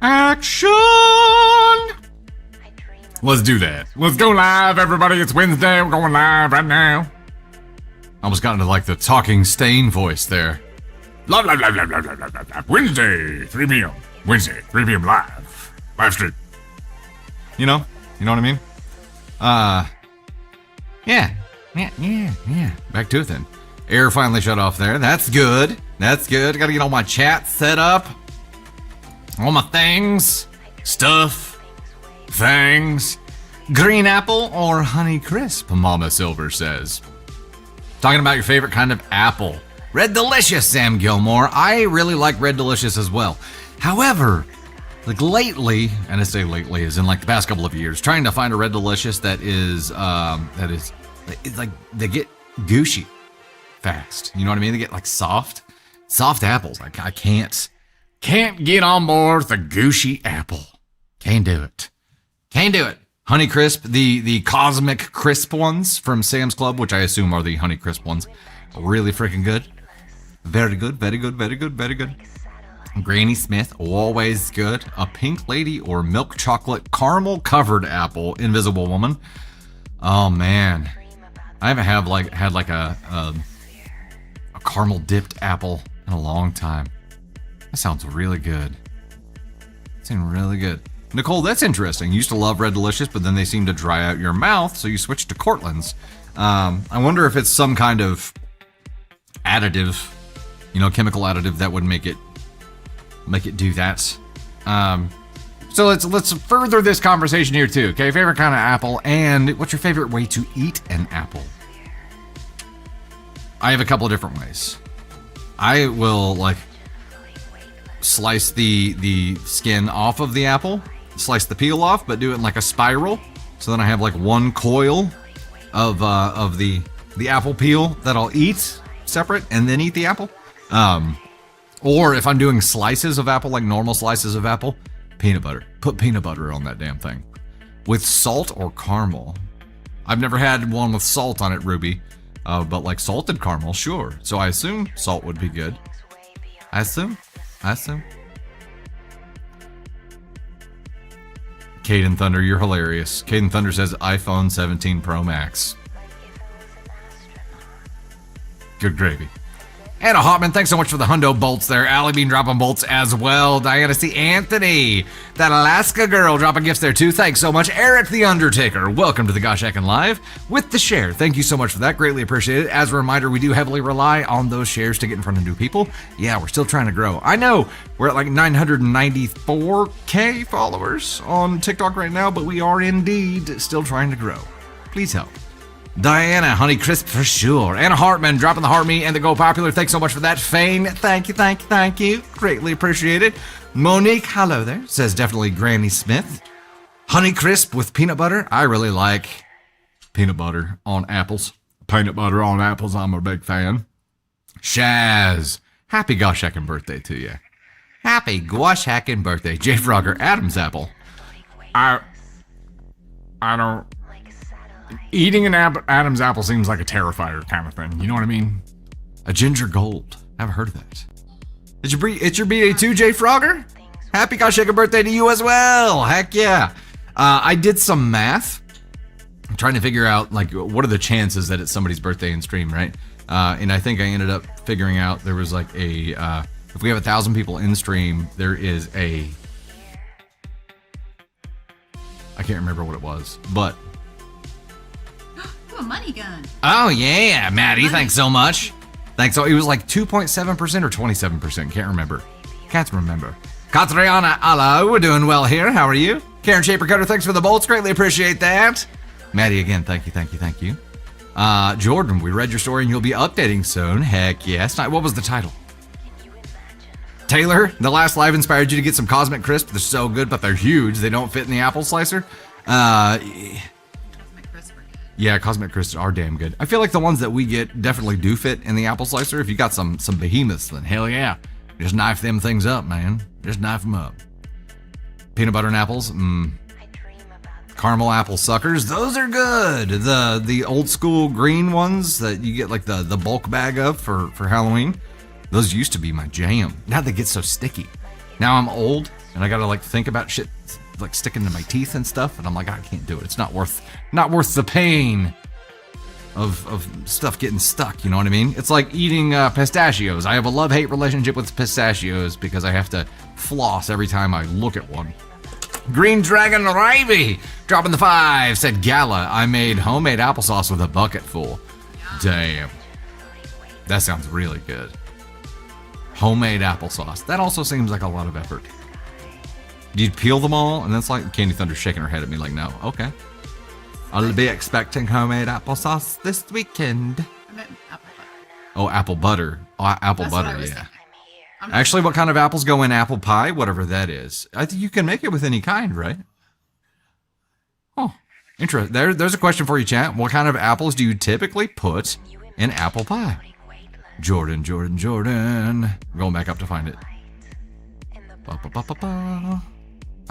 Action! Let's do that. Let's go live, everybody. It's Wednesday. We're going live right now. I almost got into like the talking stain voice there. Live. Wednesday, 3 p.m. Wednesday, 3 p.m. live. Live stream. You know what I mean? Yeah. Back to it then. Air finally shut off there. That's good. Gotta get all my chat set up. All my things. Green apple or honey crisp, Mama Silver says. Talking about your favorite kind of apple. Red Delicious, Sam Gilmore. I really like Red Delicious as well. However, like lately, and I say lately as in like the past couple of years, trying to find a Red Delicious that is like they get gushy fast. You know what I mean? They get like soft apples. Like I can't get on board with a gushy apple. Can't do it. Honey Crisp, the Cosmic Crisp ones from Sam's Club, which I assume are the Honey Crisp ones, really freaking good. Very good. Granny Smith, always good. A Pink Lady or Milk Chocolate Caramel Covered Apple, Invisible Woman. Oh man, I haven't had a caramel dipped apple in a long time. That sounds really good. Nicole, that's interesting. You used to love Red Delicious, but then they seem to dry out your mouth, so you switched to Cortland's. I wonder if it's some kind of additive, chemical additive that would make it do that. So let's further this conversation here too. Okay, favorite kind of apple, and what's your favorite way to eat an apple? I have a couple of different ways. I will slice the skin off of the apple, slice the peel off, but do it in like a spiral. So then I have like one coil of the apple peel that I'll eat separate and then eat the apple. Or if I'm doing slices of apple, like normal slices of apple, peanut butter. Put peanut butter on that damn thing. With salt or caramel. I've never had one with salt on it, Ruby. But like salted caramel, sure. So I assume salt would be good. I assume. Caden Thunder, you're hilarious. Caden Thunder says iPhone 17 Pro Max. Good gravy. Anna Hotman, thanks so much for the hundo bolts there. Allie Bean dropping bolts as well. Diana C. Anthony, that Alaska girl dropping gifts there too. Thanks so much. Eric the Undertaker, welcome to the Gosh Heckin' Live with the share. Thank you so much for that. Greatly appreciate it. As a reminder, we do heavily rely on those shares to get in front of new people. Yeah, we're still trying to grow. I know we're at like 994K followers on TikTok right now, but we are indeed still trying to grow. Please help. Diana, Honey Crisp for sure. Anna Hartman dropping the heart me and the Go Popular. Thanks so much for that. Fane, thank you. Greatly appreciate it. Monique, hello there. Says definitely Granny Smith. Honey Crisp with peanut butter. I really like peanut butter on apples. I'm a big fan. Shaz, happy gosh heckin' birthday to you. Happy gosh heckin' birthday. J. Frogger, Adam's apple. I don't... Eating an Adam's apple seems like a Terrifier kind of thing. You know what I mean? A ginger gold. I haven't heard of that. It's your birthday too, Jay Frogger? Happy gosh heckin' birthday to you as well. Heck yeah. I did some math. I'm trying to figure out what are the chances that it's somebody's birthday in stream, right? And I think I ended up figuring out there was like if we have 1,000 people in stream, there is I can't remember what it was, but a money gun. Oh yeah, Maddie, thanks so much. Thanks. So it was like 2.7% or 27%. Can't remember. Katriana, hello. We're doing well here. How are you? Karen Shaper Cutter, thanks for the bolts. Greatly appreciate that. Maddie, again, thank you. Jordan, we read your story and you'll be updating soon. Heck yes. What was the title? Taylor, the last live inspired you to get some Cosmic Crisp. They're so good, but they're huge. They don't fit in the apple slicer. Yeah, Cosmic Crisps are damn good. I feel like the ones that we get definitely do fit in the apple slicer. If you got some behemoths, then hell yeah. Just knife them things up, man. Just knife them up. Peanut butter and apples, Caramel apple suckers, those are good. The old school green ones that you get like the bulk bag of for Halloween. Those used to be my jam. Now they get so sticky. Now I'm old and I gotta like think about shit like sticking to my teeth and stuff, and I'm like, I can't do it. It's not worth the pain of stuff getting stuck. You know what I mean? It's like eating pistachios. I have a love-hate relationship with pistachios because I have to floss every time I look at one. Green Dragon Ivy dropping the 5 said, Gala, I made homemade applesauce with a bucket full. Damn. That sounds really good. Homemade applesauce. That also seems like a lot of effort. Do you peel them all? And that's like Candy Thunder shaking her head at me like, no. Okay. I'll be expecting homemade applesauce this weekend. I meant apple butter. Oh, apple butter. Oh, apple That's butter, what I was yeah. thinking. Actually, what kind of apples go in apple pie? Whatever that is. I think you can make it with any kind, right? Oh, interesting. There's a question for you, chat. What kind of apples do you typically put in apple pie? Jordan. I'm going back up to find it. How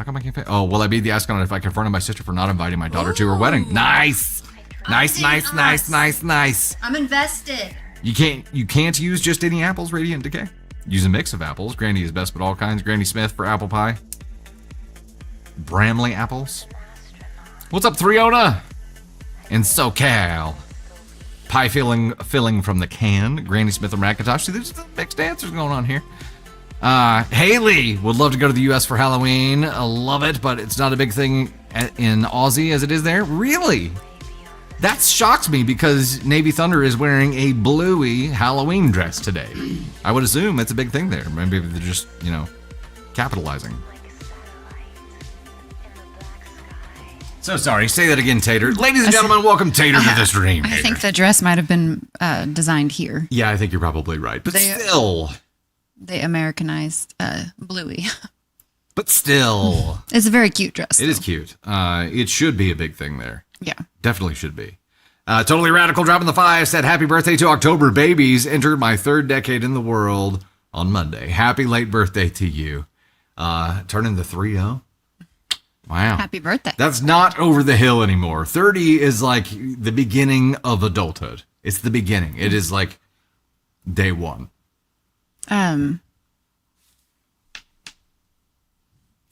come I can't find? Oh, will I be the asking if I confronted my sister for not inviting my daughter to her wedding? Nice. Nice. I'm invested. You can't use just any apples, Radiant Decay. Use a mix of apples. Granny is best, but all kinds. Granny Smith for apple pie. Bramley apples. What's up, Threona? In SoCal. Pie filling from the can. Granny Smith and Rackatosh. See, there's mixed answers going on here. Haley would love to go to the U.S. for Halloween. I love it, but it's not a big thing in Aussie as it is there. Really? That shocks me because Navy Thunder is wearing a bluey Halloween dress today. I would assume it's a big thing there. Maybe they're just, capitalizing. So sorry. Say that again, Tater. Ladies and gentlemen, welcome Tater to the stream. I think the dress might have been designed here. Yeah, I think you're probably right. But still. They Americanized Bluey. But still. It's a very cute dress. It is cute. It should be a big thing there. Yeah. Definitely should be. Totally Radical dropping the 5 said, happy birthday to October babies. Entered my 3rd decade in the world on Monday. Happy late birthday to you. Turning the 3-0. Wow. Happy birthday. That's not over the hill anymore. 30 is like the beginning of adulthood. It's the beginning. It is like day one.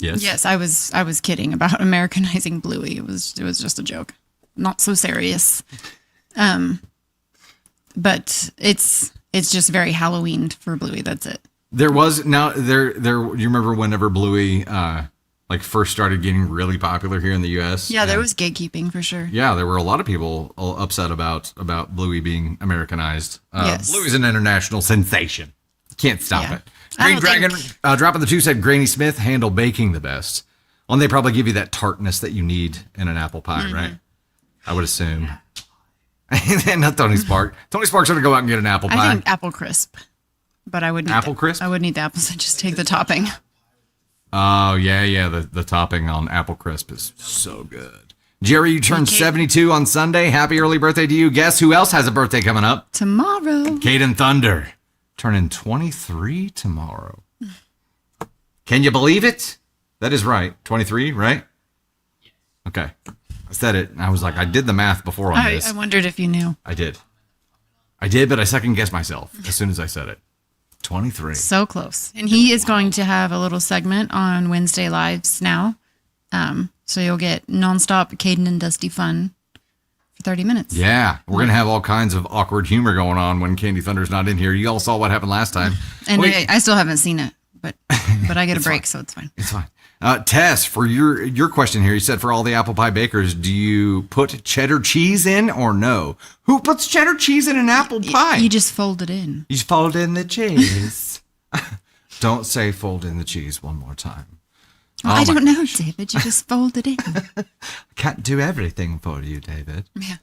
Yes. Yes, I was kidding about Americanizing Bluey. It was just a joke. Not so serious. But it's just very Halloween for Bluey. That's it. There was now there you remember whenever Bluey like first started getting really popular here in the US? Yeah, there was gatekeeping for sure. Yeah, there were a lot of people upset about Bluey being Americanized. Yes. Bluey's an international sensation. Can't stop it. I Green don't Dragon dropping the 2 said Granny Smith handle baking the best. Well, and they probably give you that tartness that you need in an apple pie, right? I would assume. Not Tony Spark. Tony Spark's going to go out and get an apple pie. I think apple crisp. But I would need Apple crisp? I would need the apples and just take the topping. Oh, yeah. The topping on apple crisp is so good. Jerry, you turned 72 on Sunday. Happy early birthday to you. Guess who else has a birthday coming up? Tomorrow. Caden Thunder. Turning 23 tomorrow. Can you believe it? That is right. 23, right? Okay. I said it. I was like, I did the math before on this. I wondered if you knew. I did, but I second guessed myself as soon as I said it. 23. So close. And he is going to have a little segment on Wednesday Lives now. So you'll get nonstop Caden and Dusty fun for 30 minutes. Yeah. We're going to have all kinds of awkward humor going on when Candy Thunder's not in here. You all saw what happened last time. And I still haven't seen it, but I get a break, so it's fine. It's fine. Tess, for your question here, you said for all the apple pie bakers, do you put cheddar cheese in or no? Who puts cheddar cheese in an apple pie? You just fold it in. You just fold in the cheese. Don't say fold in the cheese one more time. Well, I don't know, David. You just fold it in. I can't do everything for you, David. Yeah.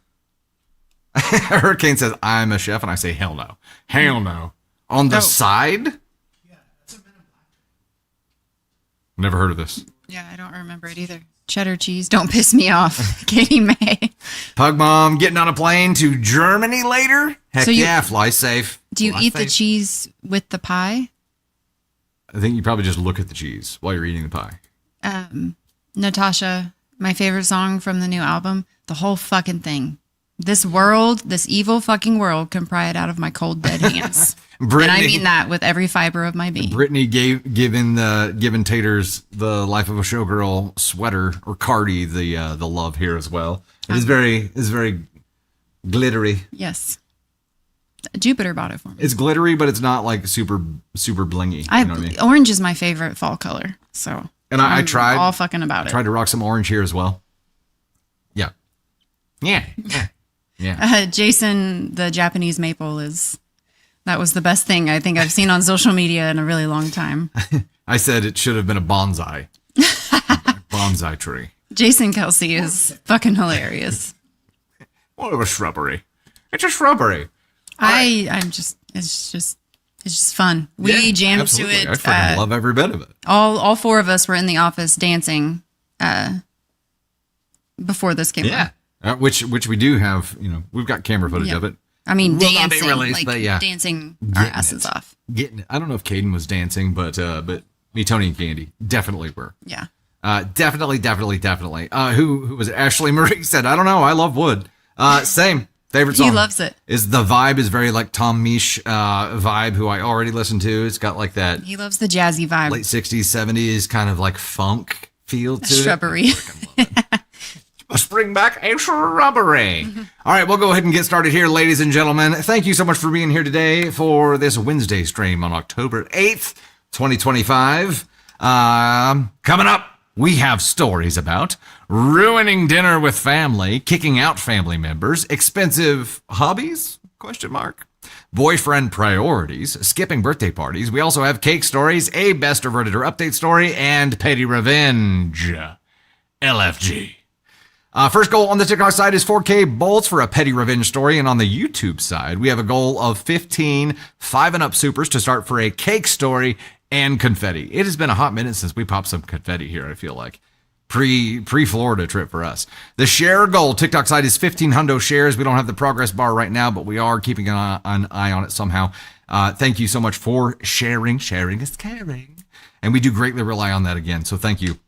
Hurricane says, I'm a chef, and I say, hell no. Hell no. On the side? Never heard of this. Yeah, I don't remember it either. Cheddar cheese, don't piss me off. Katie May. Pug Mom getting on a plane to Germany later? Heck yeah, fly safe. Do you eat the cheese with the pie? I think you probably just look at the cheese while you're eating the pie. Natasha, my favorite song from the new album, the whole fucking thing. This world, this evil fucking world, can pry it out of my cold dead hands. And I mean that with every fiber of my being. Brittany given Taters the Life of a Showgirl sweater, or Cardi the love here as well. It is very glittery. Yes. Jupiter bought it for me. It's glittery, but it's not like super blingy. You know what I mean? Orange is my favorite fall color, so. And I tried all fucking about it. Tried to rock some orange here as well. Yeah. Jason, the Japanese maple that was the best thing I think I've seen on social media in a really long time. I said it should have been a bonsai. Bonsai tree. Jason Kelsey is fucking hilarious. What of a shrubbery? It's a shrubbery. It's just fun. We jammed absolutely. to it. I fucking love every bit of it. All four of us were in the office dancing before this came on. Which we do have, we've got camera footage of it. I mean, Will not be dancing, released, but yeah. dancing our asses off. Getting it. I don't know if Caden was dancing, but me, Tony, and Candy definitely were. Yeah. Definitely. Who was it? Ashley Marie said, I don't know. I love wood. Same. Favorite song. He loves it. The vibe is very like Tom Misch vibe, who I already listened to. It's got like that He loves the jazzy vibe. late 60s, 70s kind of like funk feel to Shrubbery. it. Let's bring back a shrubbery. All right, we'll go ahead and get started here, ladies and gentlemen. Thank you so much for being here today for this Wednesday stream on October 8th, 2025. Coming up, we have stories about ruining dinner with family, kicking out family members, expensive hobbies, ? Boyfriend priorities, skipping birthday parties. We also have cake stories, a best of Redditor update story, and petty revenge. LFG. First goal on the TikTok side is 4K bolts for a petty revenge story. And on the YouTube side, we have a goal of 15 5 and up supers to start for a cake story and confetti. It has been a hot minute since we popped some confetti here, I feel like. Pre-Florida trip for us. The share goal, TikTok side, is 15 hundo shares. We don't have the progress bar right now, but we are keeping an eye on it somehow. Thank you so much for sharing. Sharing is caring. And we do greatly rely on that again, so thank you.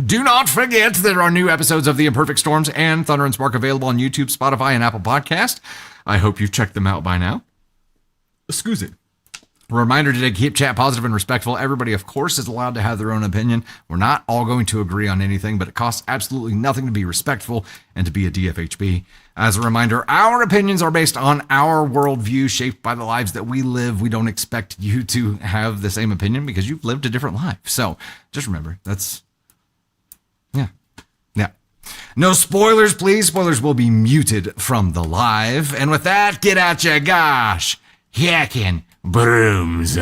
Do not forget there are new episodes of The Imperfect Storms and Thunder and Spark available on YouTube, Spotify, and Apple Podcast. I hope you've checked them out by now. Excuse it. Reminder today, keep chat positive and respectful. Everybody, of course, is allowed to have their own opinion. We're not all going to agree on anything, but it costs absolutely nothing to be respectful and to be a DFHB. As a reminder, our opinions are based on our worldview shaped by the lives that we live. We don't expect you to have the same opinion because you've lived a different life. So just remember, that's... Yeah. No spoilers, please. Spoilers will be muted from the live. And with that, get out your gosh, hacking brooms.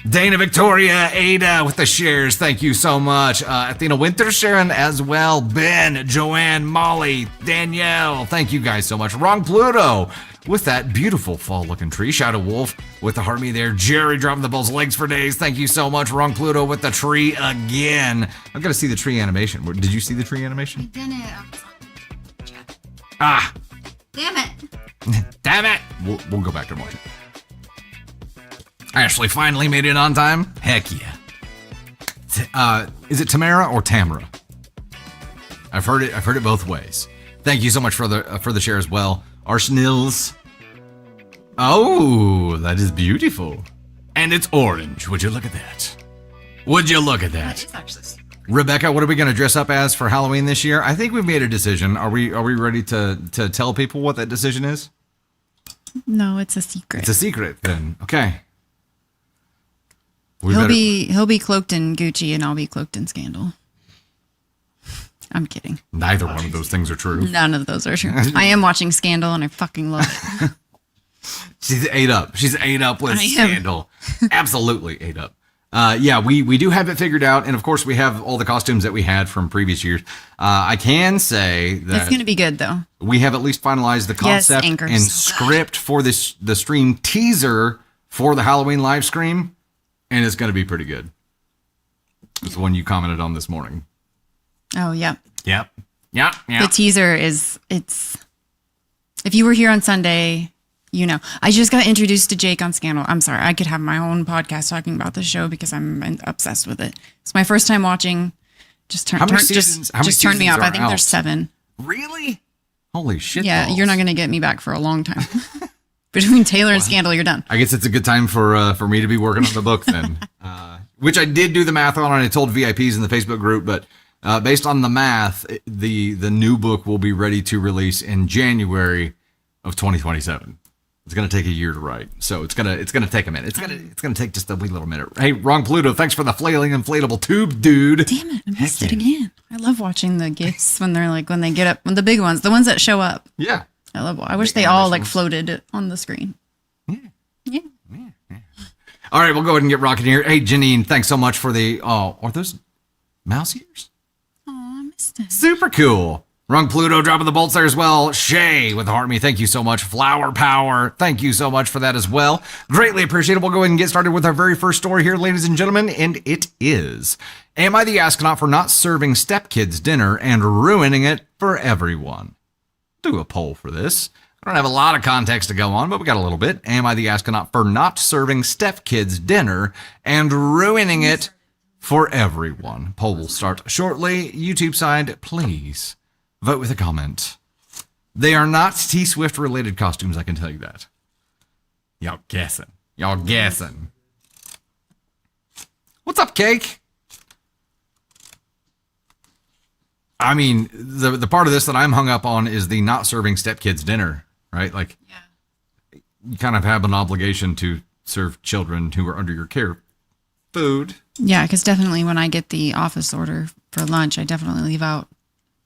Dana Victoria, Ada with the shares. Thank you so much. Athena Winter sharing as well. Ben, Joanne, Molly, Danielle. Thank you guys so much. Wrong Pluto with that beautiful fall looking tree. Shadow Wolf with the heart me there. Jerry dropping the bull's legs for days. Thank you so much. Wrong Pluto with the tree again. I've got to see the tree animation. Did you see the tree animation? I didn't. Ah. Damn it. Damn it. We'll go back and watch it. Ashley finally made it on time. Heck yeah. Is it Tamara or Tamara? I've heard it both ways. Thank you so much for the share as well. Arsenils. Oh, that is beautiful. And it's orange. Would you look at that? Would you look at that? That is actually super cool. Rebecca, what are we going to dress up as for Halloween this year? I think we've made a decision. Are we ready to tell people what that decision is? No, it's a secret. It's a secret then. Okay. He'll be cloaked in Gucci and I'll be cloaked in Scandal. I'm kidding. Neither one of those things are true. None of those are true. I am watching Scandal and I fucking love it. She's ate up. She's ate up with Scandal. Absolutely ate up. Yeah, we do have it figured out. And of course, we have all the costumes that we had from previous years. I can say that it's going to be good, though. We have at least finalized the concept and script for the stream teaser for the Halloween live stream. And it's going to be pretty good. It's the one you commented on this morning. Oh, yeah. Yep. Yeah. The teaser is, if you were here on Sunday, you know. I just got introduced to Jake on Scandal. I'm sorry. I could have my own podcast talking about the show because I'm obsessed with it. It's my first time watching. Just turn me off. I think there's 7. Really? Holy shit. Yeah, balls. you're not going to get me back for a long time. Between Taylor and Scandal, you're done. I guess it's a good time for me to be working on the book then. Which I did do the math on, and I told VIPs in the Facebook group, but based on the math, the new book will be ready to release in January of 2027. It's going to take a year to write, so it's gonna take a minute. It's gonna take just a wee little minute. Hey, Wrong Pluto, thanks for the flailing inflatable tube, dude. Damn it, I missed it again. I love watching the gifts when they get up, the big ones, the ones that show up. Yeah. I wish they all like floated on the screen. Yeah. All right, we'll go ahead and get rocking here. Hey, Janine, thanks so much for the are those mouse ears? Oh, I missed it. Super cool. Wrong Pluto dropping the bolts there as well. Shay with the heart me, thank you so much. Flower Power, thank you so much for that as well. Greatly appreciated. We'll go ahead and get started with our very first story here, ladies and gentlemen, and it is: Am I the astronaut for not serving stepkids dinner and ruining it for everyone? Do a poll for this. I don't have a lot of context to go on, but we got a little bit. Am I the astronaut for not serving stepkids dinner and ruining it for everyone? Poll will start shortly. YouTube side, please vote with a comment. They are not T-Swift related costumes, I can tell you that. Y'all guessing. What's up, Cake? I mean, the part of this that I'm hung up on is the not serving stepkids dinner, right? Like, you kind of have an obligation to serve children who are under your care food. Yeah, because definitely when I get the office order for lunch, I definitely leave out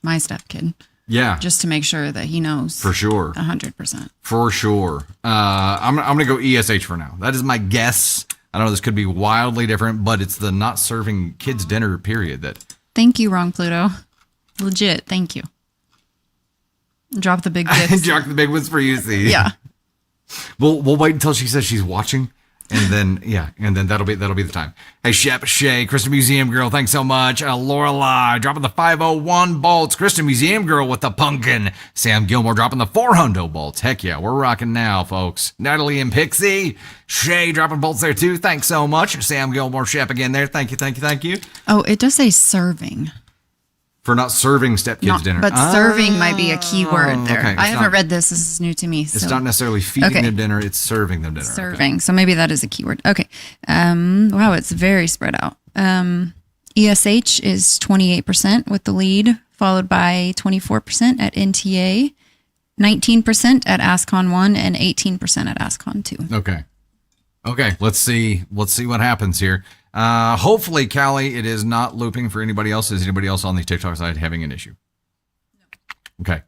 my stepkid. Yeah. Just to make sure that he knows. For sure. 100%. For sure. I'm going to go ESH for now. That is my guess. I know this could be wildly different, but it's the not serving kids dinner period that. Thank you, Wrong Pluto. Legit. Thank you. Drop the big gifts. Drop the big ones for you, see. Yeah. We'll wait until she says she's watching. And then that'll be the time. Hey, Shep, Shay, Kristen Museum Girl, thanks so much. Lorelai dropping the 501 bolts. Kristen Museum Girl with the pumpkin. Sam Gilmore dropping the 400 bolts. Heck yeah, we're rocking now, folks. Natalie and Pixie, Shay dropping bolts there too. Thanks so much. Sam Gilmore, Shep again there. Thank you. Oh, it does say serving. For not serving stepkids dinner. But serving might be a key word there. Okay, I haven't read this. This is new to me. It's not necessarily feeding them dinner. It's serving them dinner. Serving. Okay. So maybe that is a keyword. Okay. Wow, it's very spread out. ESH is 28% with the lead, followed by 24% at NTA, 19% at ASCON 1, and 18% at ASCON 2. Okay. Let's see what happens here. Hopefully, Callie, it is not looping for anybody else. Is anybody else on the TikTok side having an issue? No. Okay.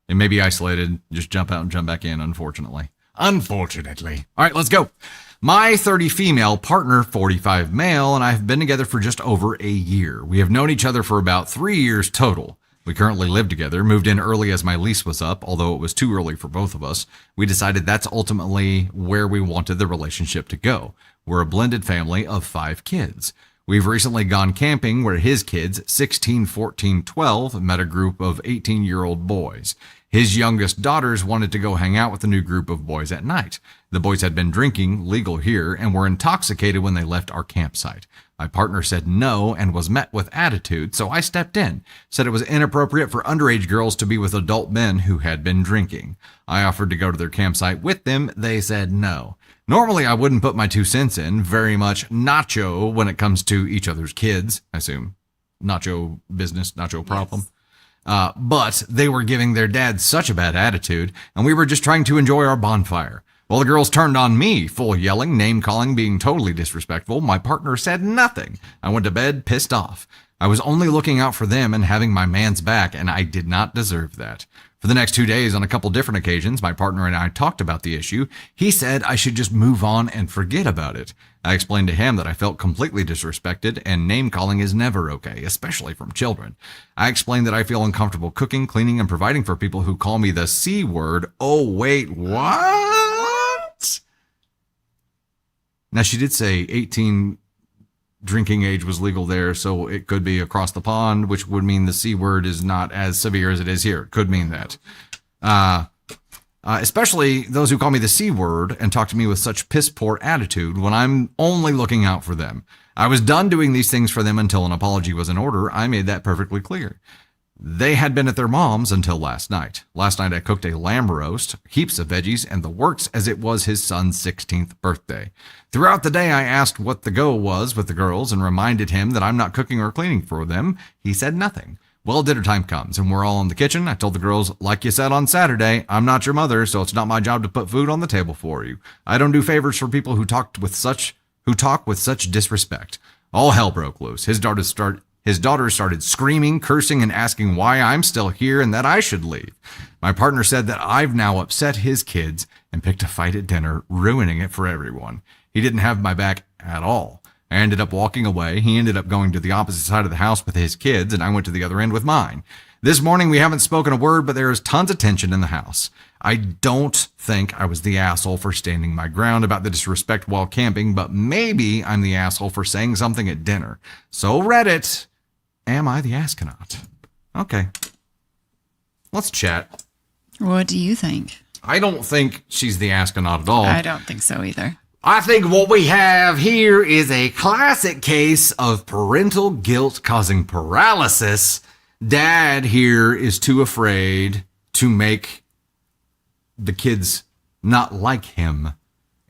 It may be isolated. Just jump out and jump back in, unfortunately. All right, let's go. My 30 female, partner 45 male, and I have been together for just over a year. We have known each other for about 3 years total. We currently live together, moved in early as my lease was up, although it was too early for both of us. We decided that's ultimately where we wanted the relationship to go. We're a blended family of 5 kids. We've recently gone camping where his kids, 16, 14, 12, met a group of 18-year-old boys. His youngest daughters wanted to go hang out with the new group of boys at night. The boys had been drinking, legal here, and were intoxicated when they left our campsite. My partner said no and was met with attitude, so I stepped in, said it was inappropriate for underage girls to be with adult men who had been drinking. I offered to go to their campsite with them. They said no. Normally, I wouldn't put my 2 cents in, very much nacho when it comes to each other's kids. I assume nacho business, nacho problem. Yes. But they were giving their dad such a bad attitude, and we were just trying to enjoy our bonfire. Well, the girls turned on me, full yelling, name-calling, being totally disrespectful. My partner said nothing. I went to bed pissed off. I was only looking out for them and having my man's back, and I did not deserve that. For the next 2 days, on a couple different occasions, my partner and I talked about the issue. He said I should just move on and forget about it. I explained to him that I felt completely disrespected, and name-calling is never okay, especially from children. I explained that I feel uncomfortable cooking, cleaning, and providing for people who call me the C word. Oh, wait, what? Now, she did say 18 drinking age was legal there, so it could be across the pond, which would mean the C word is not as severe as it is here. It could mean that. Especially those who call me the C word and talk to me with such piss poor attitude when I'm only looking out for them. I was done doing these things for them until an apology was in order. I made that perfectly clear. They had been at their mom's until last night. Last night I cooked a lamb roast, heaps of veggies, and the works as it was his son's 16th birthday. Throughout the day I asked what the go was with the girls and reminded him that I'm not cooking or cleaning for them. He said nothing. Well, dinner time comes and we're all in the kitchen. I told the girls, like you said on Saturday, I'm not your mother, so it's not my job to put food on the table for you. I don't do favors for people who talk with such disrespect. All hell broke loose. His daughter started screaming, cursing, and asking why I'm still here and that I should leave. My partner said that I've now upset his kids and picked a fight at dinner, ruining it for everyone. He didn't have my back at all. I ended up walking away. He ended up going to the opposite side of the house with his kids, and I went to the other end with mine. This morning, we haven't spoken a word, but there is tons of tension in the house. I don't think I was the asshole for standing my ground about the disrespect while camping, but maybe I'm the asshole for saying something at dinner. So Reddit, am I the astronaut? Okay. Let's chat. What do you think? I don't think she's the astronaut at all. I don't think so either. I think what we have here is a classic case of parental guilt causing paralysis. Dad here is too afraid to make the kids not like him,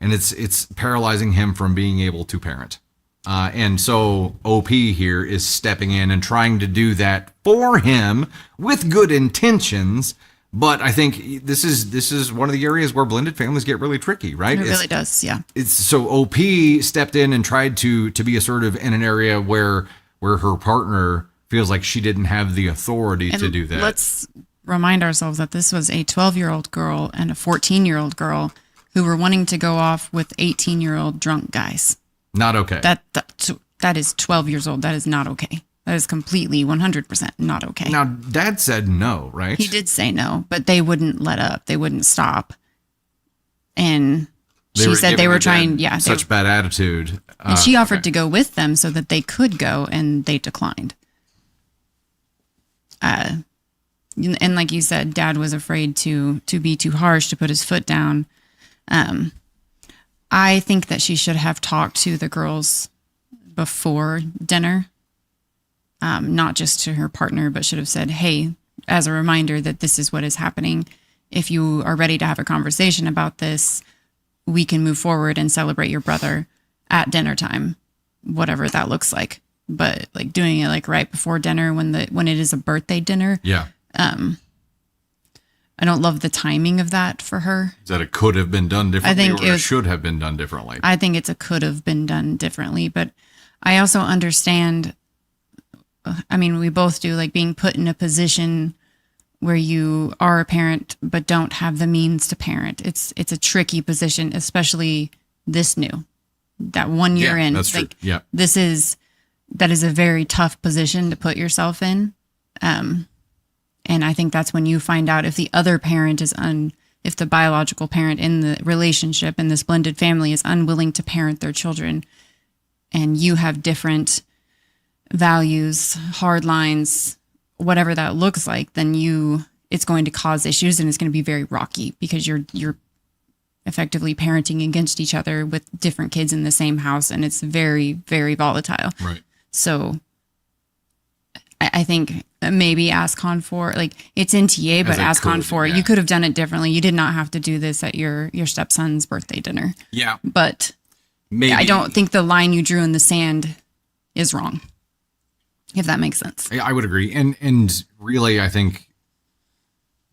and it's paralyzing him from being able to parent. And so OP here is stepping in and trying to do that for him with good intentions. But I think this is one of the areas where blended families get really tricky, right? It really does, yeah. It's so OP stepped in and tried to be assertive in an area where her partner feels like she didn't have the authority to do that. Let's remind ourselves that this was a 12-year-old girl and a 14-year-old girl who were wanting to go off with 18-year-old drunk guys. Not okay. That is 12 years old. That is not okay. That is completely 100% not okay. Now, Dad said no, right? He did say no, but they wouldn't let up. They wouldn't stop. And she said they were trying, such bad attitude. And she offered to go with them so that they could go, and they declined. And like you said, Dad was afraid to be too harsh, to put his foot down. I think that she should have talked to the girls before dinner. Not just to her partner, but should have said, hey, as a reminder that this is what is happening. If you are ready to have a conversation about this, we can move forward and celebrate your brother at dinner time, whatever that looks like. But like doing it like right before dinner when it is a birthday dinner. Yeah. I don't love the timing of that for her. That it could have been done differently, it should have been done differently. I think it's a could have been done differently, but I also understand. I mean, we both do, like being put in a position where you are a parent but don't have the means to parent. It's a tricky position, especially this new. That 1 year in. That's true. Yeah. That is a very tough position to put yourself in. And I think that's when you find out if the other parent if the biological parent in the relationship in this blended family is unwilling to parent their children, and you have different values, hard lines, whatever that looks like, then it's going to cause issues, and it's going to be very rocky because you're effectively parenting against each other with different kids in the same house, and it's very, very volatile. Right. So I think maybe ask on for, like, it's NTA, but ask on for it. You could have done it differently. You did not have to do this at your stepson's birthday dinner. Yeah. But maybe I don't think the line you drew in the sand is wrong. If that makes sense. I would agree. And really, I think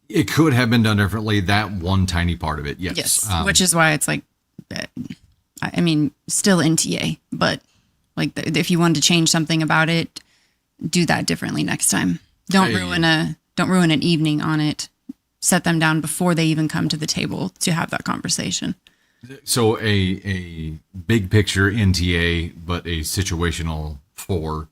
it could have been done differently. That one tiny part of it. Yes. Yes. Which is why it's like, I mean, still NTA, but like if you wanted to change something about it, do that differently next time. Don't ruin an evening on it. Set them down before they even come to the table to have that conversation. So a big picture NTA, but a situational 4.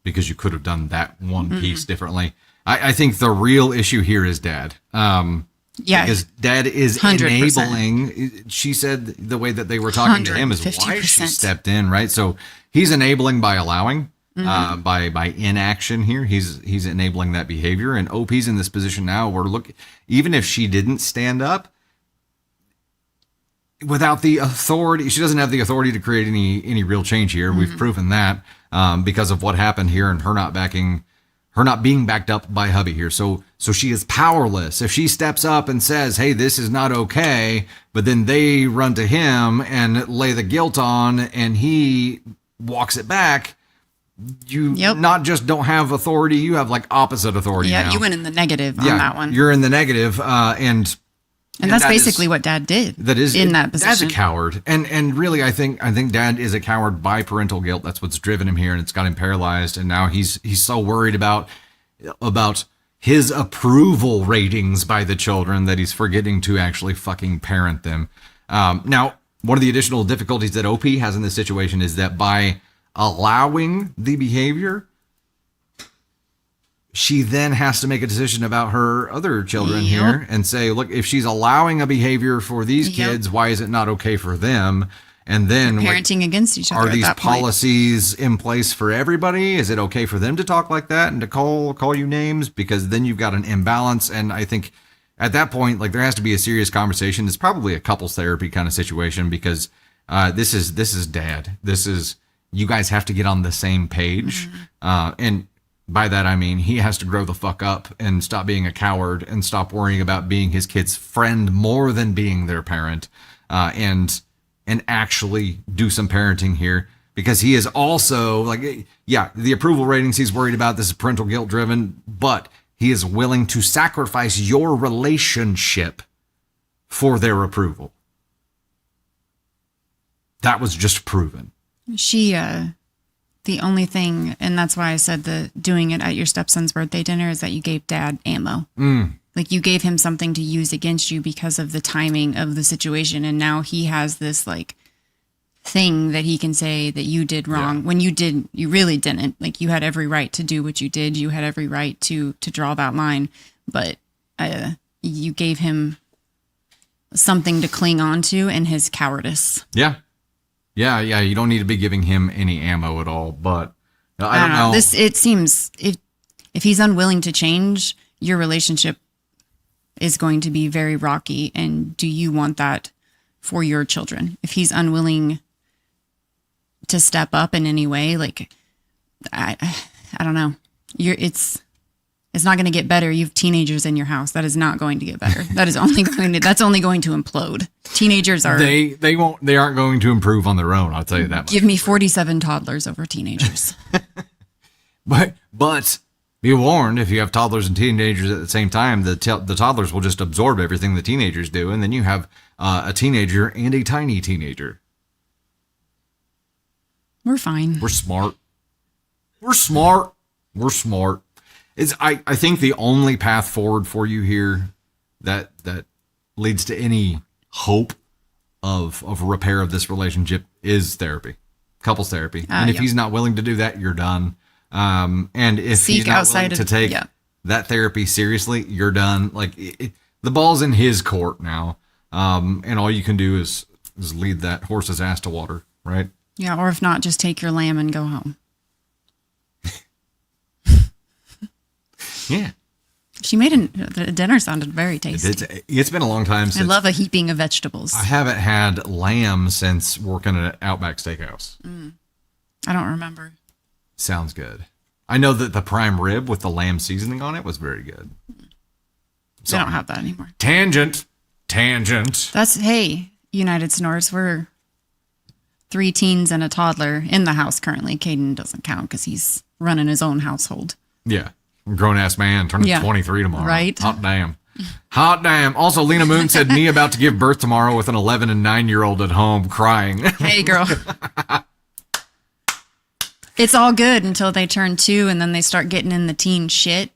Because you could have done that one piece differently. I think the real issue here is Dad. Because Dad is 100%. Enabling. She said the way that they were talking to him is why she stepped in, right? So he's enabling by allowing, by inaction here. He's enabling that behavior, and OP's in this position now where even if she didn't stand up, without the authority, she doesn't have the authority to create any real change here. We've proven that. Because of what happened here and her not backing her not being backed up by hubby here. So she is powerless. If she steps up and says, hey, this is not okay, but then they run to him and lay the guilt on and he walks it back, you not just don't have authority, you have like opposite authority now. You went in the negative on that one. You're in the negative, and that's basically what Dad did. That is in that position. Dad's a coward, and really, I think Dad is a coward by parental guilt. That's what's driven him here, and it's got him paralyzed. And now he's so worried about his approval ratings by the children that he's forgetting to actually fucking parent them. Now, one of the additional difficulties that OP has in this situation is that by allowing the behavior, she then has to make a decision about her other children here and say, look, if she's allowing a behavior for these kids, why is it not okay for them? And then parenting against each other. Are these policies in place for everybody? Is it okay for them to talk like that and to call you names? Because then you've got an imbalance. And I think at that point, like, there has to be a serious conversation. It's probably a couples therapy kind of situation, because this is Dad. This is, you guys have to get on the same page. And by that, I mean, he has to grow the fuck up and stop being a coward and stop worrying about being his kid's friend more than being their parent, and actually do some parenting here, because he is also like, the approval ratings he's worried about, this is parental guilt driven, but he is willing to sacrifice your relationship for their approval. That was just proven. The only thing, and that's why I said doing it at your stepson's birthday dinner, is that you gave Dad ammo. Like, you gave him something to use against you because of the timing of the situation. And now he has this like thing that he can say that you did wrong when you really didn't. Like, you had every right to do what you did. You had every right to draw that line, but you gave him something to cling on to in his cowardice. Yeah, you don't need to be giving him any ammo at all, but I don't know. It seems if he's unwilling to change, your relationship is going to be very rocky. And do you want that for your children? If he's unwilling to step up in any way, like, I don't know. It's not going to get better. You have teenagers in your house. That is not going to get better. That's only going to implode. Teenagers are they aren't going to improve on their own. I'll tell you that much. Give me 47 toddlers over teenagers. But be warned, if you have toddlers and teenagers at the same time, the toddlers will just absorb everything the teenagers do, and then you have a teenager and a tiny teenager. We're fine. We're smart. I think the only path forward for you here that leads to any hope of repair of this relationship is therapy, couples therapy. And if he's not willing to do that, you're done. And if he's not willing to take that therapy seriously, you're done. Like, the ball's in his court now. And all you can do is lead that horse's ass to water, right? Yeah, or if not, just take your lamb and go home. Yeah. She made the dinner sounded very tasty. It's been a long time since. I love a heaping of vegetables. I haven't had lamb since working at Outback Steakhouse. I don't remember. Sounds good. I know that the prime rib with the lamb seasoning on it was very good. So, I don't have that anymore. Tangent. That's, hey, United Snores, we're 3 teens and a toddler in the house currently. Caden doesn't count because he's running his own household. Yeah. Grown-ass man turning 23 tomorrow. Right. Hot damn. Also, Lena Moon said, me about to give birth tomorrow with an 11 and 9-year-old at home crying. Hey, girl. It's all good until they turn 2 and then they start getting in the teen shit.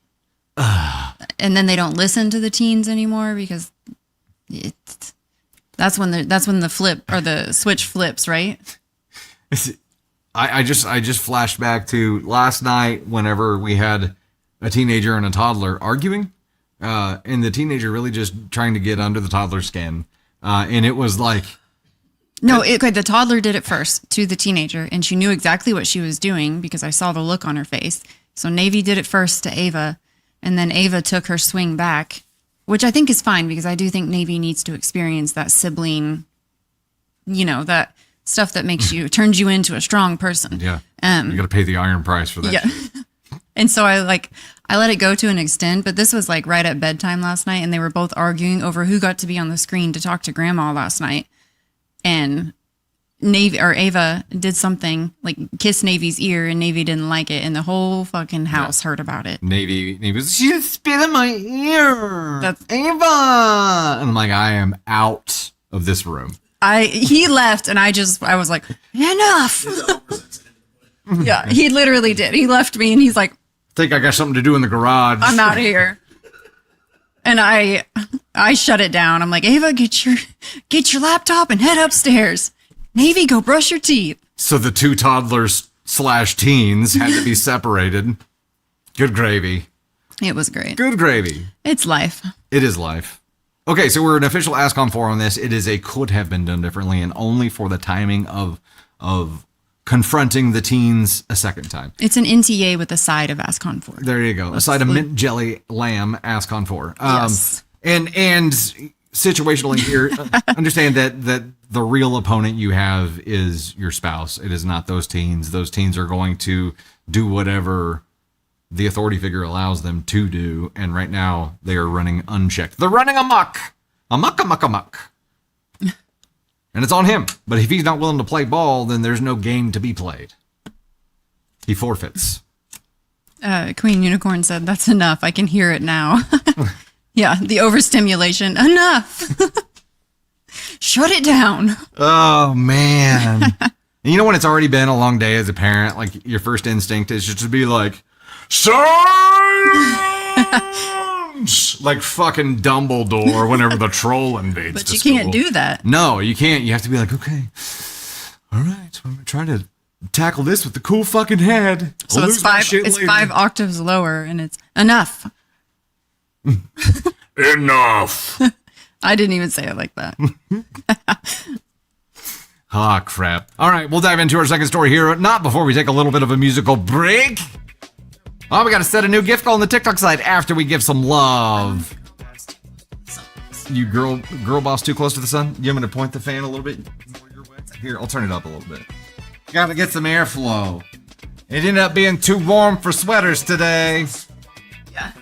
And then they don't listen to the teens anymore because that's when the flip or the switch flips, right? I just flashed back to last night whenever we had a teenager and a toddler arguing, and the teenager really just trying to get under the toddler's skin. And it was like... the toddler did it first to the teenager, and she knew exactly what she was doing because I saw the look on her face. So Navy did it first to Ava, and then Ava took her swing back, which I think is fine because I do think Navy needs to experience that sibling, that stuff that makes turns you into a strong person. Yeah. You got to pay the iron price for that. Yeah. And so I let it go to an extent, but this was like right at bedtime last night, and they were both arguing over who got to be on the screen to talk to grandma last night. And Ava did something like kiss Navy's ear, and Navy didn't like it, and the whole fucking house heard about it. Navy was, she spit in my ear. That's Ava. And I'm like, I am out of this room. He left, and I was like, enough. Yeah, he literally did. He left me, and he's like, Think I got something to do in the garage. I'm out of here. And I shut it down. I'm like, Ava, get your laptop and head upstairs. Navy, go brush your teeth. So the two toddlers / teens had to be separated. Good gravy. It was great. Good gravy. It's life. It is life. Okay, so we're an official Ask on 4 on this. It is a could have been done differently, and only for the timing of confronting the teens a second time. It's an NTA with a side of Ascon 4. There you go. A side of mint jelly lamb Ask on 4. Yes. And situationally here, understand that the real opponent you have is your spouse. It is not those teens. Those teens are going to do whatever the authority figure allows them to do. And right now they are running unchecked. They're running amok. Amok. And it's on him. But if he's not willing to play ball, then there's no game to be played. He forfeits. Queen Unicorn said, that's enough. I can hear it now. Yeah, the overstimulation. Enough. Shut it down. Oh, man. And you know when it's already been a long day as a parent, like your first instinct is just to be like, silence! Like fucking Dumbledore whenever the troll invades But the you school. can't do that. No, you can't. You have to be like, okay, all right, so I'm going to try to tackle this with the cool fucking head. So I'll it's lose my five. shit It's later. 5 octaves lower, and it's enough. Enough. I didn't even say it like that. Ah, crap. All right, we'll dive into our second story here. Not before we take a little bit of a musical break. Oh, we got to set a new gift goal on the TikTok side after we give some love. You girl boss too close to the sun? You want me to point the fan a little bit more your way? Here, I'll turn it up a little bit. Got to get some airflow. It ended up being too warm for sweaters today. Yeah.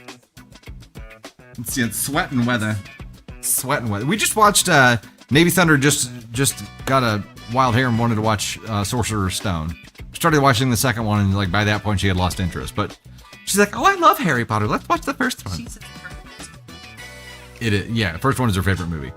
Let's see, it's sweating weather. We just watched Navy Thunder just got a wild hair and wanted to watch Sorcerer's Stone. Started watching the second one, and like by that point she had lost interest. But she's like, "Oh, I love Harry Potter. Let's watch the first one." It is, yeah. The first one is her favorite movie.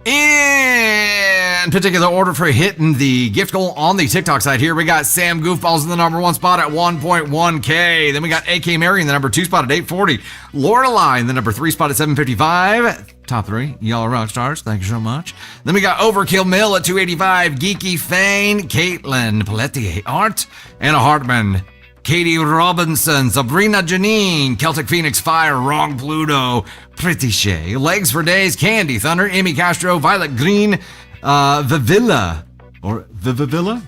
In particular order for hitting the gift goal on the TikTok side here, we got Sam Goofballs in the number 1 spot at 1.1K. Then we got AK Mary in the number 2 spot at 840. Lorelai in the number 3 spot at 755. Top 3, y'all are rock stars. Thank you so much. Then we got Overkill Mill at 285. Geeky Fane, Caitlin, Paletti Art, Anna Hartman, Katie Robinson, Sabrina Janine, Celtic Phoenix Fire, Wrong Pluto, Pretty Shay, Legs for Days, Candy Thunder, Amy Castro, Violet Green, Vivilla, or Vivilla?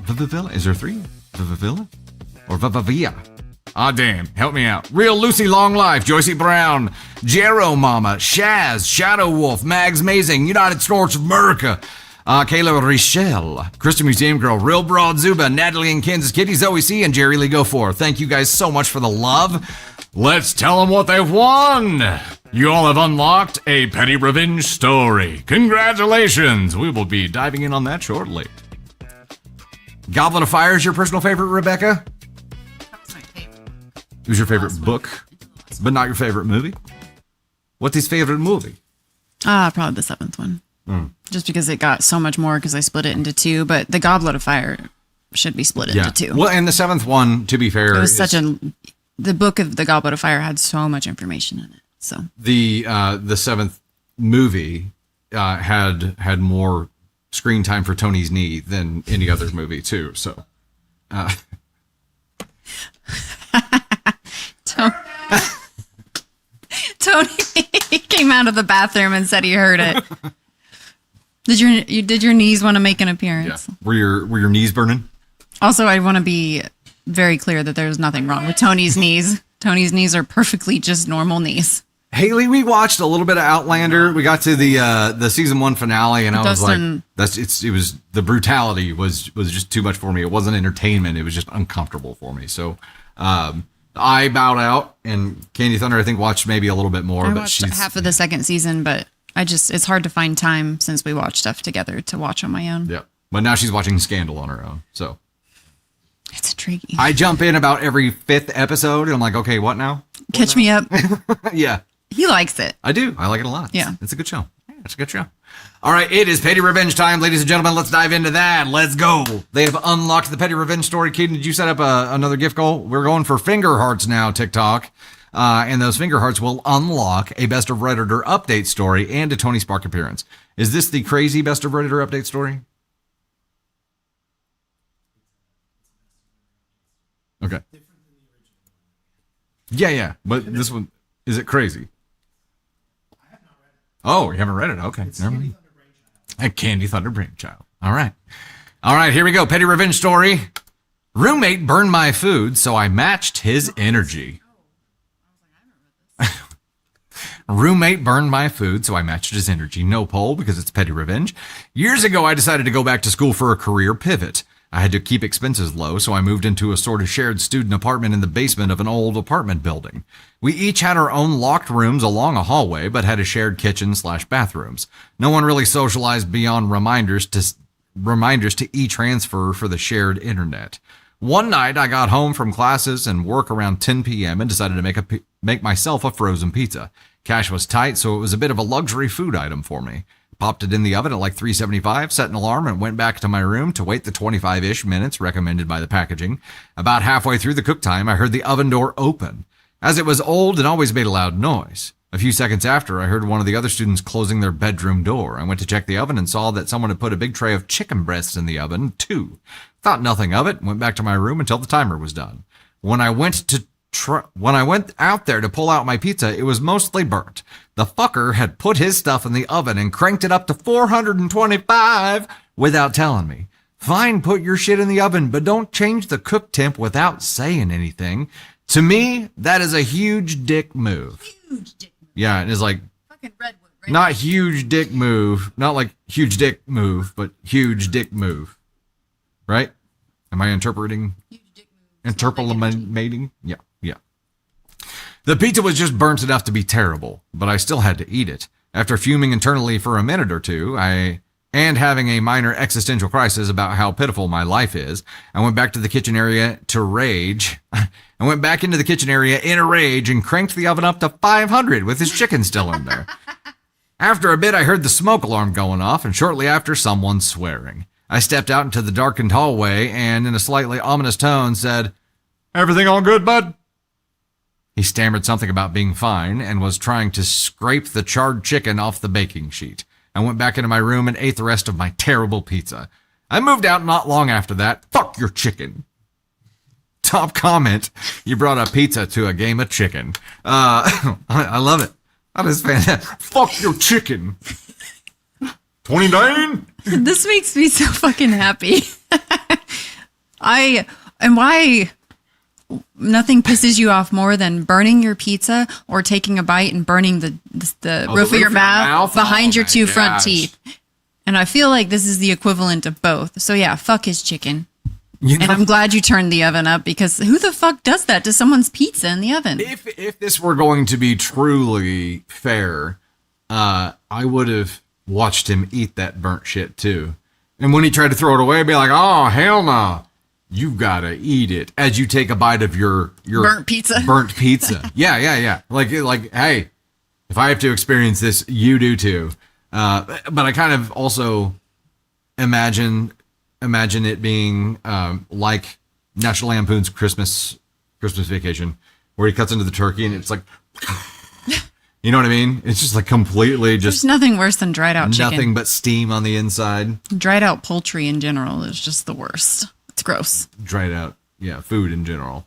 Is there 3? Vivilla? Or Vivavia? Ah, damn. Help me out. Real Lucy Long Life, Joycey Brown, Jero Mama, Shaz, Shadow Wolf, Mags Mazing, United States of America, Kayla Richelle, Christian Museum Girl, Real Broad Zuba, Natalie in Kansas Kitty, Zoe C, and Jerry Lee Go For. Thank you guys so much for the love. Let's tell them what they've won. You all have unlocked a petty revenge story. Congratulations. We will be diving in on that shortly. Goblet of Fire is your personal favorite, Rebecca? That was my favorite. Who's your favorite book, but not your favorite movie? What's his favorite movie? Probably the 7th one. Just because it got so much more because I split it into 2, but the Goblet of Fire should be split into 2. Well, and the 7th one, to be fair, It was the book of the Goblet of Fire had so much information in it. So the 7th movie had more screen time for Tony's knee than any other movie too. So Tony came out of the bathroom and said he heard it. Did your knees want to make an appearance? yeah, were your knees burning? Also, I want to be very clear that there's nothing wrong with Tony's knees. Tony's knees are perfectly just normal knees. Haley, we watched a little bit of Outlander. We got to the season 1 finale, and I was like, it was the brutality was just too much for me. It wasn't entertainment; it was just uncomfortable for me. So, I I bowed out, and Candy Thunder, I think, watched maybe a little bit more. I but watched she's half of the second season, but it's hard to find time since we watch stuff together to watch on my own. Yeah. But now she's watching Scandal on her own. So It's intriguing. I jump in about every 5th episode, and I'm like, okay, what now? Catch me up. Yeah. He likes it. I do. I like it a lot. Yeah. It's a good show. Yeah, it's a good show. All right, it is Petty Revenge time, ladies and gentlemen. Let's dive into that. Let's go. They have unlocked the Petty Revenge story. Keaton, did you set up another gift goal? We're going for finger hearts now, TikTok. And those finger hearts will unlock a Best of Redditor update story and a Tony Spark appearance. Is this the crazy Best of Redditor update story? Okay. Yeah. But this one, is it crazy? Oh, you haven't read it? Okay. Never mind. A Candy Thunder Brainchild. All right. Here we go. Petty Revenge story. Roommate burned my food, so I matched his energy. Roommate burned my food, so I matched his energy. No poll because it's Petty Revenge. Years ago, I decided to go back to school for a career pivot. I had to keep expenses low, so I moved into a sort of shared student apartment in the basement of an old apartment building. We each had our own locked rooms along a hallway, but had a shared kitchen/bathrooms. No one really socialized beyond reminders to e-transfer for the shared internet. One night, I got home from classes and work around 10 p.m. and decided to make myself a frozen pizza. Cash was tight, so it was a bit of a luxury food item for me. Popped it in the oven at like 375, set an alarm, and went back to my room to wait the 25-ish minutes recommended by the packaging. About halfway through the cook time, I heard the oven door open. As it was old, it always made a loud noise. A few seconds after, I heard one of the other students closing their bedroom door. I went to check the oven and saw that someone had put a big tray of chicken breasts in the oven, too. Thought nothing of it, went back to my room until the timer was done. When I went out there to pull out my pizza, it was mostly burnt. The fucker had put his stuff in the oven and cranked it up to 425 without telling me. Fine, put your shit in the oven, but don't change the cook temp without saying anything. To me, that is a huge dick move. Huge dick move. Yeah, it is like Fucking redwood, right? not huge dick move, not like huge dick move, but huge dick move. Right? Am I interpreting? Huge dick move. Interpolating? Yeah. The pizza was just burnt enough to be terrible, but I still had to eat it. After fuming internally for a minute or two, and having a minor existential crisis about how pitiful my life is, I went back to the kitchen area to rage. I went back into the kitchen area in a rage and cranked the oven up to 500 with his chicken still in there. After a bit, I heard the smoke alarm going off, and shortly after, someone swearing. I stepped out into the darkened hallway and, in a slightly ominous tone, said, "Everything all good, bud?" He stammered something about being fine and was trying to scrape the charred chicken off the baking sheet. I went back into my room and ate the rest of my terrible pizza. I moved out not long after that. Fuck your chicken. Top comment. You brought a pizza to a game of chicken. I love it. That is fantastic. Fuck your chicken. 29? This makes me so fucking happy. Why nothing pisses you off more than burning your pizza or taking a bite and burning the roof of your mouth behind your two front teeth. And I feel like this is the equivalent of both. So yeah, fuck his chicken. And I'm glad you turned the oven up, because who the fuck does that to someone's pizza in the oven? If this were going to be truly fair, I would have watched him eat that burnt shit too. And when he tried to throw it away, I'd be like, oh, hell no. You've got to eat it as you take a bite of your burnt pizza. Yeah. Like, hey, if I have to experience this, you do too. But I kind of also imagine it being like National Lampoon's Christmas Vacation, where he cuts into the turkey and it's like, you know what I mean? It's just like completely just. There's nothing worse than dried out chicken. Nothing but steam on the inside. Dried out poultry in general is just the worst. It's gross. Dried out, food in general.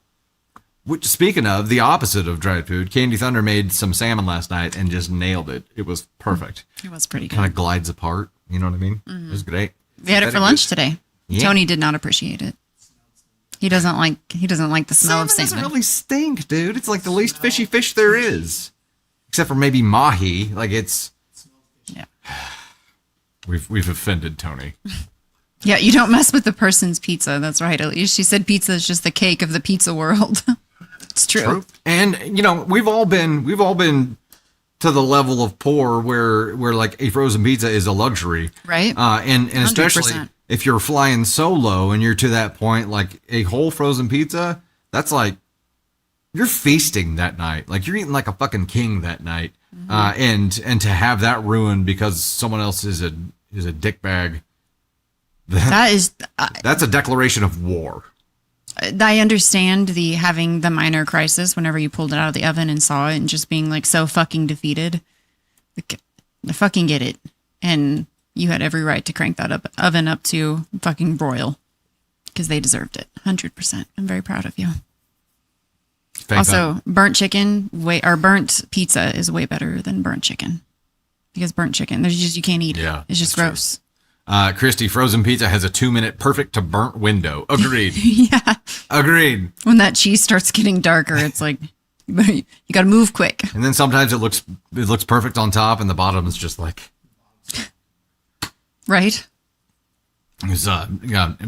Which, speaking of, the opposite of dried food, Candy Thunder made some salmon last night and just nailed it. It was perfect. It was pretty good. Kind of glides apart, you know what I mean? Mm-hmm. It was great. We had it for lunch today. Yeah. Tony did not appreciate it. He doesn't like the smell of salmon. Doesn't really stink, dude. It's like the least fishy fish there is. Except for maybe mahi. Like it's. Yeah. We've offended Tony. Yeah, you don't mess with the person's pizza. That's right, Elise. She said pizza is just the cake of the pizza world. It's true. And you know, we've all been to the level of poor where like a frozen pizza is a luxury, Right. And especially 100%. if you're flying solo and you're to that point, like a whole frozen pizza, that's like you're feasting that night. Like you're eating like a fucking king that night. And to have that ruined because someone else is a dickbag, that's a declaration of war. I understand having the minor crisis whenever you pulled it out of the oven and saw it and just being like so fucking defeated. I fucking get it. And you had every right to crank that oven up to fucking broil because they deserved it. 100%. I'm very proud of you. Also, burnt pizza is way better than burnt chicken because burnt chicken, you can't eat it. It's just gross. Christy, frozen pizza has a 2-minute perfect to burnt window. Agreed. Yeah. Agreed. When that cheese starts getting darker, it's like you got to move quick. And then sometimes it looks perfect on top, and the bottom is just like right. It's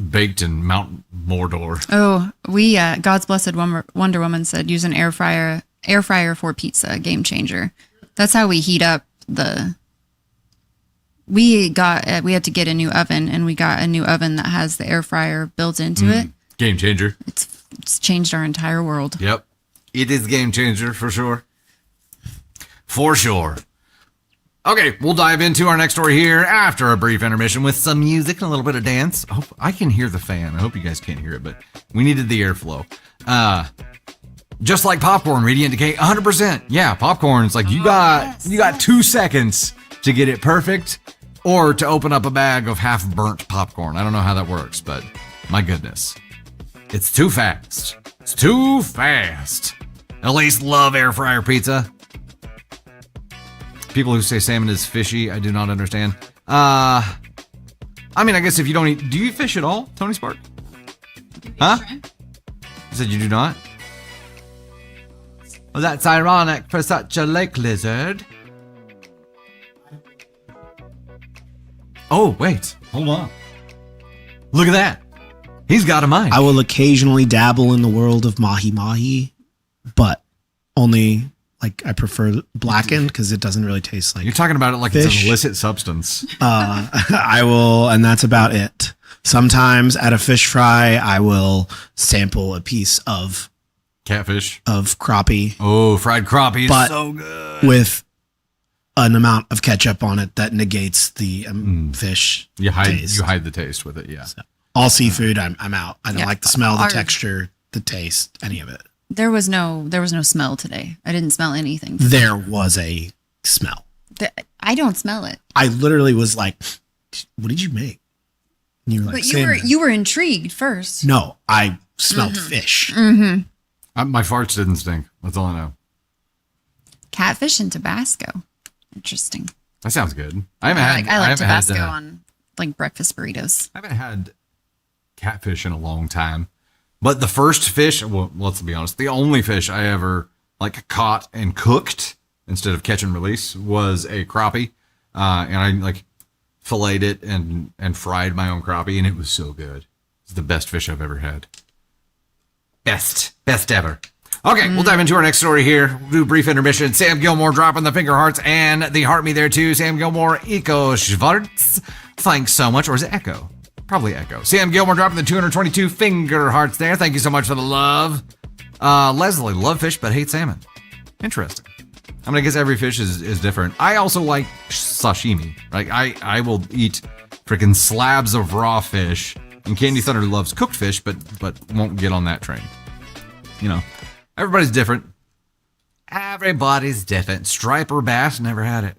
baked in Mount Mordor. Oh, God's blessed Wonder Woman said use an air fryer for pizza, game changer. That's how we heat up we had to get a new oven, and we got a new oven that has the air fryer built into it. Game changer. It's changed our entire world. Yep. It is game changer for sure. For sure. Okay, we'll dive into our next story here after a brief intermission with some music and a little bit of dance. I can hear the fan. I hope you guys can't hear it, but we needed the airflow. Just like popcorn, Radiant Decay, 100%. Yeah, popcorn's like you got 2 seconds to get it perfect or to open up a bag of half-burnt popcorn. I don't know how that works, but my goodness. It's too fast. It's too fast. At least love air fryer pizza. People who say salmon is fishy, I do not understand. I mean, I guess if you don't eat... Do you eat fish at all, Tony Spark? Huh? You said you do not? Well, that's ironic for such a lake lizard. Oh, wait. Hold on. Look at that. He's got a mind. I will occasionally dabble in the world of mahi-mahi, but only... Like, I prefer blackened because it doesn't really taste like You're talking about it like fish. It's an illicit substance. I will, and that's about it. Sometimes at a fish fry, I will sample a piece of Catfish. Of crappie. Oh, fried crappie but is so good. With an amount of ketchup on it that negates the fish taste. You hide the taste with it, yeah. So, all seafood, I'm out. I don't like the smell, the texture, the taste, any of it. There was no smell today. I didn't smell anything. There was a smell. I don't smell it. I literally was like, "What did you make?" And you were like, "But you were intrigued first." No, I smelled fish. Mm-hmm. My farts didn't stink. That's all I know. Catfish and Tabasco. Interesting. That sounds good. I like Tabasco on like breakfast burritos. I haven't had catfish in a long time. But the first fish, well, let's be honest, the only fish I ever like caught and cooked instead of catch and release was a crappie. And I like filleted it and fried my own crappie, and it was so good. It's the best fish I've ever had. Best ever. Okay, we'll dive into our next story here. We'll do a brief intermission. Sam Gilmore dropping the finger hearts and the heart me there too. Sam Gilmore, Eco Schwartz. Thanks so much. Or is it Echo? Probably Echo. Sam Gilmore dropping the 222 finger hearts there. Thank you so much for the love. Leslie, love fish but hate salmon. Interesting. I mean, I guess every fish is different. I also like sashimi. Like I will eat freaking slabs of raw fish. And Candy Thunder loves cooked fish, but won't get on that train. You know, everybody's different. Everybody's different. Striper bass, never had it.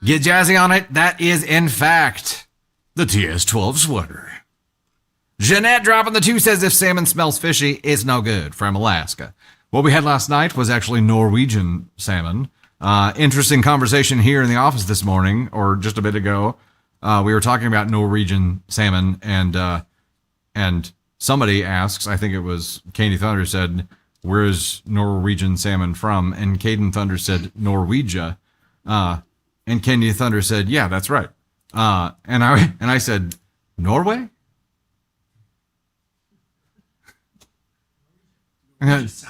Get jazzy on it. That is, in fact, the TS12 sweater. Jeanette dropping the 2 says if salmon smells fishy, it's no good, from Alaska. What we had last night was actually Norwegian salmon. Interesting conversation here in the office this morning, or just a bit ago. We were talking about Norwegian salmon, and somebody asks, I think it was Candy Thunder said, where's Norwegian salmon from? And Caden Thunder said, Norwegia. And Candy Thunder said, yeah, that's right. And I said, Norway?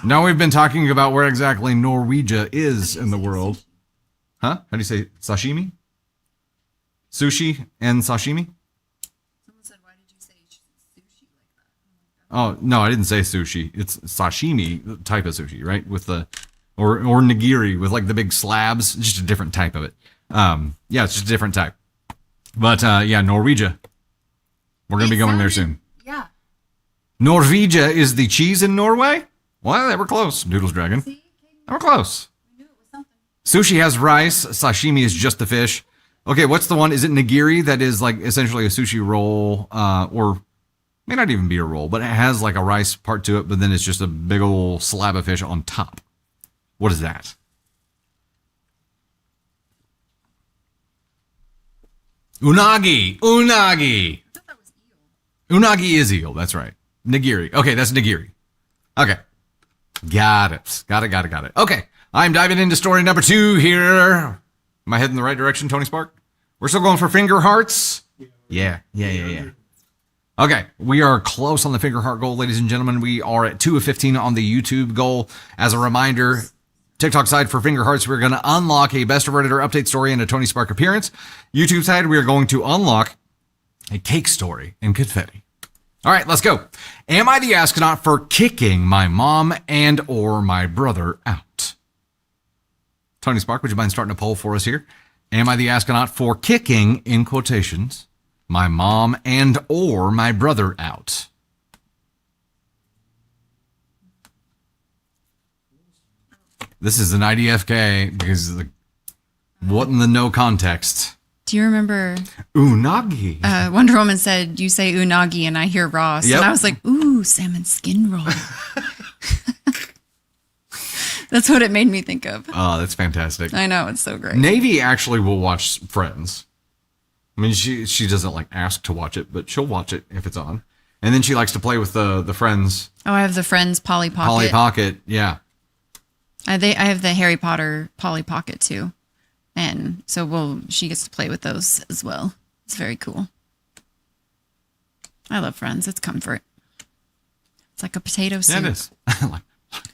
Now we've been talking about where exactly Norwegia is in the world. Huh? How do you say sashimi? Sushi and sashimi? Someone said, why did you say sushi like that? Oh, no, I didn't say sushi. It's sashimi type of sushi, right? With the, or nigiri with like the big slabs, just a different type of it. Yeah, it's just a different type. But yeah, Norwegia. We're going to be going there soon. Yeah. Norwegia is the cheese in Norway? Well, they were close. Noodles Dragon. See? They were close. We knew it was something. Sushi has rice. Sashimi is just the fish. Okay, what's the one? Is it nigiri that is like essentially a sushi roll, or may not even be a roll, but it has like a rice part to it, but then it's just a big old slab of fish on top. What is that? Unagi. Unagi. I thought that was eel. Unagi is eel. That's right. Nigiri. Okay, that's nigiri. Okay. Got it. Okay. I'm diving into story number 2 here. Am I heading the right direction, Tony Spark? We're still going for finger hearts? Yeah. Okay, we are close on the finger heart goal, ladies and gentlemen. We are at 2 of 15 on the YouTube goal. As a reminder, TikTok side for finger hearts, we're going to unlock a Best of Redditor update story and a Tony Spark appearance. YouTube side, we are going to unlock a cake story and confetti. All right, let's go. Am I the astronaut for kicking my mom and or my brother out? Tony Spark, would you mind starting a poll for us here? Am I the astronaut for kicking, in quotations, my mom and or my brother out? This is an IDFK because what in the no context? Do you remember Unagi. Wonder Woman said, you say unagi and I hear Ross. Yep. And I was like, ooh, salmon skin roll. That's what it made me think of. Oh, that's fantastic. I know, it's so great. Navy actually will watch Friends. I mean, she doesn't like ask to watch it, but she'll watch it if it's on. And then she likes to play with the Friends. Oh, I have the Friends Polly Pocket. Polly Pocket, yeah. I have the Harry Potter Polly Pocket too. And so she gets to play with those as well. It's very cool. I love Friends. It's comfort. It's like a potato soup. Yeah, it is. like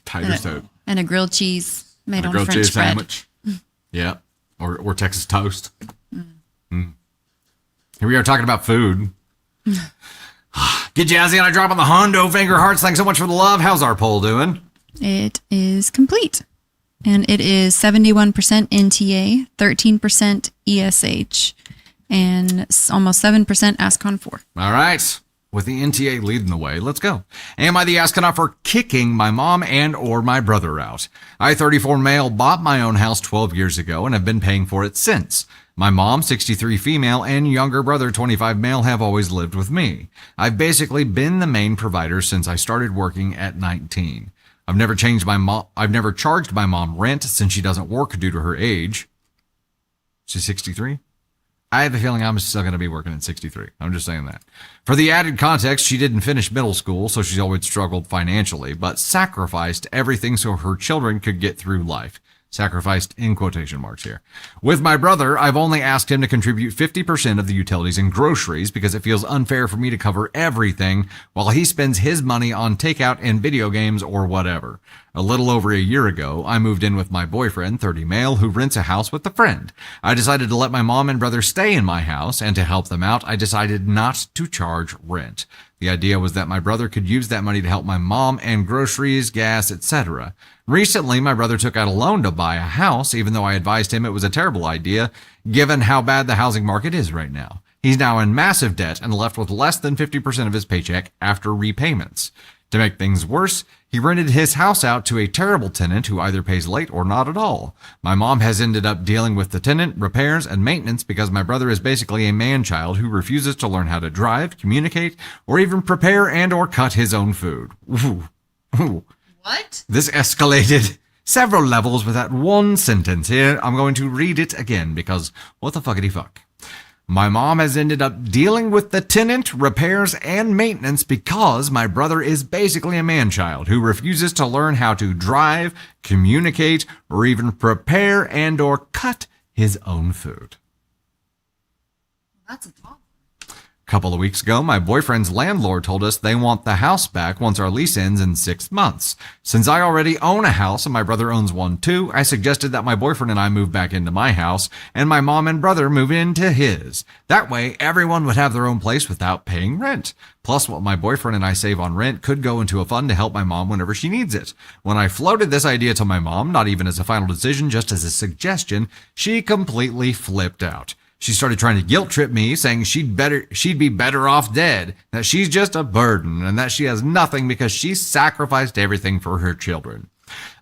tiger soup. And a grilled cheese made on grilled French cheese bread. sandwich. Yeah. Or Texas toast. Mm. Here we are talking about food. Get jazzy on a drop on the Hondo finger hearts. Thanks so much for the love. How's our poll doing? It is complete. And it is 71% NTA, 13% ESH, and almost 7% ASCON 4. All right. With the NTA leading the way, let's go. Am I the astronaut for kicking my mom and or my brother out? I, 34 male, bought my own house 12 years ago and have been paying for it since. My mom, 63 female, and younger brother, 25 male, have always lived with me. I've basically been the main provider since I started working at 19. I've never charged my mom rent since she doesn't work due to her age. She's 63? I have a feeling I'm still going to be working at 63. I'm just saying that. For the added context, she didn't finish middle school, so she's always struggled financially, but sacrificed everything so her children could get through life. Sacrificed in quotation marks here. With my brother, I've only asked him to contribute 50% of the utilities and groceries because it feels unfair for me to cover everything while he spends his money on takeout and video games or whatever. A little over a year ago, I moved in with my boyfriend, 30 male, who rents a house with a friend. I decided to let my mom and brother stay in my house, and to help them out, I decided not to charge rent. The idea was that my brother could use that money to help my mom and groceries, gas, etc. Recently, my brother took out a loan to buy a house, even though I advised him it was a terrible idea, given how bad the housing market is right now. He's now in massive debt and left with less than 50% of his paycheck after repayments. To make things worse, he rented his house out to a terrible tenant who either pays late or not at all. My mom has ended up dealing with the tenant, repairs, and maintenance because my brother is basically a man-child who refuses to learn how to drive, communicate, or even prepare and or cut his own food. Ooh. What? This escalated several levels with that one sentence here. I'm going to read it again because what the fuckity fuck. My mom has ended up dealing with the tenant, repairs, and maintenance because my brother is basically a man-child who refuses to learn how to drive, communicate, or even prepare and or cut his own food. That's a problem. Couple of weeks ago, my boyfriend's landlord told us they want the house back once our lease ends in 6 months. Since I already own a house and my brother owns one too, I suggested that my boyfriend and I move back into my house and my mom and brother move into his. That way, everyone would have their own place without paying rent. Plus, what my boyfriend and I save on rent could go into a fund to help my mom whenever she needs it. When I floated this idea to my mom, not even as a final decision, just as a suggestion, she completely flipped out. She started trying to guilt trip me, saying she'd be better off dead, that she's just a burden, and that she has nothing because she sacrificed everything for her children.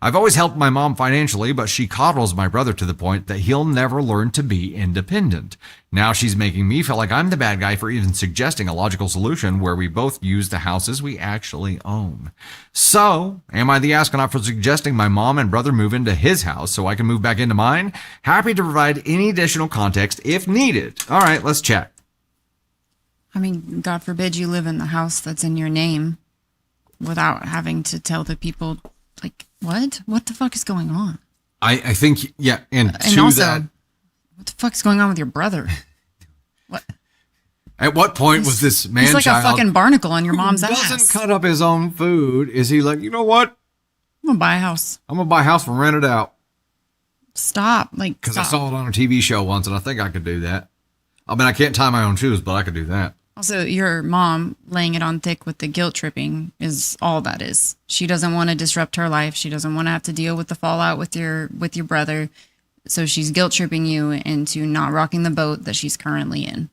I've always helped my mom financially, but she coddles my brother to the point that he'll never learn to be independent. Now she's making me feel like I'm the bad guy for even suggesting a logical solution where we both use the houses we actually own. So, am I the astronaut for suggesting my mom and brother move into his house so I can move back into mine? Happy to provide any additional context if needed. All right, let's chat. I mean, God forbid you live in the house that's in your name without having to tell the people, like, what the fuck is going on? I think, yeah, and And also, what the fuck is going on with your brother? What? At what point was this man He's like a fucking barnacle on your mom's doesn't ass. cut up his own food? Is he like, you know what? I'm gonna buy a house. I'm gonna buy a house and rent it out Stop. Like, because I stop. saw it on a TV show once, and I think I could do that. I mean, I can't tie my own shoes, but I could do that. Also, your mom laying it on thick with the guilt tripping is all that is. She doesn't want to disrupt her life. She doesn't want to have to deal with the fallout with your brother. So she's guilt tripping you into not rocking the boat that she's currently in.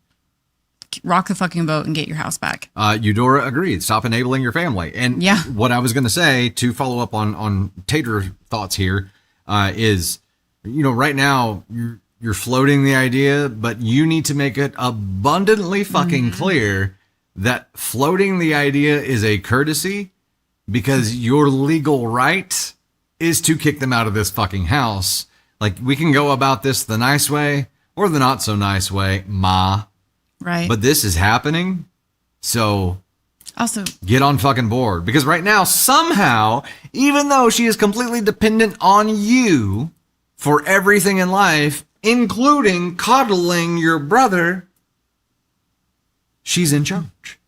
Rock the fucking boat and get your house back. Eudora agreed. Stop enabling your family. And Yeah. what I was going to say to follow up on Tater's thoughts here is, you know, right now you're floating the idea, but you need to make it abundantly fucking clear that floating the idea is a courtesy because your legal right is to kick them out of this fucking house. Like, we can go about this the nice way or the not so nice way, ma. Right. But this is happening. So also, get on fucking board. Because right now, somehow, even though she is completely dependent on you for everything in life, including coddling your brother, she's in charge.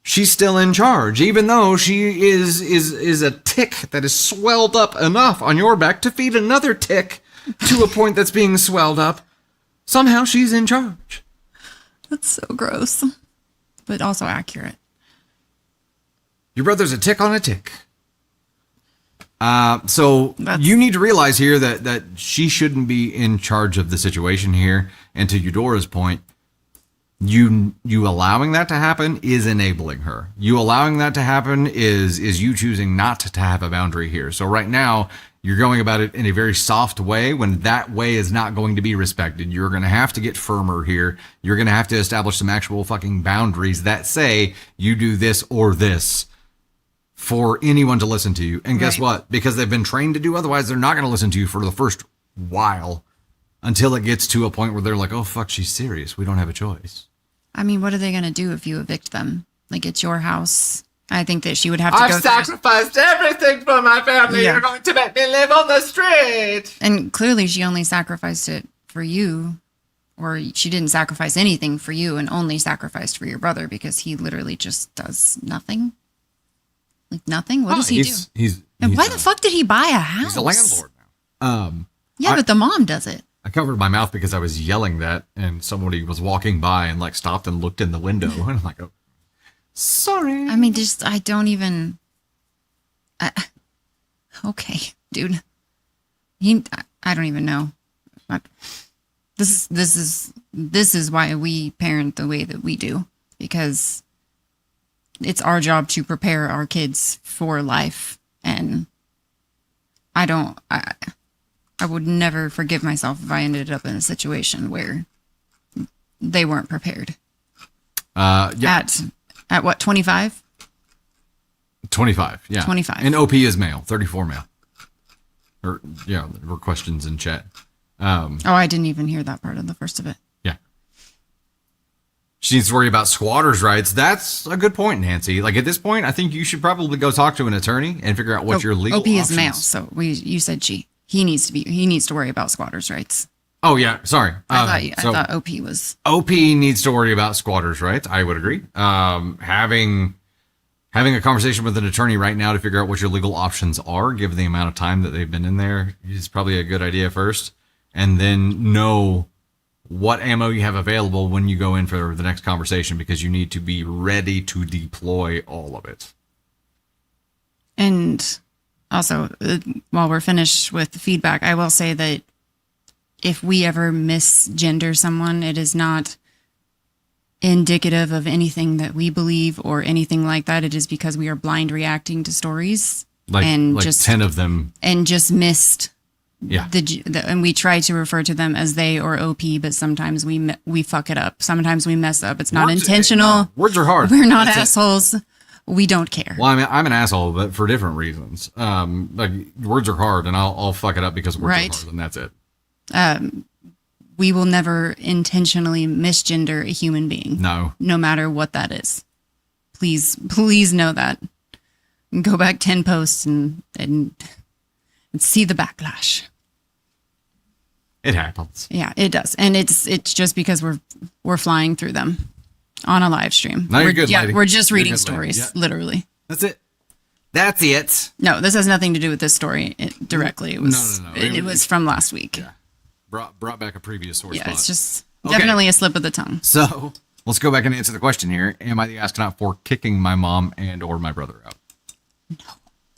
She's still in charge, even though she is a tick that is swelled up enough on your back to feed another tick to a point that's being swelled up. Somehow she's in charge. that's so gross, but also accurate. Your brother's a tick on a tick. So That's- you need to realize here that she shouldn't be in charge of the situation here. And to Eudora's point, you allowing that to happen is enabling her. You allowing that to happen is you choosing not to have a boundary here. So right now you're going about it in a very soft way when that way is not going to be respected. You're going to have to get firmer here. You're going to have to establish some actual fucking boundaries that say you do this or this for anyone to listen to you. And guess Right. what? Because they've been trained to do otherwise, they're not going to listen to you for the first while until it gets to a point where they're like, oh, fuck, she's serious. We don't have a choice. I mean, what are they going to do if you evict them? Like, it's your house. I think that she would have to I've go sacrificed everything for my family. Yeah. You're going to make me live on the street. And clearly she only sacrificed it for you, or she didn't sacrifice anything for you and only sacrificed for your brother because he literally just does nothing. Like, nothing? What does he do? And why the fuck did he buy a house? He's a landlord now. Yeah, but the mom does it. I covered my mouth because I was yelling that, and somebody was walking by and like stopped and looked in the window, and I'm like, oh, sorry. I mean, just, I don't even. Okay, dude. I don't even know. This is why we parent the way that we do, because it's our job to prepare our kids for life, and I would never forgive myself if I ended up in a situation where they weren't prepared. Yeah. At what, 25? 25, yeah. 25. And OP is male, 34 male. Or, yeah, there were questions in chat. Oh, I didn't even hear that part of the first of it. Yeah. She needs to worry about squatters' rights. That's a good point, Nancy. Like, at this point, I think you should probably go talk to an attorney and figure out what your legal OP is male, options. so you said she. He needs to worry about squatters' rights. Oh yeah, sorry. I So thought OP was. OP needs to worry about squatters' rights. I would agree. Having a conversation with an attorney right now to figure out what your legal options are, given the amount of time that they've been in there, is probably a good idea first. And then know what ammo you have available when you go in for the next conversation, because you need to be ready to deploy all of it. And also, while we're finished with the feedback, I will say that if we ever misgender someone, it is not indicative of anything that we believe or anything like that. It is because we are blind reacting to stories, Like just 10 of them. and just missed Yeah. and we try to refer to them as they or OP, but sometimes we fuck it up. Sometimes we mess up. It's not Words- intentional. Words are hard. We're not That's it. assholes. We don't care. Well, I mean, I'm an asshole, but for different reasons. Like words are hard, and I'll fuck it up because words Right. are hard, and that's it. We will never intentionally misgender a human being. No. No matter what that is. Please know that. Go back 10 posts and see the backlash. It happens. Yeah, it does. And it's just because we're flying through them on a live stream. No, you're good, Yeah, lady. we're just You're reading good, lady. stories, Yeah. literally. That's it. That's it. No, this has nothing to do with this story directly. It was No. It was from last week. Yeah. Brought back a previous source. Yeah, it's just Okay. definitely a slip of the tongue. So let's go back and answer the question here. Am I the astronaut for kicking my mom and or my brother out?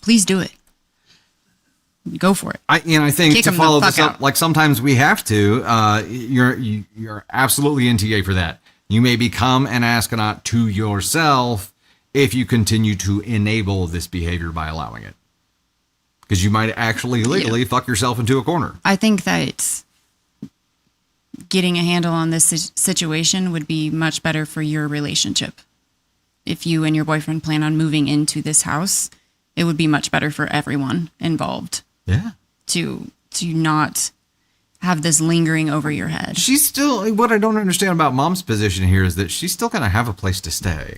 Please do it. Go for it. I think Kick to 'em the follow fuck this up, out. like sometimes we have to. You're absolutely NTA for that. You may become an astronaut to yourself if you continue to enable this behavior by allowing it, because you might actually legally fuck yourself into a corner. I think that getting a handle on this situation would be much better for your relationship. If you and your boyfriend plan on moving into this house, it would be much better for everyone involved Yeah. to not have this lingering over your head. She's still, what I don't understand about mom's position here is that she's still going to have a place to stay.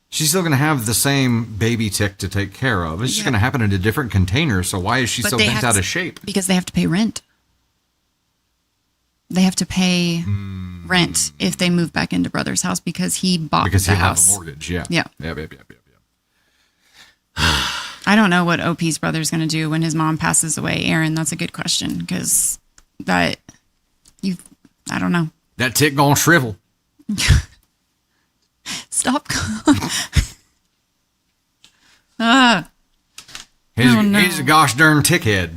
She's still going to have the same baby tick to take care of. It's just Yeah. going to happen in a different container. So why is she But so they bent have out to- of shape? Because they have to pay rent. They have to pay rent if they move back into brother's house because he bought Because the he'll have house. a mortgage. Yeah. Yeah. Yep. I don't know what OP's brother's going to do when his mom passes away. Aaron, that's a good question because I don't know. That tick gonna shrivel. Stop. He's a gosh darn tickhead.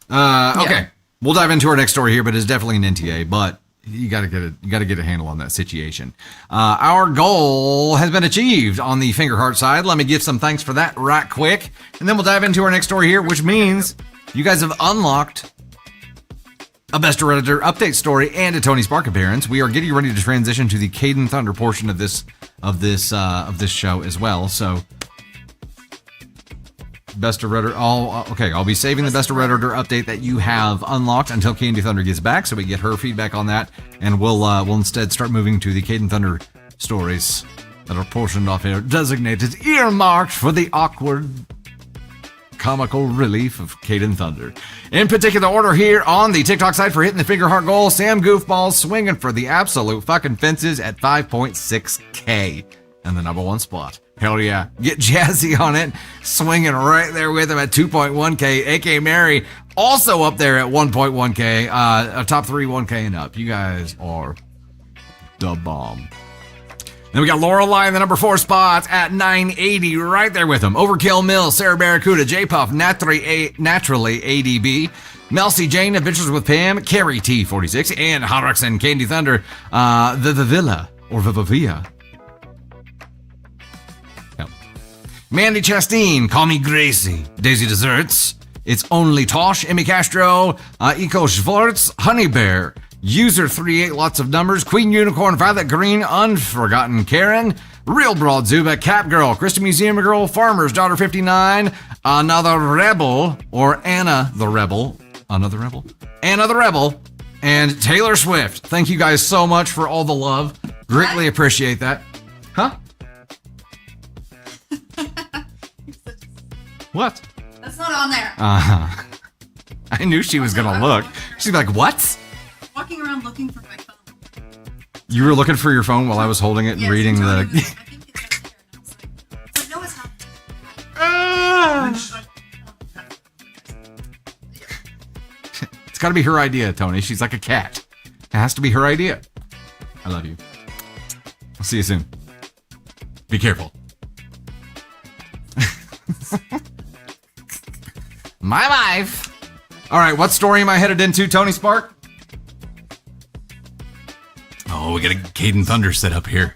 Okay. We'll dive into our next story here, but it's definitely an NTA, but you gotta get a handle on that situation. Our goal has been achieved on the finger heart side. Let me give some thanks for that right quick. And then we'll dive into our next story here, which means you guys have unlocked a Best of Redditor update story and a Tony Spark appearance. We are getting ready to transition to the Caden Thunder portion of this show as well. So Best of Redditor. I'll be saving the Best of Redditor update that you have unlocked until Candy Thunder gets back, so we get her feedback on that, and we'll instead start moving to the Caden Thunder stories that are portioned off here, designated earmarked for the awkward comical relief of Caden Thunder. In particular order here on the TikTok side for hitting the finger heart goal, Sam Goofball swinging for the absolute fucking fences at 5.6K in the number one spot. Hell yeah. Get Jazzy on it, swinging right there with him at 2.1K. AK Mary also up there at 1.1K. Top 3 1K and up. You guys are the bomb. Then we got Lorelei in the number 4 spots at 980, right there with him. Overkill Mill, Sarah Barracuda, J Puff, naturally ADB, Mel C. Jane, Adventures with Pam, Carrie T46, and Horrocks and Candy Thunder, the Villa or Vivavia. Yep. Mandy Chasteen, Call Me Gracie, Daisy Desserts, It's Only Tosh, Emmy Castro, Eco Schwartz, Honey Bear, User 38, lots of numbers, Queen Unicorn, Violet Green, Unforgotten Karen, Real Broad Zuba, Cat Girl, Krista Museum Girl, Farmer's Daughter 59, Another Rebel, or Anna the Rebel, Anna the Rebel, and Taylor Swift. Thank you guys so much for all the love. Greatly appreciate that. Huh? What? That's not on there. I knew she was gonna look. She's like, what? Fucking looking for my phone. You were looking for your phone while I was holding it and Yes, reading Tony the. was like, I think it's up there. And I was like, no, it's not. It's got to be her idea, Tony. She's like a cat. It has to be her idea. I love you. I'll see you soon. Be careful. My life. All right, what story am I headed into, Tony Spark? Oh, we got a Caden Thunder set up here.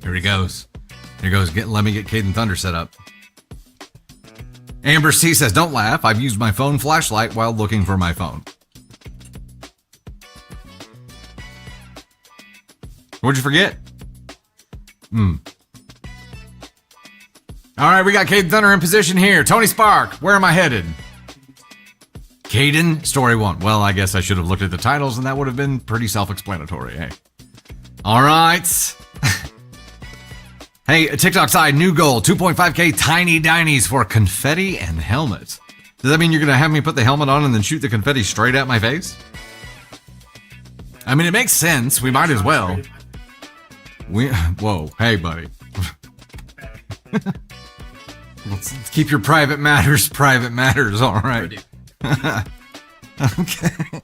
Here he goes. Here goes. Let me get Caden Thunder set up. Amber C says, don't laugh. I've used my phone flashlight while looking for my phone. What'd you forget? All right, we got Caden Thunder in position here. Tony Spark, where am I headed? Caden, story 1. Well, I guess I should have looked at the titles and that would have been pretty self-explanatory, hey? All right. Hey, TikTok side, new goal, 2.5K tiny dinies for confetti and helmet. Does that mean you're going to have me put the helmet on and then shoot the confetti straight at my face? I mean, it makes sense. We might as well. Whoa, hey, buddy. Let's keep your private matters, all right? Okay.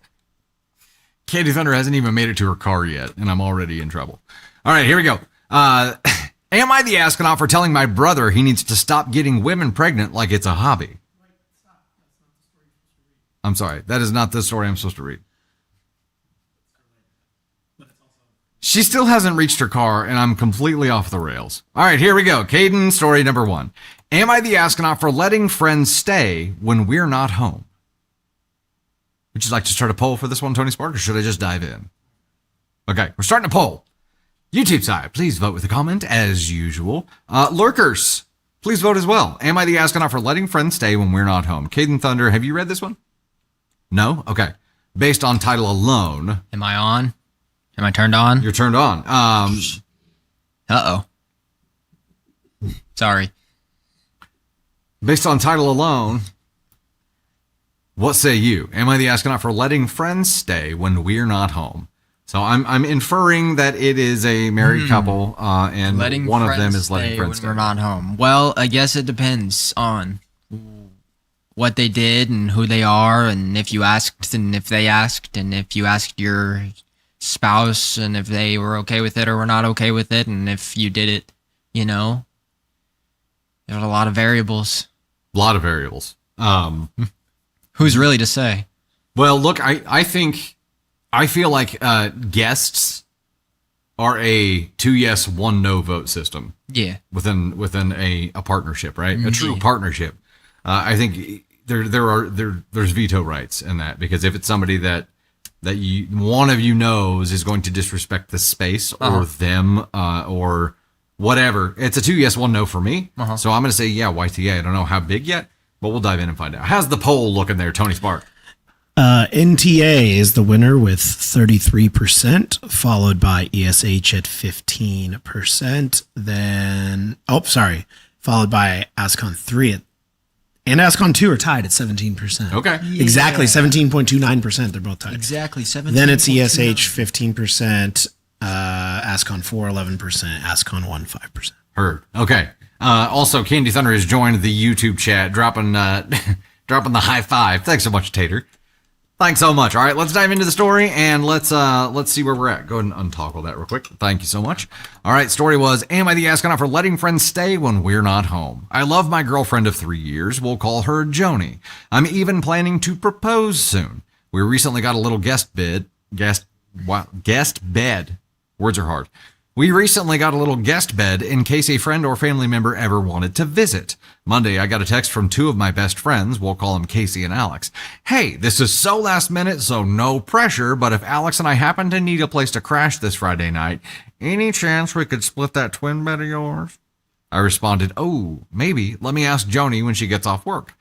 Katie Thunder hasn't even made it to her car yet, and I'm already in trouble. All right, here we go. Am I the astronaut for telling my brother he needs to stop getting women pregnant like it's a hobby? I'm sorry, that is not the story I'm supposed to read. She still hasn't reached her car, and I'm completely off the rails. All right, here we go. Caden, story number 1. Am I the astronaut for letting friends stay when we're not home? Would you like to start a poll for this one, Tony Spark, or should I just dive in? Okay, we're starting a poll. YouTube side, please vote with a comment, as usual. Lurkers, please vote as well. Am I the astronaut for letting friends stay when we're not home? Caden Thunder, have you read this one? No? Okay. Based on title alone. Am I on? Am I turned on? You're turned on. Uh-oh. Sorry. Based on title alone, what say you? Am I the astronaut for letting friends stay when we're not home? So I'm inferring that it is a married couple, and Letting one of them friends is letting stay friends when stay. we're not home. Well, I guess it depends on what they did and who they are, and if you asked, and if they asked, and if you asked your spouse, and if they were okay with it or were not okay with it, and if you did it, you know, there's a lot of variables. A lot of variables. Who's really to say? Well, look, I feel like guests are a 2 yes, 1 no vote system. Yeah. Within a partnership, right? A true partnership. I think there's veto rights in that, because if it's somebody that one of you knows is going to disrespect the space or them or whatever, it's a 2 yes, 1 no for me. So I'm going to say yeah, YTA. I don't know how big yet, but we'll dive in and find out. How's the poll looking there, Tony Spark? NTA is the winner with 33%, followed by ESH at 15%. Then, followed by ASCON 3 and ASCON 2 are tied at 17%. Okay. Exactly, 17.29%. They're both tied. Exactly. 17. Then it's ESH 15%, ASCON 4 11%, ASCON 1 5%. Heard. Okay. Also, Candy Thunder has joined the YouTube chat, dropping dropping the high five. Thanks so much, Tater. Thanks so much. All right, let's dive into the story and let's see where we're at. Go ahead and untoggle that real quick. Thank you so much. All right, story was, am I the astronaut for letting friends stay when we're not home? I love my girlfriend of 3 years. We'll call her Joni. I'm even planning to propose soon. We recently got a little guest bed. Words are hard. We recently got a little guest bed in case a friend or family member ever wanted to visit. Monday, I got a text from 2 of my best friends. We'll call them Casey and Alex. Hey, this is so last minute, so no pressure, but if Alex and I happen to need a place to crash this Friday night, any chance we could split that twin bed of yours? I responded, oh, maybe. Let me ask Joni when she gets off work.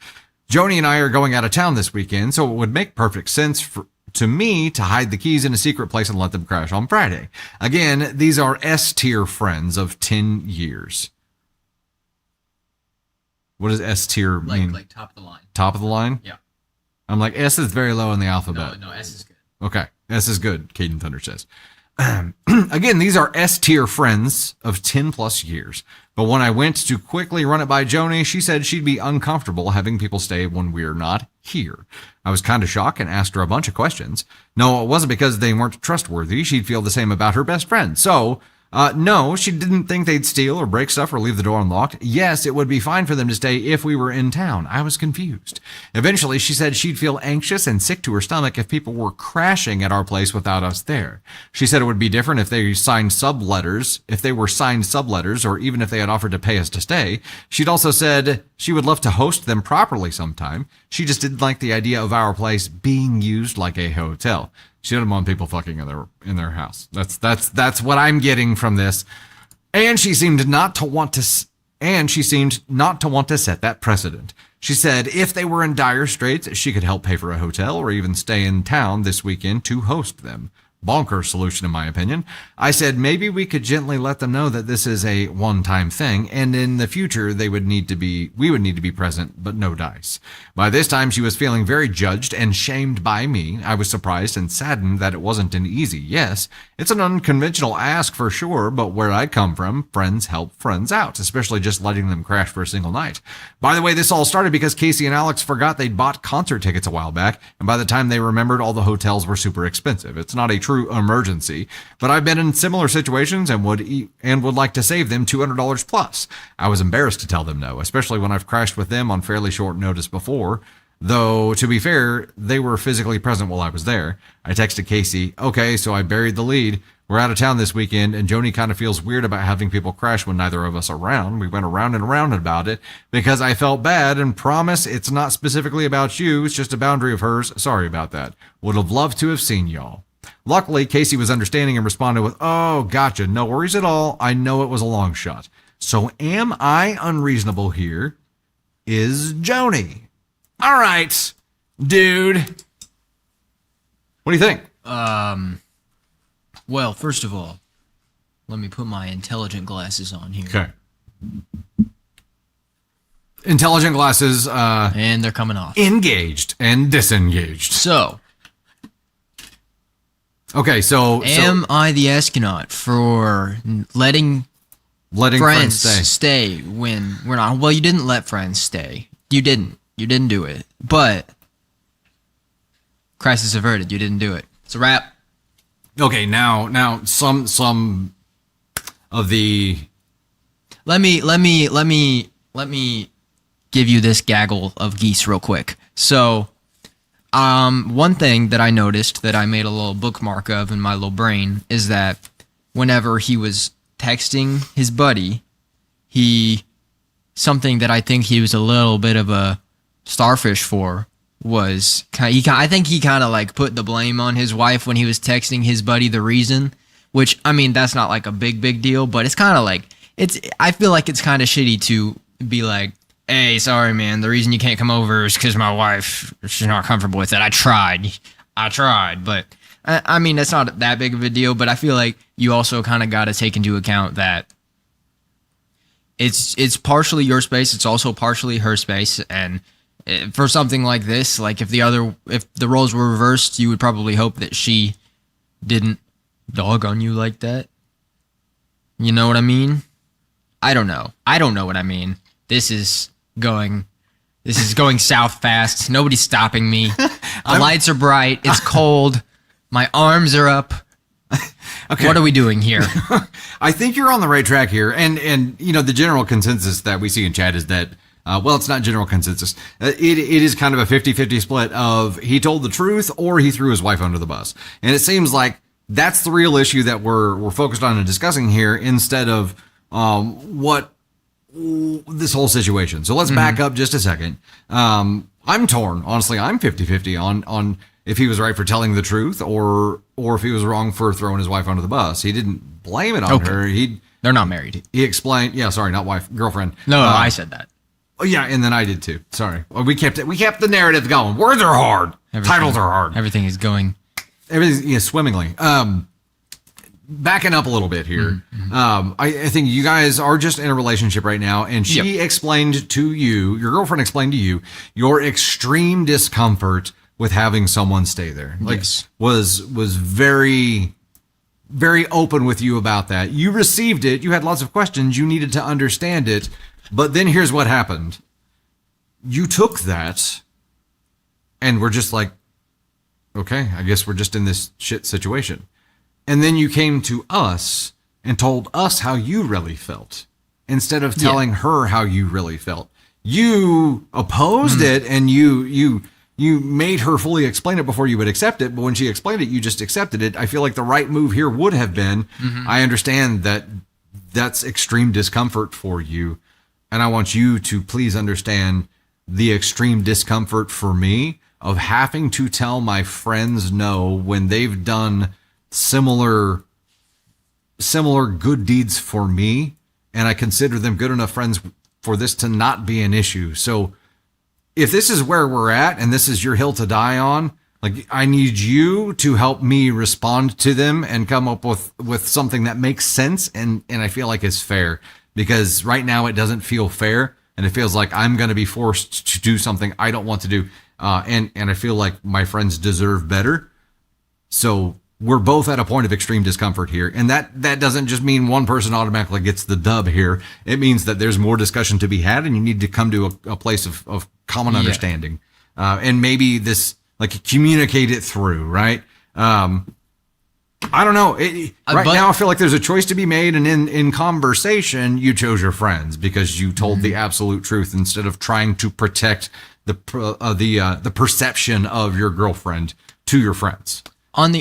Joni and I are going out of town this weekend, so it would make perfect sense to me to hide the keys in a secret place and let them crash on Friday. Again, these are S-tier friends of 10 years. What does S-tier mean? Like top of the line. Top of the line? Yeah. I'm like, S is very low in the alphabet. No, S is good. Okay, this is good, Caden Thunder says. Again, these are S-tier friends of 10 plus years. But when I went to quickly run it by Joni, she said she'd be uncomfortable having people stay when we're not here. I was kind of shocked and asked her a bunch of questions. No, it wasn't because they weren't trustworthy. She'd feel the same about her best friend. So, no, she didn't think they'd steal or break stuff or leave the door unlocked. Yes, it would be fine for them to stay if we were in town. I was confused. Eventually, she said she'd feel anxious and sick to her stomach if people were crashing at our place without us there. She said it would be different if they signed subletters, or even if they had offered to pay us to stay. She'd also said she would love to host them properly sometime. She just didn't like the idea of our place being used like a hotel. She didn't want people fucking in their house. That's what I'm getting from this. And she seemed not to want to set that precedent. She said if they were in dire straits, she could help pay for a hotel or even stay in town this weekend to host them. Bonker solution, in my opinion. I said maybe we could gently let them know that this is a one-time thing, and in the future we would need to be present, but no dice. By this time, she was feeling very judged and shamed by me. I was surprised and saddened that it wasn't an easy yes. It's an unconventional ask for sure, but where I come from, friends help friends out, especially just letting them crash for a single night. By the way, this all started because Casey and Alex forgot they'd bought concert tickets a while back, and by the time they remembered, all the hotels were super expensive. It's not a true emergency, but I've been in similar situations and would like to save them $200 plus. I was embarrassed to tell them no, especially when I've crashed with them on fairly short notice before. Though, to be fair, they were physically present while I was there. I texted Casey, okay, so I buried the lead. We're out of town this weekend, and Joni kind of feels weird about having people crash when neither of us are around. We went around and around about it because I felt bad and promise it's not specifically about you. It's just a boundary of hers. Sorry about that. Would have loved to have seen y'all. Luckily, Casey was understanding and responded with, oh, gotcha. No worries at all. I know it was a long shot. So am I unreasonable here? Is Joni. All right, dude. What do you think? Well, first of all, let me put my intelligent glasses on here. Okay. Intelligent glasses. And they're coming off. Engaged and disengaged. So, okay, so am I the astronaut for letting friends stay when we're not? Well, you didn't let friends stay. You didn't do it. But crisis averted. You didn't do it. It's a wrap. Okay, now some of the let me give you this gaggle of geese real quick. So, one thing that I noticed that I made a little bookmark of in my little brain is that whenever he was texting his buddy, something that I think he was a little bit of a starfish for was I think he kind of like put the blame on his wife when he was texting his buddy the reason, which I mean that's not like a big deal, but it's kind of like I feel like it's kind of shitty to be like, hey, sorry man, the reason you can't come over is because my wife, she's not comfortable with it. I tried, but I mean that's not that big of a deal. But I feel like you also kind of got to take into account that it's partially your space, it's also partially her space, and for something like this, like if the roles were reversed, you would probably hope that she didn't dog on you like that. You know what I mean? I don't know what I mean. This is going south fast. Nobody's stopping me. The lights are bright. It's cold. My arms are up. Okay. What are we doing here? I think you're on the right track here. And you know, the general consensus that we see in chat is that well, it's not general consensus. It is kind of a 50-50 split of he told the truth or he threw his wife under the bus. And it seems like that's the real issue that we're focused on and discussing here instead of what this whole situation. So let's back up just a second. I'm torn. Honestly, I'm 50-50 on if he was right for telling the truth or if he was wrong for throwing his wife under the bus. He didn't blame it on her. They're not married. He explained, yeah, sorry, not wife, girlfriend. No, I said that. Oh yeah, and then I did too. Sorry. Well, we kept the narrative going. Words are hard. Titles are hard. Everything's swimmingly. Backing up a little bit here. I think you guys are just in a relationship right now, and she explained to you, your girlfriend explained to you, your extreme discomfort with having someone stay there. Like, Yes. was very, very open with you about that. You received it. You had lots of questions. You needed to understand it. But then here's what happened. You took that and were just like, okay, I guess we're just in this shit situation. And then you came to us and told us how you really felt instead of telling her how you really felt. You opposed it and you made her fully explain it before you would accept it. But when she explained it, you just accepted it. I feel like the right move here would have been, I understand that that's extreme discomfort for you. And I want you to please understand the extreme discomfort for me of having to tell my friends no when they've done similar good deeds for me, and I consider them good enough friends for this to not be an issue. So if this is where we're at and this is your hill to die on, like, I need you to help me respond to them and come up with something that makes sense and I feel like is fair, because right now it doesn't feel fair and it feels like I'm going to be forced to do something I don't want to do. And I feel like my friends deserve better. So we're both at a point of extreme discomfort here. And that doesn't just mean one person automatically gets the dub here. It means that there's more discussion to be had and you need to come to a place of common understanding. And maybe this, like, communicate it through, right? I don't know. Now I feel like there's a choice to be made. And in conversation, you chose your friends because you told the absolute truth instead of trying to protect the perception of your girlfriend to your friends. On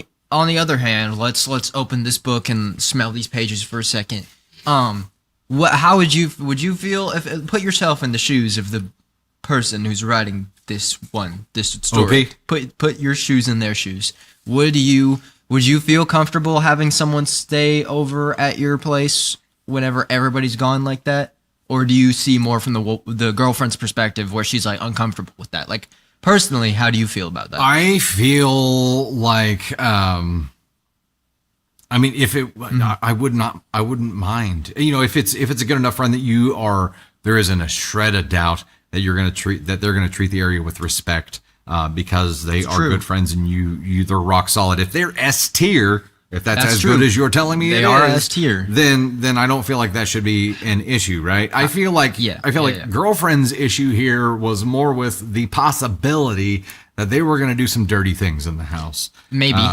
the other hand, let's open this book and smell these pages for a second. How would you feel if, put yourself in the shoes of the person who's writing this story? Okay. Put your shoes in their shoes. Would you feel comfortable having someone stay over at your place whenever everybody's gone like that? Or do you see more from the girlfriend's perspective where she's like uncomfortable with that? Like, personally, how do you feel about that? I feel like, I mean, if it, I wouldn't mind, if it's a good enough friend that there isn't a shred of doubt that they're going to treat the area with respect, because they are good friends and they're rock solid. If they're S tier, if that's as true. Good as you're telling me they are S tier, then I don't feel like that should be an issue, right? I feel like girlfriend's issue here was more with the possibility that they were going to do some dirty things in the house. Maybe.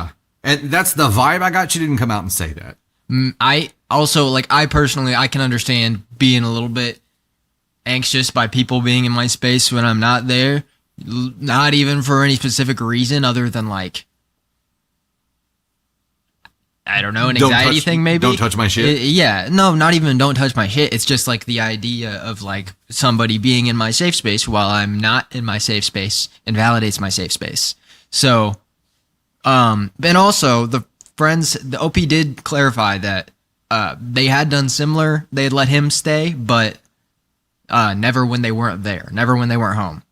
And that's the vibe I got. You didn't come out and say that. I also, I personally, I can understand being a little bit anxious by people being in my space when I'm not there. Not even for any specific reason other than I don't know, an anxiety thing maybe. Don't touch my shit. No, not even don't touch my shit. It's just the idea of somebody being in my safe space while I'm not in my safe space invalidates my safe space. So, and also the OP did clarify that they had done similar. They had let him stay, but never when they weren't there, never when they weren't home.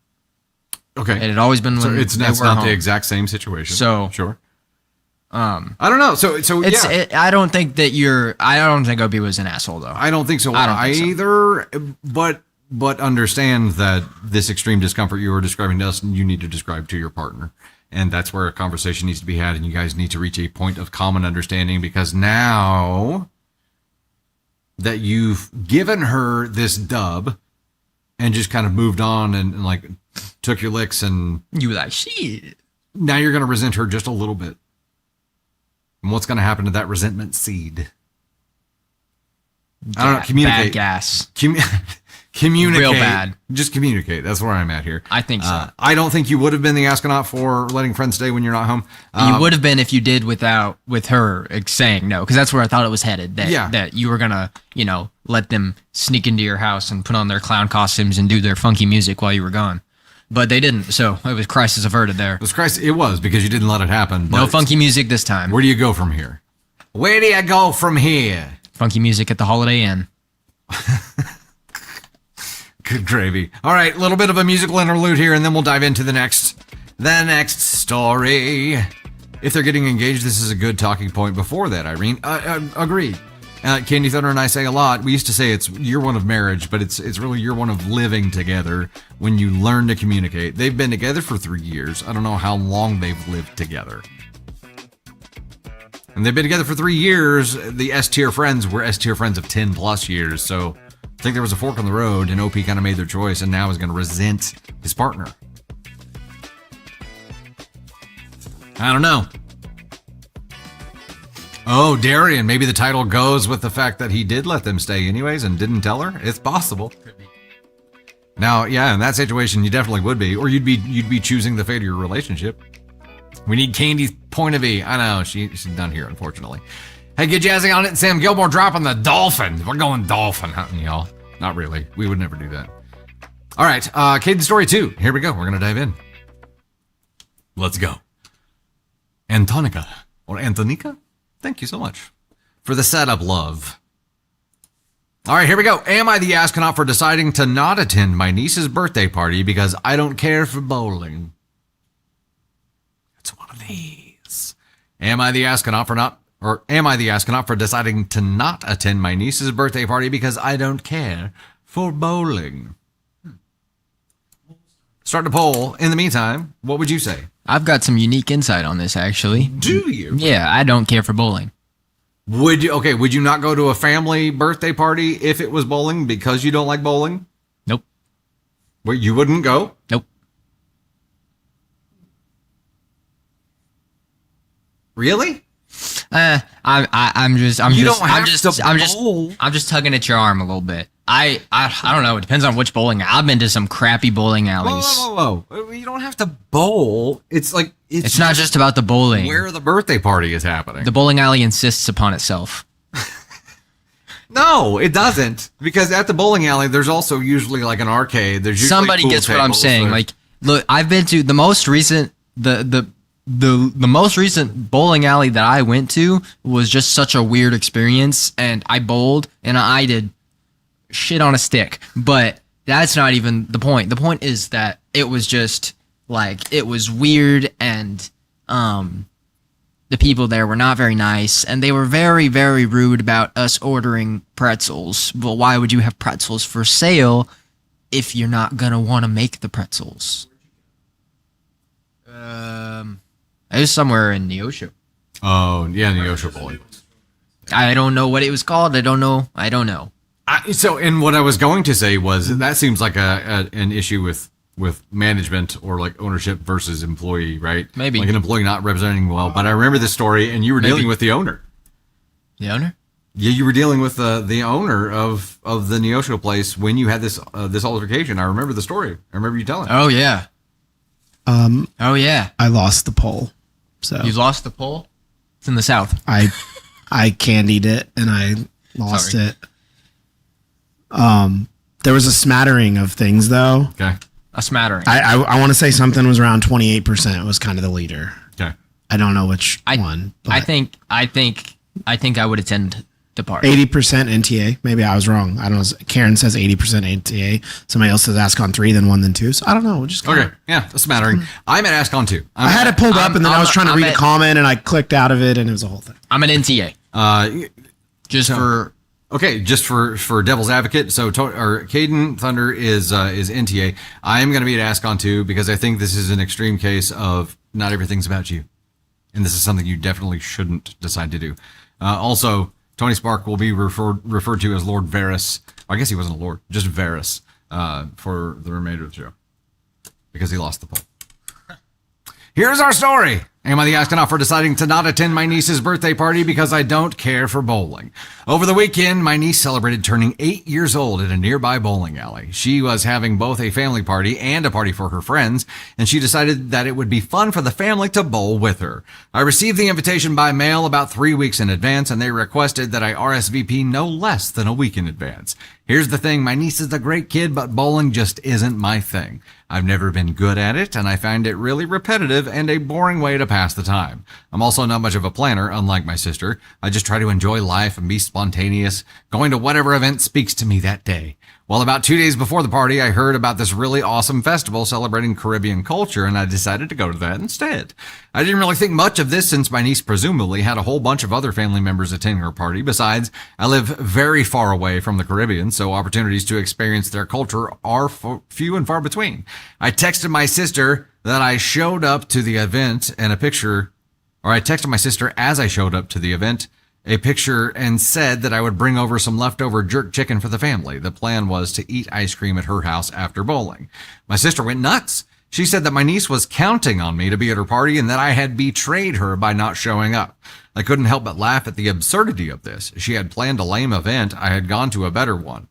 Okay, it had always been when it's not home. The exact same situation. So sure. I don't know. So I don't think that I don't think OP was an asshole though. I don't think so either. But understand that this extreme discomfort you were describing to us, you need to describe to your partner, and that's where a conversation needs to be had, and you guys need to reach a point of common understanding, because now that you've given her this dub and just kind of moved on and took your licks, and you were like, shit. Now you're going to resent her just a little bit. And what's going to happen to that resentment seed? I don't know. Communicate. Bad gas. Communicate. Real bad. Just communicate. That's where I'm at here. I think so. I don't think you would have been the astronaut for letting friends stay when you're not home. You would have been if you did with her saying no, because that's where I thought it was headed. That you were going to, let them sneak into your house and put on their clown costumes and do their funky music while you were gone. But they didn't, so it was crisis averted there. It was because you didn't let it happen. No funky music this time. Where do you go from here? Where do you go from here? Funky music at the Holiday Inn. Good gravy. All right, a little bit of a musical interlude here, and then we'll dive into the next story. If they're getting engaged, this is a good talking point before that, Irene. Agreed. Candy Thunder and I say a lot. We used to say it's year one of marriage, but it's really year one of living together when you learn to communicate. They've been together for 3 years. I don't know how long they've lived together. And they've been together for 3 years. The S-tier friends were S-tier friends of 10 plus years. So I think there was a fork on the road, and OP kind of made their choice and now is going to resent his partner. I don't know. Oh, Darian, maybe the title goes with the fact that he did let them stay anyways and didn't tell her. It's possible. Now, yeah, in that situation, you definitely would be, or you'd be choosing the fate of your relationship. We need Candy's point of view. I know she's done here, unfortunately. Hey, get jazzing on it. Sam Gilmore dropping the dolphin. We're going dolphin hunting, y'all. Not really. We would never do that. All right, Caden story 2. Here we go. We're gonna dive in. Let's go. Antonica or Antonica. Thank you so much for the setup, love. All right, here we go. Am I the astronaut for deciding to not attend my niece's birthday party because I don't care for bowling? It's one of these. Am I the astronaut for deciding to not attend my niece's birthday party because I don't care for bowling? Start the poll. In the meantime, what would you say? I've got some unique insight on this, actually. Do you? Yeah, I don't care for bowling. Would you not go to a family birthday party if it was bowling because you don't like bowling? Nope. Wait, you wouldn't go? Nope. Really? I'm just tugging at your arm a little bit. I don't know. It depends on which bowling. I've been to some crappy bowling alleys. Whoa. You don't have to bowl. It's like It's not just about the bowling. where the birthday party is happening. The bowling alley insists upon itself. No, it doesn't. Because at the bowling alley, there's also usually like an arcade. There's usually Somebody pool gets what I'm tables. saying. Like, look, I've been to the most recent the most recent bowling alley that I went to was just such a weird experience, and I bowled and I did shit on a stick. But that's not even the point. The point is that it was just like, it was weird, and the people there were not very nice, and they were very, very rude about us ordering pretzels. Well, why would you have pretzels for sale if you're not gonna want to make the pretzels? It was somewhere in Neosho. Oh, yeah, the Neosho bowling. I don't know what it was called. I don't know. And what I was going to say was that seems like an issue with management or like ownership versus employee, right? Maybe. Like an employee not representing well. But I remember this story, and you were dealing with the owner. The owner? Yeah, you were dealing with the owner of the Neosho place when you had this altercation. I remember the story. I remember you telling. Oh yeah. Oh yeah. I lost the poll. So You lost the poll? It's in the south. I candied it and I lost Sorry. it. There was a smattering of things though. Okay. A smattering. I want to say something was around 28% was kind of the leader. Okay. I don't know which one. But I think I would attend the party. 80% NTA. Maybe I was wrong. I don't know. Karen says 80% NTA. Somebody else says ASCON 3, then 1, then 2. So I don't know. We'll just Okay. Yeah, a smattering. I'm at ASCON 2. I had it pulled up and then I was trying to read a comment and I clicked out of it and it was a whole thing. I'm an NTA. Just for Okay, just for devil's advocate, so Caden Thunder is NTA. I am going to be at ASCON 2 because I think this is an extreme case of not everything's about you, and this is something you definitely shouldn't decide to do. Also, Tony Spark will be referred to as Lord Varys. I guess he wasn't a lord, just Varys for the remainder of the show because he lost the poll. Here's our story. Am I the astronaut for deciding to not attend my niece's birthday party because I don't care for bowling? Over the weekend, my niece celebrated turning 8 years old at a nearby bowling alley. She was having both a family party and a party for her friends, and she decided that it would be fun for the family to bowl with her. I received the invitation by mail about 3 weeks in advance, and they requested that I RSVP no less than a week in advance. Here's the thing, my niece is a great kid, but bowling just isn't my thing. I've never been good at it, and I find it really repetitive and a boring way to pass the time. I'm also not much of a planner, unlike my sister. I just try to enjoy life and be spontaneous. Going to whatever event speaks to me that day. Well, about 2 days before the party, I heard about this really awesome festival celebrating Caribbean culture, and I decided to go to that instead. I didn't really think much of this since my niece presumably had a whole bunch of other family members attending her party. Besides, I live very far away from the Caribbean, so opportunities to experience their culture are few and far between. I texted my sister that I showed up to the event and I texted my sister as I showed up to the event a picture and said that I would bring over some leftover jerk chicken for the family. The plan was to eat ice cream at her house after bowling. My sister went nuts. She said that my niece was counting on me to be at her party and that I had betrayed her by not showing up. I couldn't help but laugh at the absurdity of this. She had planned a lame event. I had gone to a better one.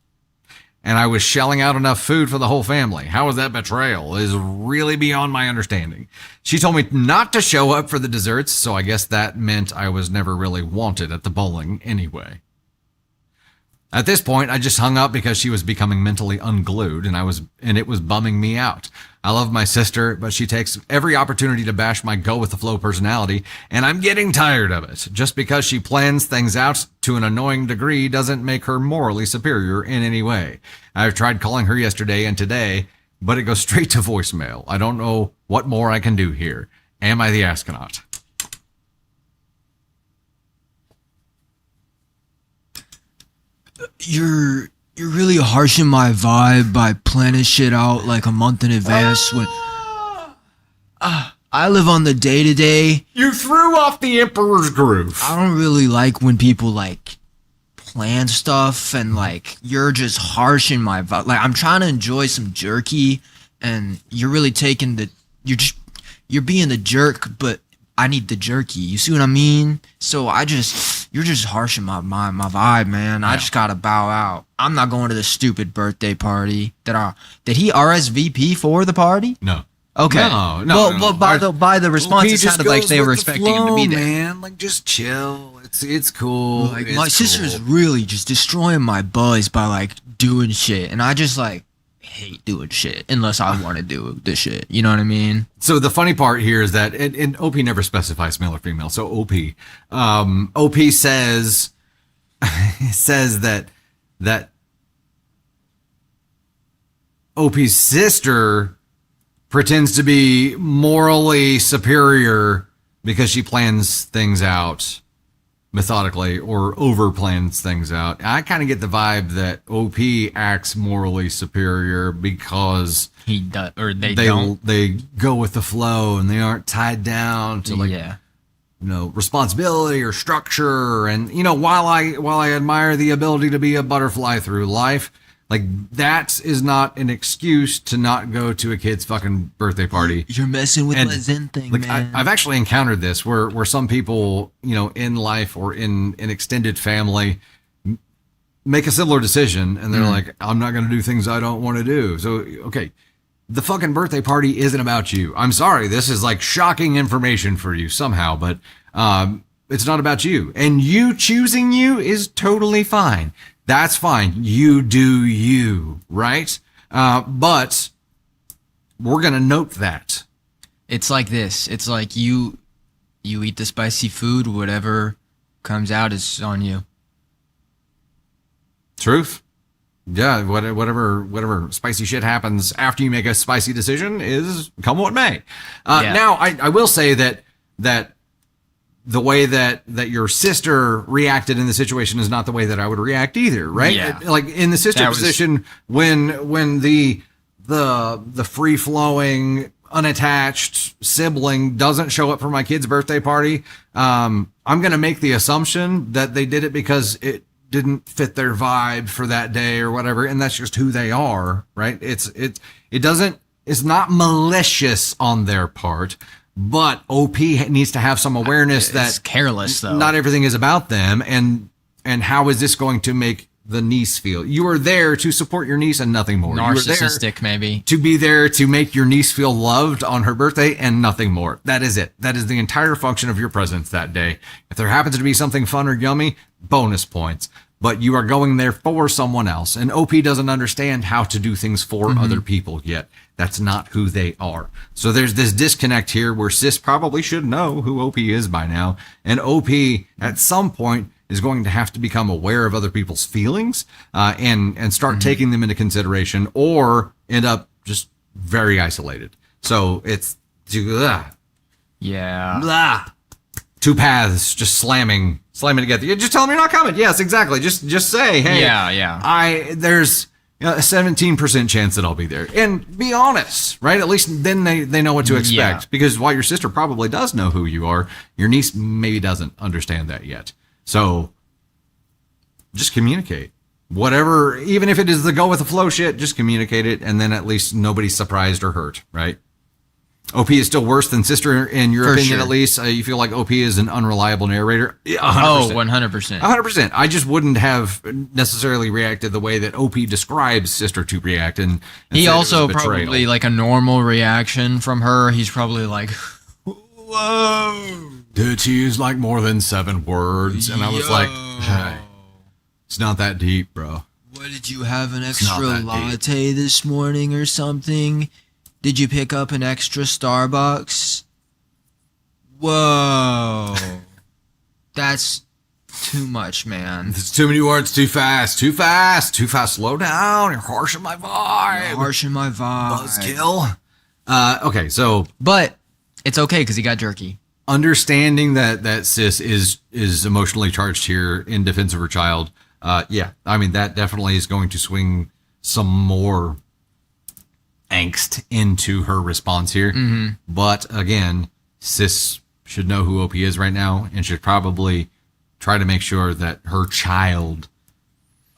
And I was shelling out enough food for the whole family. How was that betrayal? It is really beyond my understanding. She told me not to show up for the desserts, so I guess that meant I was never really wanted at the bowling anyway. At this point, I just hung up because she was becoming mentally unglued and it was bumming me out. I love my sister, but she takes every opportunity to bash my go with the flow personality, and I'm getting tired of it. Just because she plans things out to an annoying degree doesn't make her morally superior in any way. I've tried calling her yesterday and today, but it goes straight to voicemail. I don't know what more I can do here. Am I the astronaut? You're really harshing my vibe by planning shit out like a month in advance. When I live on the day to day. You threw off the Emperor's Groove. I don't really like when people like plan stuff and like you're just harshing my vibe. Like I'm trying to enjoy some jerky and you're really you're being the jerk, but I need the jerky. You see what I mean? So you're just harshing my vibe, man. I just gotta bow out. I'm not going to the stupid birthday party. Did he RSVP for the party? No. Okay. No. By the response, it sounded like they were expecting him to be there. Man, like just chill. It's cool. Like my sister's really just destroying my buzz by like doing shit, and I just like hate doing shit unless I want to do the shit. You know what I mean? So the funny part here is that and OP never specifies male or female. So OP says that OP's sister pretends to be morally superior because she plans things out methodically or over plans things out. I kind of get the vibe that OP acts morally superior because he does, or they don't. They go with the flow and they aren't tied down to responsibility or structure. And while I admire the ability to be a butterfly through life, like that is not an excuse to not go to a kid's fucking birthday party. You're messing with my Zen thing, like, man. I've actually encountered this where some people, in life or in an extended family make a similar decision and they're like, I'm not going to do things I don't want to do. So, okay, the fucking birthday party isn't about you. I'm sorry. This is like shocking information for you somehow, but it's not about you. And you choosing you is totally fine. That's fine. You do you, right? But we're going to note that. It's like this. It's like you eat the spicy food, whatever comes out is on you. Truth. Yeah, whatever spicy shit happens after you make a spicy decision is come what may. Now, I will say that the way that your sister reacted in the situation is not the way that I would react either, right? Yeah. Like in the sister position, when the free flowing, unattached sibling doesn't show up for my kid's birthday party, I'm gonna make the assumption that they did it because it didn't fit their vibe for that day or whatever, and that's just who they are, right? It's not malicious on their part. But OP needs to have some awareness that it's careless, though. Not everything is about them, and how is this going to make the niece feel? You are there to support your niece and nothing more. Narcissistic, maybe. To be there to make your niece feel loved on her birthday and nothing more. That is it. That is the entire function of your presence that day. If there happens to be something fun or yummy, bonus points. But you are going there for someone else. And OP doesn't understand how to do things for other people yet. That's not who they are. So there's this disconnect here where sis probably should know who OP is by now. And OP at some point is going to have to become aware of other people's feelings and start taking them into consideration, or end up just very isolated. So it's Yeah. two paths just slamming together. You just tell them you're not coming. Yes, exactly. Just say, hey, Yeah. there's a 17% chance that I'll be there, and be honest, right? At least then they know what to expect. Yeah. Because while your sister probably does know who you are, your niece maybe doesn't understand that yet. So just communicate. Whatever, even if it is the go with the flow shit, just communicate it, and then at least nobody's surprised or hurt, right? OP is still worse than sister in your For opinion, sure. at least. You feel like OP is an unreliable narrator? Yeah, 100%. Oh, 100%. 100%. I just wouldn't have necessarily reacted the way that OP describes sister to react. And He said it also was betrayal. probably, like, a normal reaction from her. He's probably like, whoa. Did she use like more than 7 words? And I was like, hey, it's not that deep, bro. What, did you have an not extra that deep. latte this morning or something? Did you pick up an extra Starbucks? Whoa. That's too much, man. It's too many words, too fast. Slow down. You're harshing my vibe. Harshing my vibe. Buzzkill. Okay, so But it's okay because he got jerky. understanding that sis is emotionally charged here in defense of her child. Yeah, I mean, that definitely is going to swing some more angst into her response here. But again, sis should know who OP is right now and should probably try to make sure that her child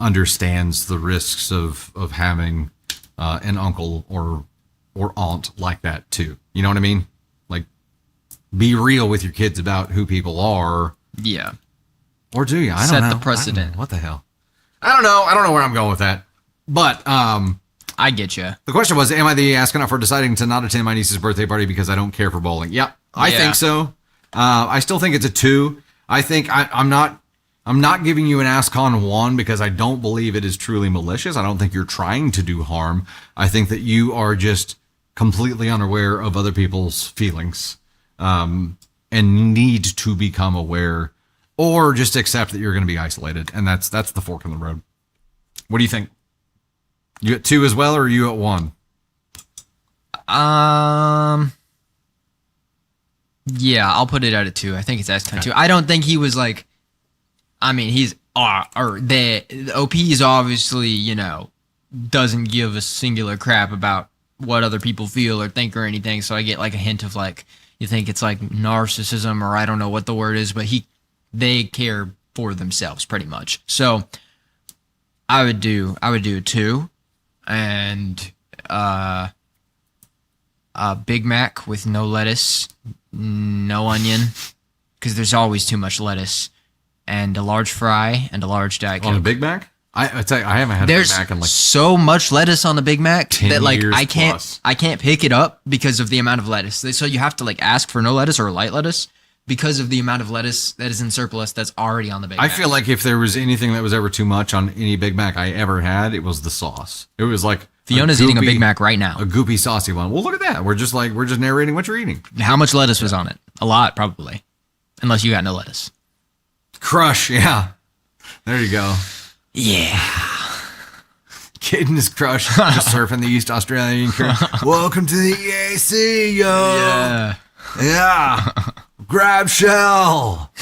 understands the risks of having an uncle or aunt like that too. You know what I mean? Like, be real with your kids about who people are. Yeah. Or do you? I don't Set know. the precedent. I don't know. What the hell? I don't know where I'm going with that. But I get you. the question was, am I the astronaut for deciding to not attend my niece's birthday party because I don't care for bowling? Yeah, I Yeah. think so. I still think it's a 2. I think I'm not giving you an ASCON 1 because I don't believe it is truly malicious. I don't think you're trying to do harm. I think that you are just completely unaware of other people's feelings and need to become aware, or just accept that you're going to be isolated. And that's the fork in the road. What do you think? You at 2 as well, or are you at 1? Yeah, I'll put it at a 2. I think it's S10 2. I don't think he was like, I mean, he's, or the OP is obviously, you know, doesn't give a singular crap about what other people feel or think or anything. So I get like a hint of like, you think it's like narcissism, or I don't know what the word is, but they care for themselves pretty much. So I would do a 2, and a Big Mac with no lettuce, no onion, because there's always too much lettuce, and a large fry and a large Diet On a Coke. Big Mac? I tell you, I haven't had a Big There's Mac in like so much lettuce on the Big Mac 10 that like years I can't plus. I can't pick it up because of the amount of lettuce. So you have to like ask for no lettuce or light lettuce because of the amount of lettuce that is in surplus that's already on the Big I Mac. feel like if there was anything that was ever too much on any Big Mac I ever had, it was the sauce. It was like Fiona's eating a goopy- Big Mac right now. a goopy saucy one. Well, look at that. We're just narrating what you're eating. How much lettuce was on it? A lot, probably. Unless you got no lettuce. Crush, yeah. There you go. Yeah. Getting his crush, just surfing the East Australian current. Welcome to the EAC, yo. Yeah. Grab shell.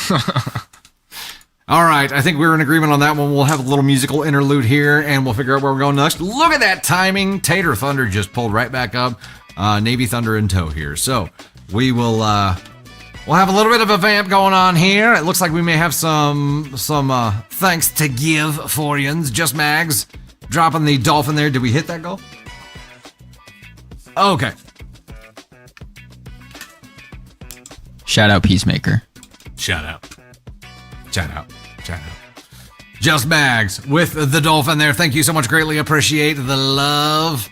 All right. I think we're in agreement on that one. We'll have a little musical interlude here and we'll figure out where we're going next. Look at that timing. Tater Thunder just pulled right back up. Navy Thunder in tow here. So we will, we'll have a little bit of a vamp going on here. It looks like we may have some thanks to give for yins. Just Mags dropping the dolphin there. Did we hit that goal? Okay. Shout out Peacemaker. Shout out. Just Mags with the dolphin there. Thank you so much. Greatly appreciate the love.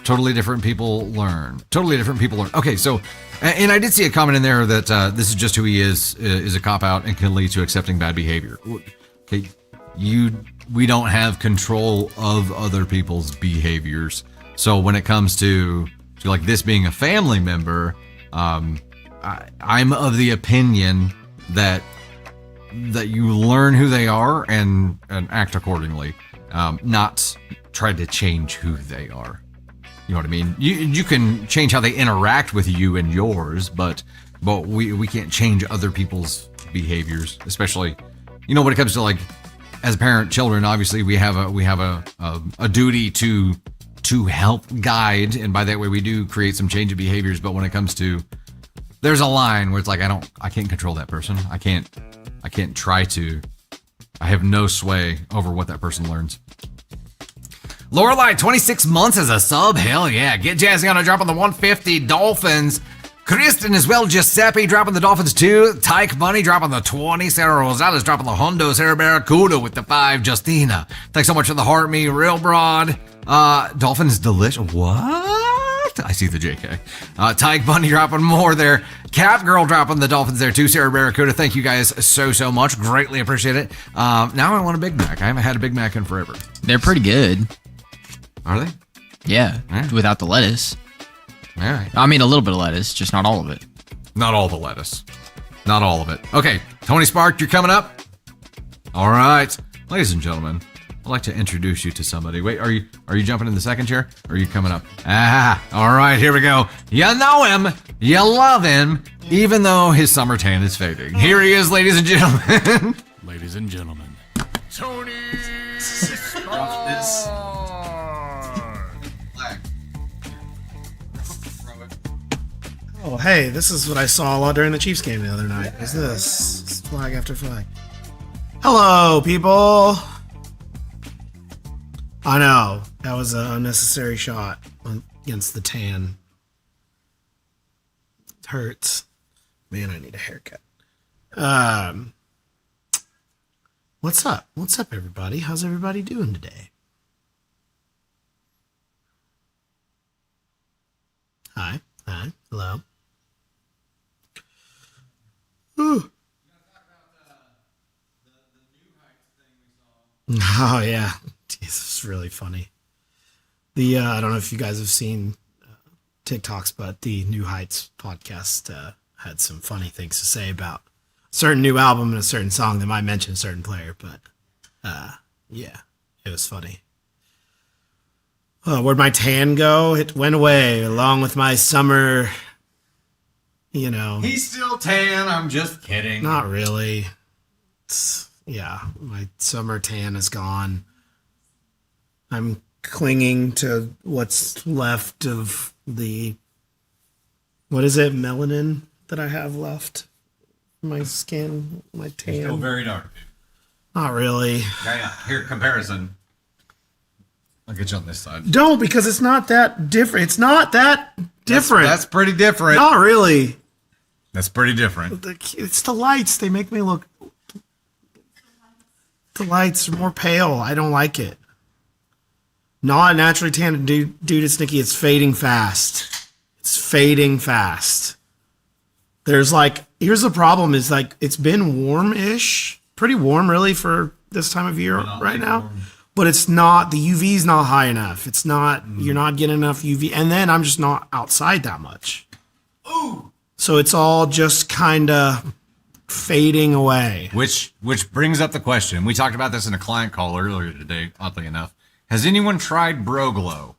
Totally different people learn. Okay, so, and I did see a comment in there that this is just who he is a cop-out and can lead to accepting bad behavior. Okay, we don't have control of other people's behaviors. So when it comes to like this being a family member, I'm of the opinion that that you learn who they are and act accordingly, not try to change who they are. You know what I mean? You can change how they interact with you and yours, but we can't change other people's behaviors, especially, you know, when it comes to like, as a parent, children, obviously we have a duty to help guide, and by that way we do create some change of behaviors. But when it comes to, there's a line where it's like I can't control that person. I can't try to. I have no sway over what that person learns. Lorelei, 26 months as a sub. Hell yeah. Get Jazzy on a drop on the 150 Dolphins. Kristen as well. Giuseppe dropping the Dolphins 2. Tyke Bunny dropping the 20. Sarah Rosales dropping the Hondo. Sarah Barracuda with the 5. Justina, thanks so much for the heart me. Real broad. Dolphins delicious. What? I see the JK. Tyke Bunny dropping more there. Cap Girl dropping the Dolphins there too. Sarah Barracuda, thank you guys so much. Greatly appreciate it. Now I want a Big Mac. I haven't had a Big Mac in forever. They're pretty good. Are they? Yeah, without the lettuce. All right. I mean, a little bit of lettuce, just not all of it. Not all the lettuce. Not all of it. Okay, Tony Spark, you're coming up. All right, ladies and gentlemen, I'd like to introduce you to somebody. Wait, are you jumping in the second chair? Or are you coming up? All right, here we go. You know him, you love him, even though his summer tan is fading. Here he is, ladies and gentlemen. Ladies and gentlemen. Tony Oh, hey, this is what I saw a lot during the Chiefs game the other night. Is this? It's flag after flag. Hello, people. I know, that was an unnecessary shot against the tan. It hurts. Man, I need a haircut. What's up? What's up, everybody? How's everybody doing today? Hi. Hello. Ooh. Oh yeah, this is really funny. I don't know if you guys have seen TikToks, but the New Heights podcast had some funny things to say about a certain new album and a certain song that might mention a certain player, but yeah, it was funny. Where'd my tan go? It went away along with my summer, you know. He's still tan, I'm just kidding. Not really. Yeah, my summer tan is gone. I'm clinging to what's left of the, what is it, melanin that I have left? My skin, my tan. Still very dark. Not really. Yeah. Here, comparison. I'll get you on this side. Don't, because it's not that different. It's not that different. That's pretty different. Not really. That's pretty different. It's the lights. They make me look. The lights are more pale. I don't like it. Not naturally tan, dude. It's Nikki. It's fading fast. It's fading fast. There's like, here's the problem: is like it's been warm-ish, pretty warm, really, for this time of year right now. Warm. But it's not, the UV's not high enough. It's not, you're not getting enough UV. And then I'm just not outside that much. Ooh. So it's all just kind of fading away. Which brings up the question. We talked about this in a client call earlier today, oddly enough. Has anyone tried Bro Glow?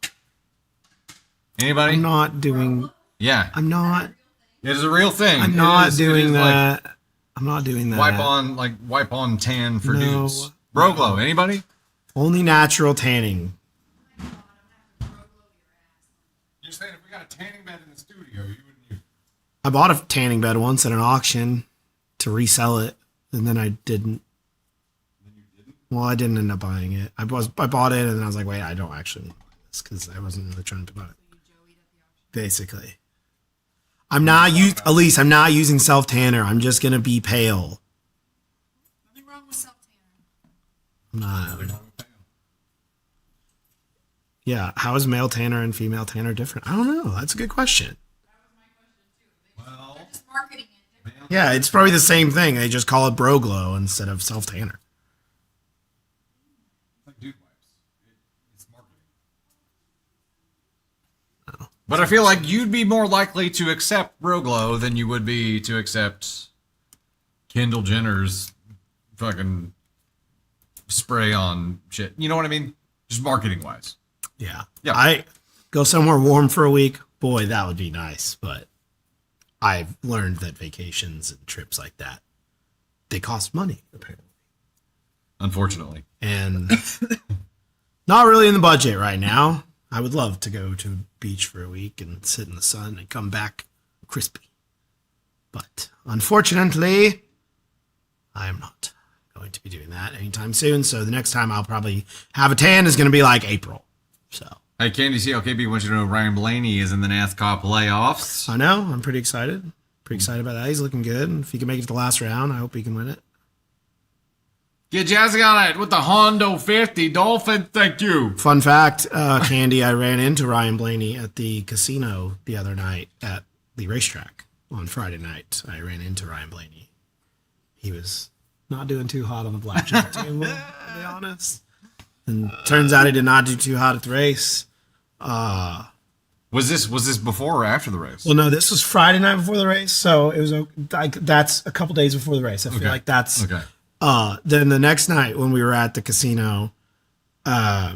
Anybody? I'm not doing. Yeah. I'm not. It is a real thing. I'm not doing that. Like, I'm not doing that. Wipe on tan for No. dudes. Bro Glow, anybody? Only natural tanning. You're saying if we got a tanning bed in the studio, you wouldn't use it? I bought a tanning bed once at an auction to resell it, and then I didn't. Then you didn't? Well, I didn't end up buying it. I bought it, and then I was like, wait, I don't actually want this because I wasn't really trying to buy it. Basically, Elise, I'm not using self tanner. I'm just gonna be pale. Nothing wrong with self tanner. I'm not. Yeah, how is male tanner and female tanner different? I don't know. That's a good question. Well, They're just marketing it different. Yeah, it's probably the same thing. They just call it Bro Glow instead of self tanner. it's like dude wipes. It's marketing. Oh. But I feel like you'd be more likely to accept Bro Glow than you would be to accept Kendall Jenner's fucking spray on shit. You know what I mean? Just marketing wise. Yeah. Yeah. I go somewhere warm for a week. Boy, that would be nice. But I've learned that vacations and trips like that, they cost money, apparently. Unfortunately. And not really in the budget right now. I would love to go to a beach for a week and sit in the sun and come back crispy. But unfortunately, I am not going to be doing that anytime soon. So the next time I'll probably have a tan is going to be like April. So Hey, Candy CLKB wants you to know Ryan Blaney is in the NASCAR playoffs. I know. I'm pretty excited. Pretty excited about that. He's looking good. And if he can make it to the last round, I hope he can win it. Get Jazzy on it with the Hondo 50 Dolphin. Thank you. Fun fact, Candy, I ran into Ryan Blaney at the casino the other night at the racetrack on Friday night. I ran into Ryan Blaney. He was not doing too hot on the blackjack table, to be honest. And turns out he did not do too hot at the race. Was this before or after the race? Well, no, this was Friday night before the race, so it was like that's a couple days before the race. I feel like that's okay. Then the next night when we were at the casino, I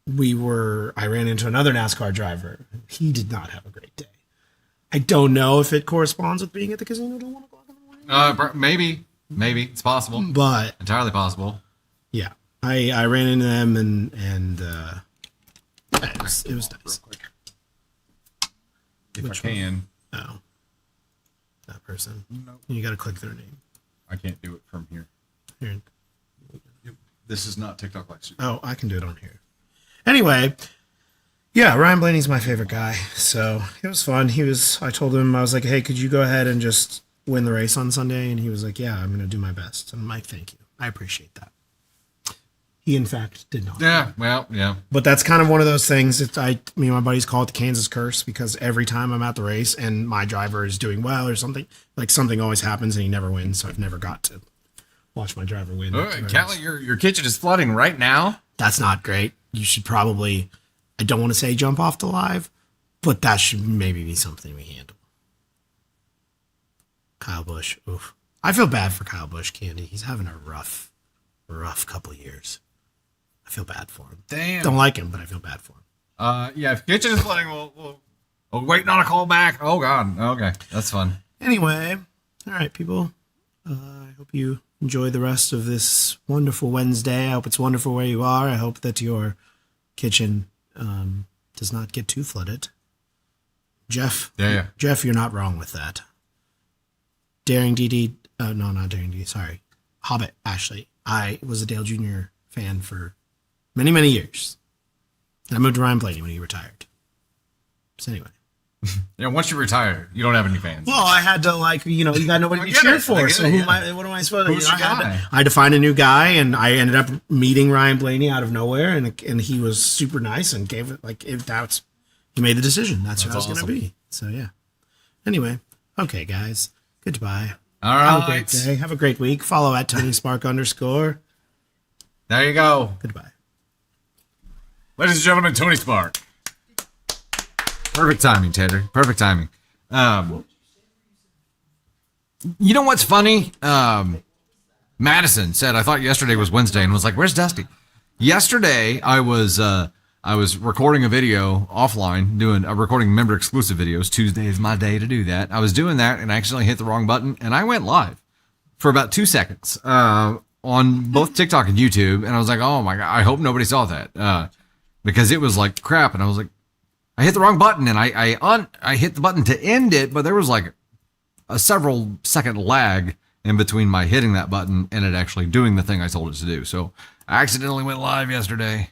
ran into another NASCAR driver. He did not have a great day. I don't know if it corresponds with being at the casino till 1 o'clock in the morning. Maybe it's possible, But entirely possible. yeah, I ran into them and it was nice. If Which I can, Oh, that person. Nope. You got to click their name. I can't do it from here. Here. This is not TikTok Live Stream. Oh, I can do it on here. Anyway, yeah, Ryan Blaney's my favorite guy. So it was fun. I told him, I was like, hey, could you go ahead and just win the race on Sunday? And he was like, yeah, I'm going to do my best. And I'm like, thank you. I appreciate that. He, in fact, did not. Yeah, well, yeah. But that's kind of one of those things that me and my buddies call it the Kansas curse, because every time I'm at the race and my driver is doing well or something, like something always happens and he never wins. So I've never got to watch my driver win. Callie, your kitchen is flooding right now. That's not great. You should probably, I don't want to say jump off the live, but that should maybe be something we handle. Kyle Busch. Oof. I feel bad for Kyle Busch, Candy. He's having a rough couple of years. I feel bad for him. Damn. Don't like him, but I feel bad for him. Yeah, if kitchen is flooding, we'll waiting on a call back. Oh, God. Okay, that's fun. Anyway, all right, people. I hope you enjoy the rest of this wonderful Wednesday. I hope it's wonderful where you are. I hope that your kitchen does not get too flooded. Jeff, Yeah. Jeff, you're not wrong with that. Daring DD, no, not Daring DD, sorry. Hobbit, Ashley. I was a Dale Jr. fan for many, many years. I moved to Ryan Blaney when he retired. So anyway. Yeah, once you retire, you don't have any fans. Well, I had to you got nobody I to get cheer it. for. I get So it, what am I supposed to do? Who's your guy? I had to find a new guy, and I ended up meeting Ryan Blaney out of nowhere, and he was super nice and gave it he made the decision. That's who I was awesome. going to be. So yeah. Anyway, okay, guys. Goodbye. All Have a great right. day. Have a great week. Follow at TonySpark _. There you go. Goodbye. Ladies and gentlemen, Tony Spark. Perfect timing, Tater. Perfect timing. You know what's funny? Madison said, I thought yesterday was Wednesday, and was like, where's Dusty? Yesterday, I was recording a video offline, recording member exclusive videos. Tuesday is my day to do that. I was doing that and I accidentally hit the wrong button, and I went live for about 2 seconds on both TikTok and YouTube. And I was like, oh my God, I hope nobody saw that because it was like crap. And I was like, I hit the wrong button, and I hit the button to end it, but there was like a several second lag in between my hitting that button and it actually doing the thing I told it to do. So I accidentally went live yesterday.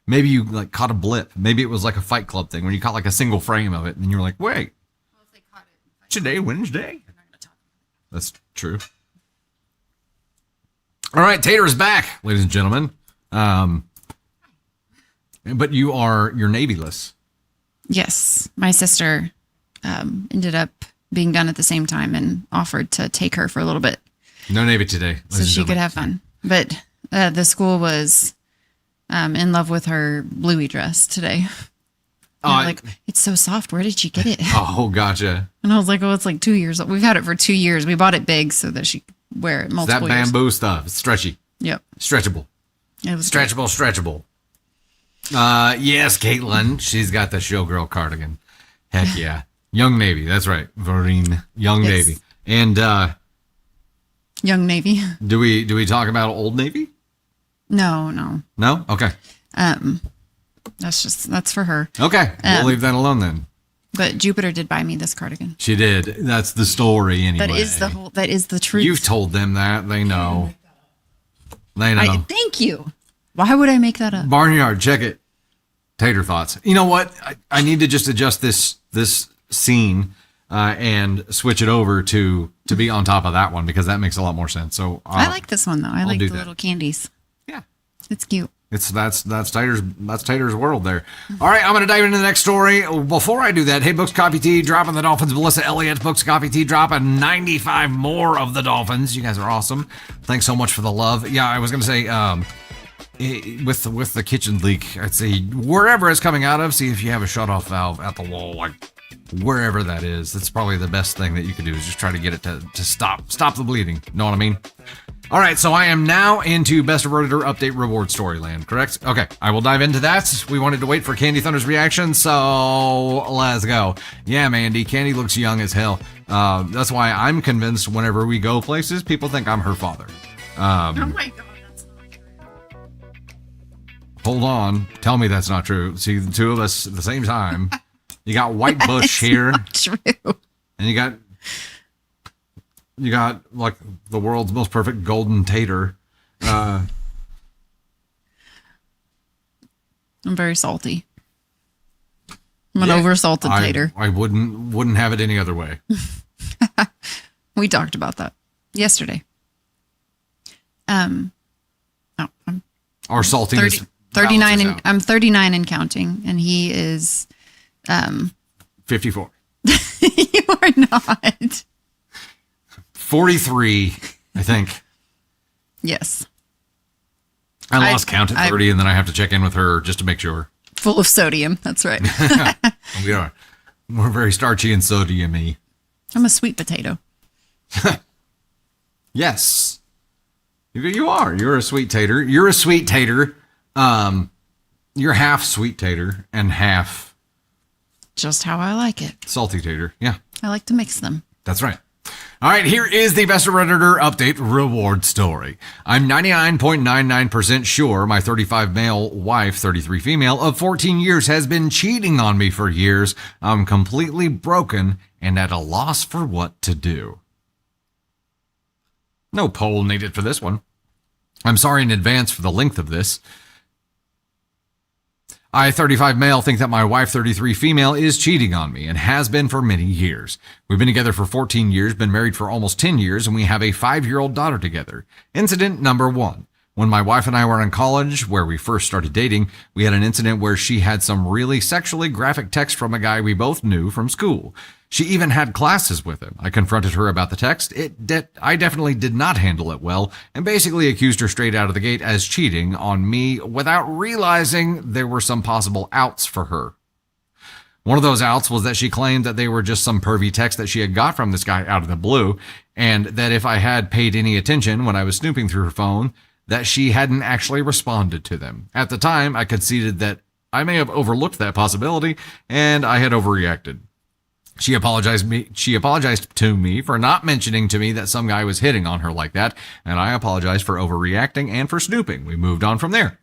Maybe you caught a blip. Maybe it was like a Fight Club thing where you caught like a single frame of it and you were like, wait, Well, if they caught it, today, Wednesday? they're not going to talk. That's true. All right, Tater's back, ladies and gentlemen. But you're Navy-less. Yes, my sister ended up being done at the same time and offered to take her for a little bit No Navy today. so she could have fun. But the school was in love with her bluey dress today. Oh, Like, it's so soft. Where did you get it? oh, gotcha. And I was like, oh, it's like 2 years old. We've had it for 2 years. We bought it big so that she wear it That multiple years. bamboo stuff. It's stretchy. Yep. Stretchable. It was Stretchable. Yes, Caitlin. She's got the showgirl cardigan. Heck yeah. Young Navy. That's right. Vereen. Young Yes. Navy. And Young Navy. do we talk about Old Navy? No. No? Okay. That's for her. Okay. We'll leave that alone then. But Jupiter did buy me this cardigan. She did. That's the story anyway. That is the truth. You've told them that. They know. They know. Thank you. Why would I make that up? Barnyard, check it. Tater thoughts. You know what? I need to just adjust this scene and switch it over to be on top of that one because that makes a lot more sense. So I like this one though. I like do the that. little candies. Yeah. It's cute. That's Tater's world there. All right, I'm going to dive into the next story. Before I do that, hey, Books Coffee Tea dropping the Dolphins. Melissa Elliott, Books Coffee Tea dropping 95 more of the Dolphins. You guys are awesome. Thanks so much for the love. Yeah, I was going to say with the kitchen leak, I'd say wherever it's coming out of, see if you have a shut-off valve at the wall, like wherever that is. That's probably the best thing that you can do is just try to get it to stop the bleeding. Know what I mean? All right, so I am now into Best of Redditor Update Reward Storyland, correct? Okay, I will dive into that. We wanted to wait for Candy Thunder's reaction, so let's go. Yeah, Mandy, Candy looks young as hell. That's why I'm convinced whenever we go places, people think I'm her father. Oh my god, that's not true. Hold on, tell me that's not true. See, the two of us at the same time. You got White Bush here, True. and you got like the world's most perfect golden tater. I'm very salty. I'm an over-salted tater. I wouldn't have it any other way. We talked about that yesterday. I'm Our saltiness. 39 balances and out. I'm 39 and counting, and he is 54. you are not. 43, I think. Yes. I lost count at 30, and then I have to check in with her just to make sure. Full of sodium. That's right. We're very starchy and sodium-y. I'm a sweet potato. Yes. You are. You're a sweet tater. You're a sweet tater. You're half sweet tater and half Just how I like it. salty tater. Yeah, I like to mix them. that's right. All right, here is the Best of Redditor Update Reward Story. I'm 99.99% sure my 35 male wife, 33 female, of 14 years has been cheating on me for years. I'm completely broken and at a loss for what to do. No poll needed for this one. I'm sorry in advance for the length of this. I, 35 male, think that my wife, 33 female, is cheating on me and has been for many years. We've been together for 14 years, been married for almost 10 years, and we have a 5-year-old daughter together. Incident number 1. When my wife and I were in college, where we first started dating, we had an incident where she had some really sexually graphic text from a guy we both knew from school. She even had classes with him. I confronted her about the text. I definitely did not handle it well and basically accused her straight out of the gate as cheating on me without realizing there were some possible outs for her. One of those outs was that she claimed that they were just some pervy text that she had got from this guy out of the blue, and that if I had paid any attention when I was snooping through her phone, that she hadn't actually responded to them. At the time, I conceded that I may have overlooked that possibility and I had overreacted. She apologized to me for not mentioning to me that some guy was hitting on her like that, and I apologized for overreacting and for snooping. We moved on from there.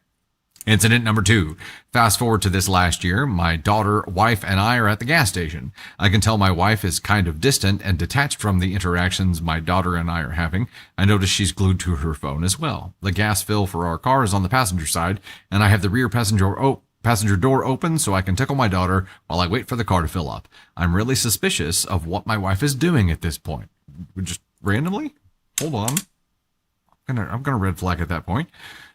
Incident number 2. Fast forward to this last year, my daughter, wife, and I are at the gas station. I can tell my wife is kind of distant and detached from the interactions my daughter and I are having. I notice she's glued to her phone as well. The gas fill for our car is on the passenger side, and I have the rear passenger door open so I can tickle my daughter while I wait for the car to fill up. I'm really suspicious of what my wife is doing at this point. Just randomly? Hold on. I'm gonna red flag at that point.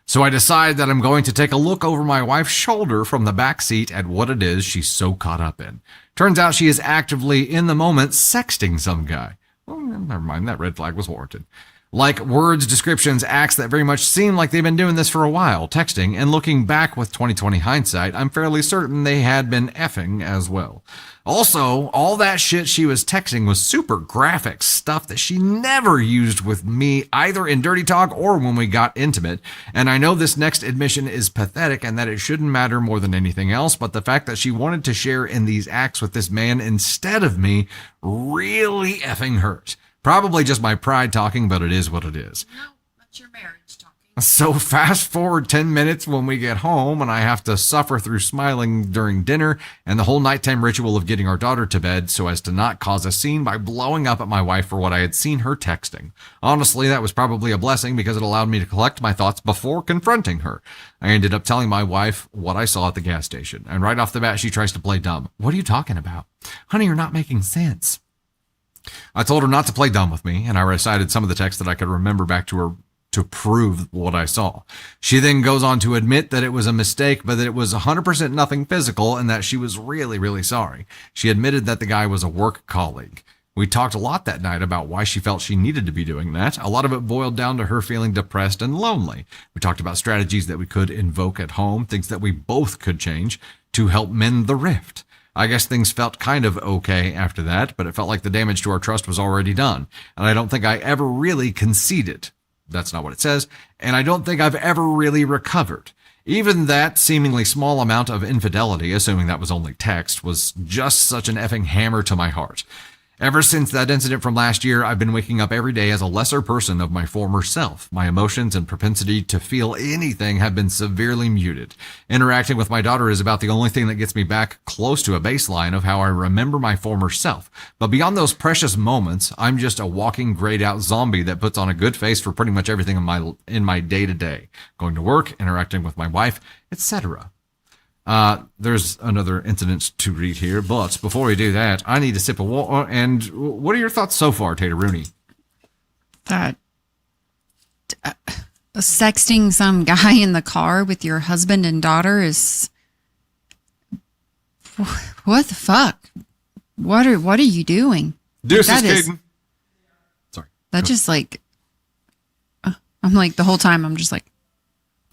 So I decide that I'm going to take a look over my wife's shoulder from the back seat at what it is she's so caught up in. Turns out she is actively, in the moment, sexting some guy. Well, never mind, that red flag was warranted. Like words, descriptions, acts that very much seem like they've been doing this for a while, texting, and looking back with 2020 hindsight, I'm fairly certain they had been effing as well. Also, all that shit she was texting was super graphic stuff that she never used with me, either in dirty talk or when we got intimate. And I know this next admission is pathetic and that it shouldn't matter more than anything else, but the fact that she wanted to share in these acts with this man instead of me really effing hurt. Probably just my pride talking, but it is what it is. No, that's your marriage talking. So fast forward 10 minutes when we get home and I have to suffer through smiling during dinner and the whole nighttime ritual of getting our daughter to bed so as to not cause a scene by blowing up at my wife for what I had seen her texting. Honestly, that was probably a blessing because it allowed me to collect my thoughts before confronting her. I ended up telling my wife what I saw at the gas station, and right off the bat she tries to play dumb. What are you talking about? Honey, you're not making sense. I told her not to play dumb with me, and I recited some of the text that I could remember back to her to prove what I saw. She then goes on to admit that it was a mistake, but that it was 100% nothing physical and that she was really, really sorry. She admitted that the guy was a work colleague. We talked a lot that night about why she felt she needed to be doing that. A lot of it boiled down to her feeling depressed and lonely. We talked about strategies that we could invoke at home, things that we both could change to help mend the rift. I guess things felt kind of okay after that, but it felt like the damage to our trust was already done. And I don't think I ever really conceded. That's not what it says. And I don't think I've ever really recovered. Even that seemingly small amount of infidelity, assuming that was only text, was just such an effing hammer to my heart. Ever since that incident from last year, I've been waking up every day as a lesser person of my former self. My emotions and propensity to feel anything have been severely muted. Interacting with my daughter is about the only thing that gets me back close to a baseline of how I remember my former self. But beyond those precious moments, I'm just a walking grayed out zombie that puts on a good face for pretty much everything in my day-to-day. Going to work, interacting with my wife, etc. There's another incident to read here, but before we do that, I need a sip of water. And what are your thoughts so far, Tater Rooney? That sexting some guy in the car with your husband and daughter is what the fuck? What are you doing? Deuces, That is- Caden. Sorry. That just like I'm like the whole time I'm just like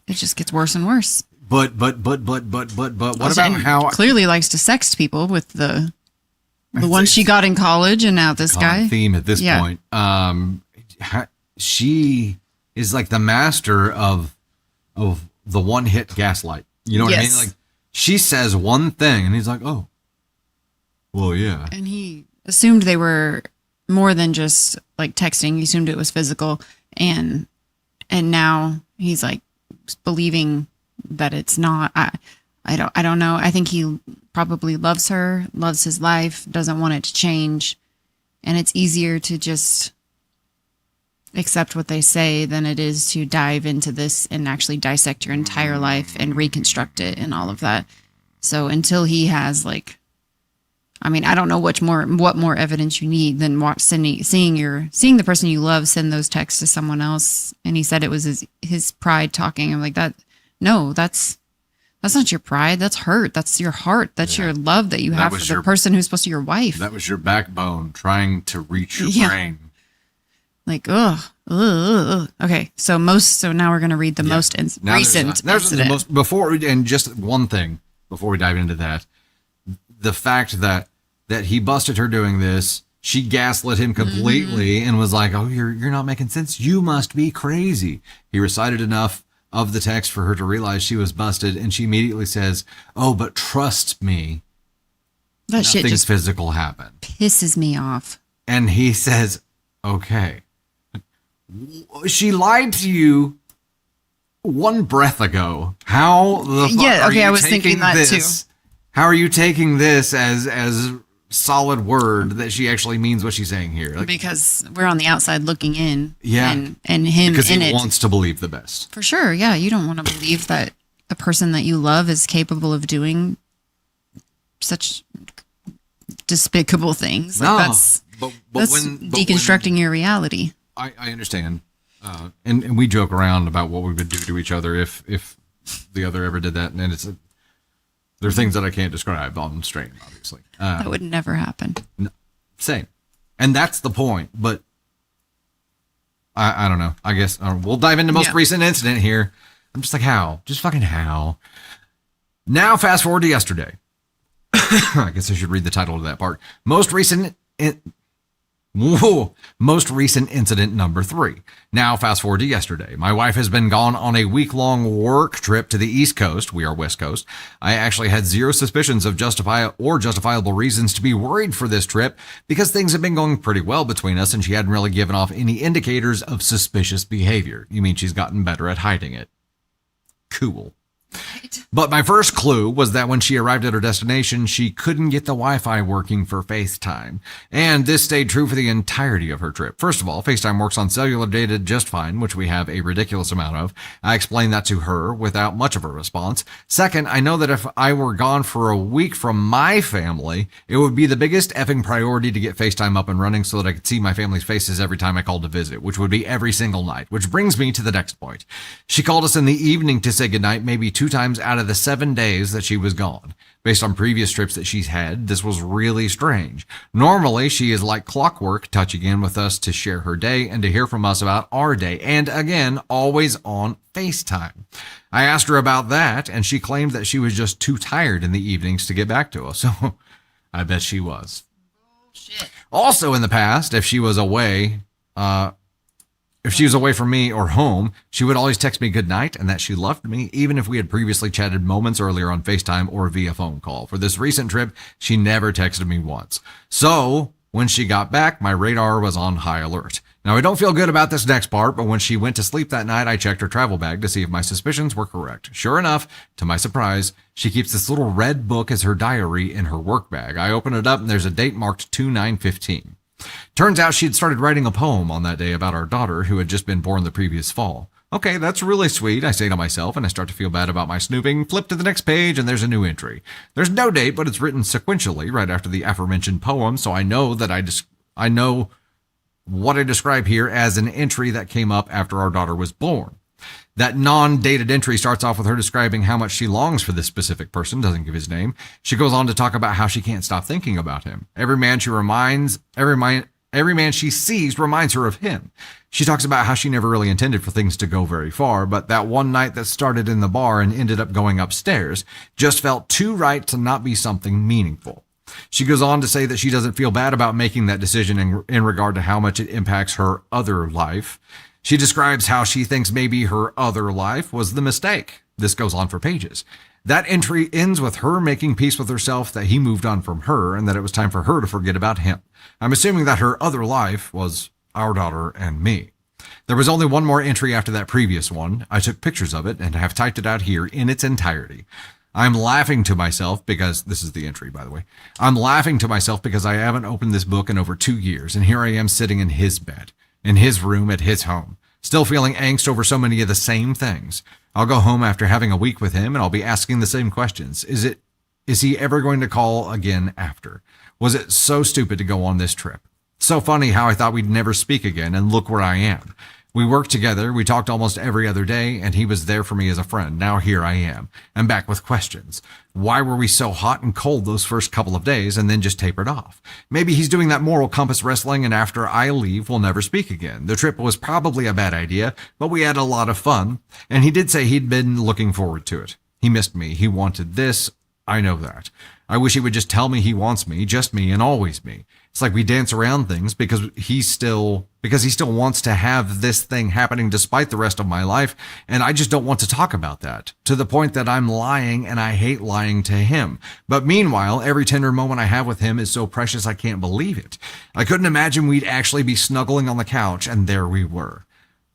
it just gets worse and worse. But what about And how clearly likes to sext people with the one she got in college and now this guy. theme at this Yeah. point? She is like the master of the one hit gaslight. You know what I Yes. mean? Like she says one thing and he's like, oh, well, yeah. And he assumed they were more than just like texting. He assumed it was physical, and now he's like believing that it's not. I don't know. I think he probably loves her, loves his life, doesn't want it to change, and it's easier to just accept what they say than it is to dive into this and actually dissect your entire life and reconstruct it and all of that. So until he has like, I mean, I don't know what more evidence you need than seeing the person you love send those texts to someone else. And he said it was his pride talking. I'm like, that. No, that's not your pride. That's hurt. That's your heart. That's your love that you have for the person who's supposed to be your wife. That was your backbone trying to reach your brain. Like, ugh. Okay, so now we're gonna read the most recent There's the incident. most and just one thing before we dive into that, the fact that he busted her doing this, she gaslit him completely and was like, "Oh, you're not making sense. You must be crazy." He recited enough of the text for her to realize she was busted, and she immediately says, "Oh, but trust me, That shit nothing just physical happened." pisses me off. And he says, "Okay." She lied to you one breath ago. How the fuck are you I was thinking taking that this? too. How are you taking this as solid word that she actually means what she's saying here? Like, Because we're on the outside looking in. Yeah. And him because in he it. wants to believe the best. For sure, yeah. You don't want to believe that the person that you love is capable of doing such despicable things. Like that's deconstructing your reality. I understand. And we joke around about what we would do to each other if the other ever did that. And there are things that I can't describe on stream, obviously. That would never happen. Same. And that's the point. But I don't know. I guess we'll dive into most Yeah. recent incident here. I'm just like, how? Just fucking how? Now, fast forward to yesterday. I guess I should read the title of that part. Most recent incident number 3. Now, fast forward to yesterday. My wife has been gone on a week-long work trip to the East Coast. We are West Coast. I actually had zero suspicions of justifiable reasons to be worried for this trip because things have been going pretty well between us and she hadn't really given off any indicators of suspicious behavior. You mean she's gotten better at hiding it? Cool. But my first clue was that when she arrived at her destination, she couldn't get the Wi-Fi working for FaceTime. And this stayed true for the entirety of her trip. First of all, FaceTime works on cellular data just fine, which we have a ridiculous amount of. I explained that to her without much of a response. Second, I know that if I were gone for a week from my family, it would be the biggest effing priority to get FaceTime up and running so that I could see my family's faces every time I called to visit, which would be every single night. Which brings me to the next point. She called us in the evening to say goodnight, maybe 2 times out of the 7 days that she was gone. Based on previous trips that she's had, this was really strange. Normally, she is like clockwork, touching in with us to share her day and to hear from us about our day. And again, always on FaceTime. I asked her about that, and she claimed that she was just too tired in the evenings to get back to us. So I bet she was. Shit. Also in the past, if she was away from me or home, she would always text me good night and that she loved me, even if we had previously chatted moments earlier on FaceTime or via phone call. For this recent trip, she never texted me once. So when she got back, my radar was on high alert. Now, I don't feel good about this next part, but when she went to sleep that night, I checked her travel bag to see if my suspicions were correct. Sure enough, to my surprise, she keeps this little red book as her diary in her work bag. I open it up and there's a date marked 2/9/15. Turns out she had started writing a poem on that day about our daughter who had just been born the previous fall. Okay, that's really sweet, I say to myself, and I start to feel bad about my snooping. Flip to the next page and there's a new entry. There's no date, but it's written sequentially right after the aforementioned poem, so I know that I know what I describe here as an entry that came up after our daughter was born. That non-dated entry starts off with her describing how much she longs for this specific person, doesn't give his name. She goes on to talk about how she can't stop thinking about him. Every man she sees reminds her of him. She talks about how she never really intended for things to go very far, but that one night that started in the bar and ended up going upstairs just felt too right to not be something meaningful. She goes on to say that she doesn't feel bad about making that decision in regard to how much it impacts her other life. She describes how she thinks maybe her other life was the mistake. This goes on for pages. That entry ends with her making peace with herself that he moved on from her and that it was time for her to forget about him. I'm assuming that her other life was our daughter and me. There was only one more entry after that previous one. I took pictures of it and have typed it out here in its entirety. I'm laughing to myself because, this is the entry, by the way. I'm laughing to myself because I haven't opened this book in over 2 years, and here I am sitting in his bed, in his room at his home, still feeling angst over so many of the same things. I'll go home after having a week with him, and I'll be asking the same questions. Is he ever going to call again after? Was it so stupid to go on this trip? So funny how I thought we'd never speak again, and look where I am. We worked together, we talked almost every other day, and he was there for me as a friend. Now here I am. I'm back with questions. Why were we so hot and cold those first couple of days and then just tapered off? Maybe he's doing that moral compass wrestling, and after I leave, we'll never speak again. The trip was probably a bad idea, but we had a lot of fun, and he did say he'd been looking forward to it. He missed me. He wanted this. I know that. I wish he would just tell me he wants me, just me, and always me. It's like we dance around things because he still wants to have this thing happening despite the rest of my life, and I just don't want to talk about that, to the point that I'm lying, and I hate lying to him. But meanwhile, every tender moment I have with him is so precious I can't believe it. I couldn't imagine we'd actually be snuggling on the couch, and there we were.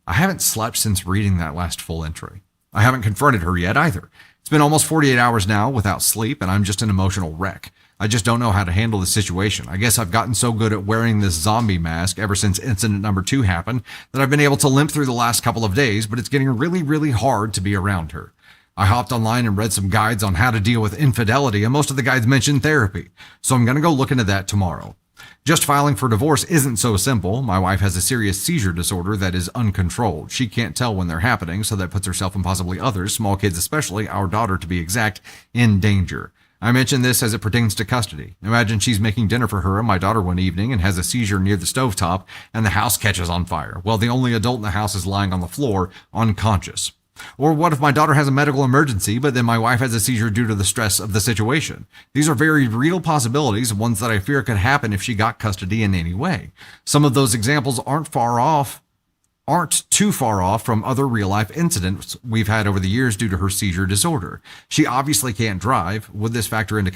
I haven't slept since reading that last full entry. I haven't confronted her yet either. It's been almost 48 hours now without sleep, and I'm just an emotional wreck. I just don't know how to handle the situation. I guess I've gotten so good at wearing this zombie mask ever since incident number 2 happened that I've been able to limp through the last couple of days, but it's getting really, really hard to be around her. I hopped online and read some guides on how to deal with infidelity, and most of the guides mention therapy, so I'm going to go look into that tomorrow. Just filing for divorce isn't so simple. My wife has a serious seizure disorder that is uncontrolled. She can't tell when they're happening, so that puts herself and possibly others, small kids especially, our daughter to be exact, in danger. I mention this as it pertains to custody. Imagine she's making dinner for her and my daughter one evening and has a seizure near the stovetop and the house catches on fire. Well, the only adult in the house is lying on the floor, unconscious. Or what if my daughter has a medical emergency, but then my wife has a seizure due to the stress of the situation? These are very real possibilities, ones that I fear could happen if she got custody in any way. Some of those examples aren't too far off from other real life incidents we've had over the years due to her seizure disorder. She obviously can't drive. Would this factor into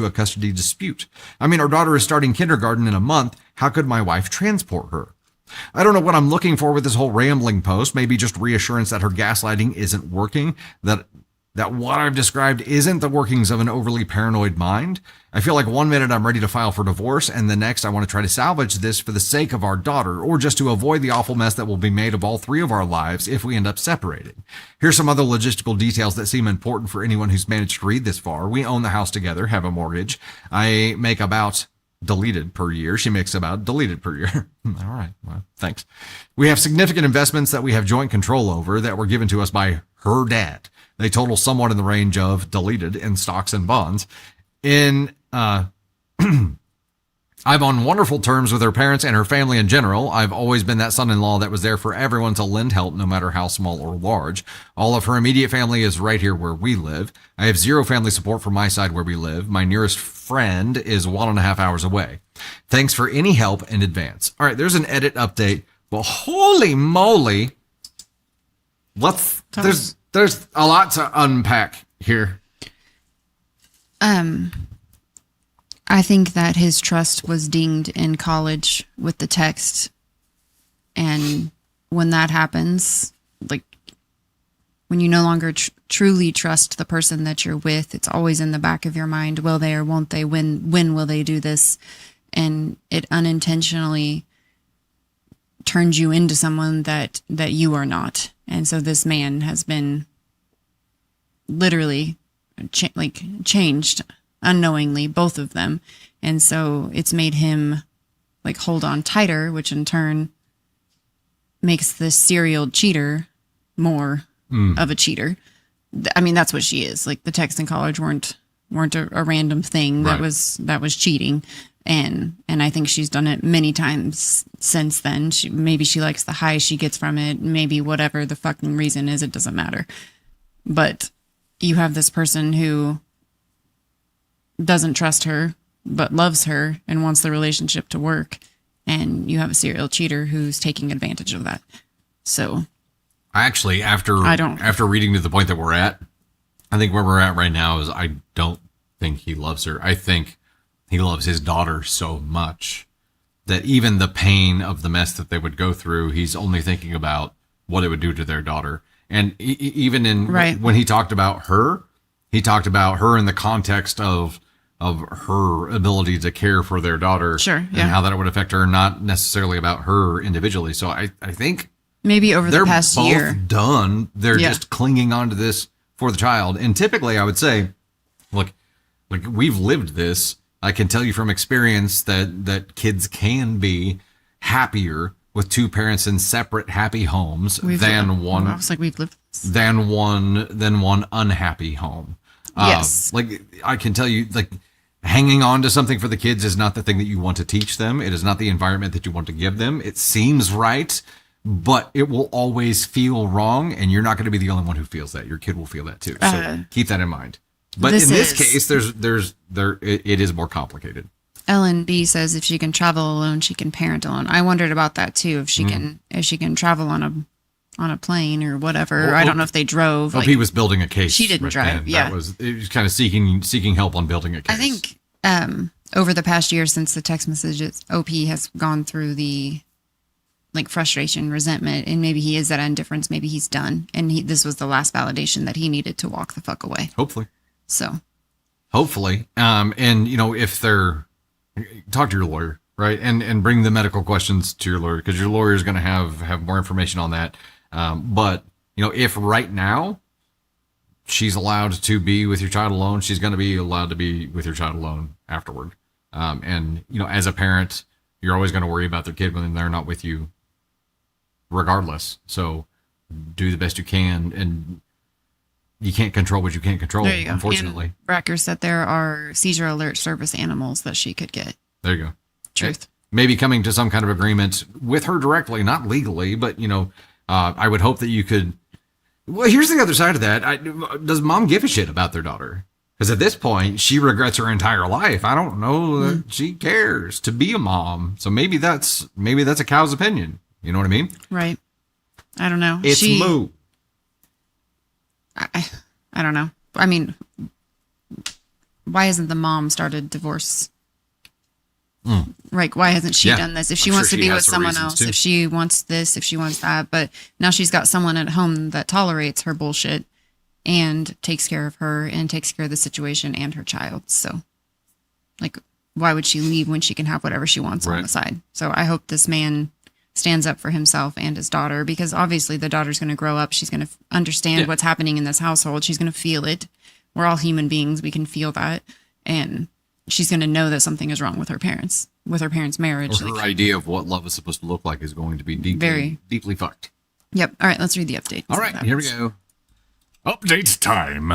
a custody dispute? I mean, our daughter is starting kindergarten in a month. How could my wife transport her? I don't know what I'm looking for with this whole rambling post. Maybe just reassurance that her gaslighting isn't working, that what I've described isn't the workings of an overly paranoid mind. I feel like one minute I'm ready to file for divorce, and the next I want to try to salvage this for the sake of our daughter, or just to avoid the awful mess that will be made of all three of our lives if we end up separated. Here's some other logistical details that seem important for anyone who's managed to read this far. We own the house together, have a mortgage. I make about deleted per year. She makes about deleted per year. All right. Well, thanks. We have significant investments that we have joint control over that were given to us by her dad. They total somewhat in the range of deleted in stocks and bonds. I'm on wonderful terms with her parents and her family in general. I've always been that son-in-law that was there for everyone to lend help, no matter how small or large. All of her immediate family is right here where we live. I have zero family support from my side where we live. My nearest friend is 1.5 hours away. Thanks for any help in advance. All right, there's an edit update. Well, holy moly. There's a lot to unpack here. I think that his trust was dinged in college with the text. And when that happens, like when you no longer truly trust the person that you're with, it's always in the back of your mind. Will they or won't they? When will they do this? And it unintentionally turns you into someone that you are not. And so this man has been literally changed unknowingly, both of them. And so it's made him like hold on tighter, which in turn makes the serial cheater more of a cheater. I mean, that's what she is. Like the texts in college weren't a random thing. Right. That was cheating. And I think she's done it many times since then. Maybe she likes the high she gets from it. Maybe whatever the fucking reason is, it doesn't matter. But you have this person who doesn't trust her, but loves her and wants the relationship to work. And you have a serial cheater who's taking advantage of that. So I actually, after reading to the point that we're at, I think where we're at right now is I don't think he loves her. I think he loves his daughter so much that even the pain of the mess that they would go through, he's only thinking about what it would do to their daughter. And even when he talked about her, he talked about her in the context of her ability to care for their daughter. Sure, and yeah. how that would affect her, not necessarily about her individually. So I think maybe over the past both year. Done. They're Yeah. just clinging on to this for the child. And typically I would say, look, we've lived this. I can tell you from experience that kids can be happier with two parents in separate happy homes than one. I was like, we've lived this. Than one unhappy home. Yes. Like I can tell you, like hanging on to something for the kids is not the thing that you want to teach them. It is not the environment that you want to give them. It seems right, but it will always feel wrong, and you're not going to be the only one who feels that. Your kid will feel that too. So keep that in mind. But in this case, it is more complicated. Ellen B says if she can travel alone, she can parent alone. I wondered about that too. If she can travel on a plane or whatever. Well, I don't know if they drove. He was building a case. She didn't drive. then. Yeah, it was kind of seeking help on building a case. I think over the past year since the text messages, OP has gone through the like frustration, resentment, and maybe he is that indifference. Maybe he's done, and this was the last validation that he needed to walk the fuck away. Hopefully. So. Hopefully, and if they're talk to your lawyer, right, and bring the medical questions to your lawyer because your lawyer is going to have more information on that. But if right now she's allowed to be with your child alone, she's going to be allowed to be with your child alone afterward. And as a parent, you're always going to worry about their kid when they're not with you, regardless. So do the best you can, and you can't control what you can't control, There you go. unfortunately. And Racker said there are seizure alert service animals that she could get. There you go. Truth. Maybe coming to some kind of agreement with her directly, not legally, but, I would hope that you could. Well, here's the other side of that. Does mom give a shit about their daughter? Because at this point, she regrets her entire life. I don't know that she cares to be a mom. So maybe that's a cow's opinion. You know what I mean? Right. I don't know. It's moo. I don't know. I mean, why hasn't the mom started divorce? Like, why hasn't she done this? If she I'm wants sure to she be has with her someone reasons, else, too. if she wants this, if she wants that, but now she's got someone at home that tolerates her bullshit and takes care of her and takes care of the situation and her child. So, like, why would she leave when she can have whatever she wants on Right. the side? So I hope this man stands up for himself and his daughter, because obviously the daughter's going to grow up. She's going to understand what's happening in this household. She's going to feel it. We're all human beings. We can feel that. And she's going to know that something is wrong with her parents' marriage. Or her Like, idea of what love is supposed to look like is going to be deeply fucked. yep. All right. Let's read the update. All right, here we go. Update time.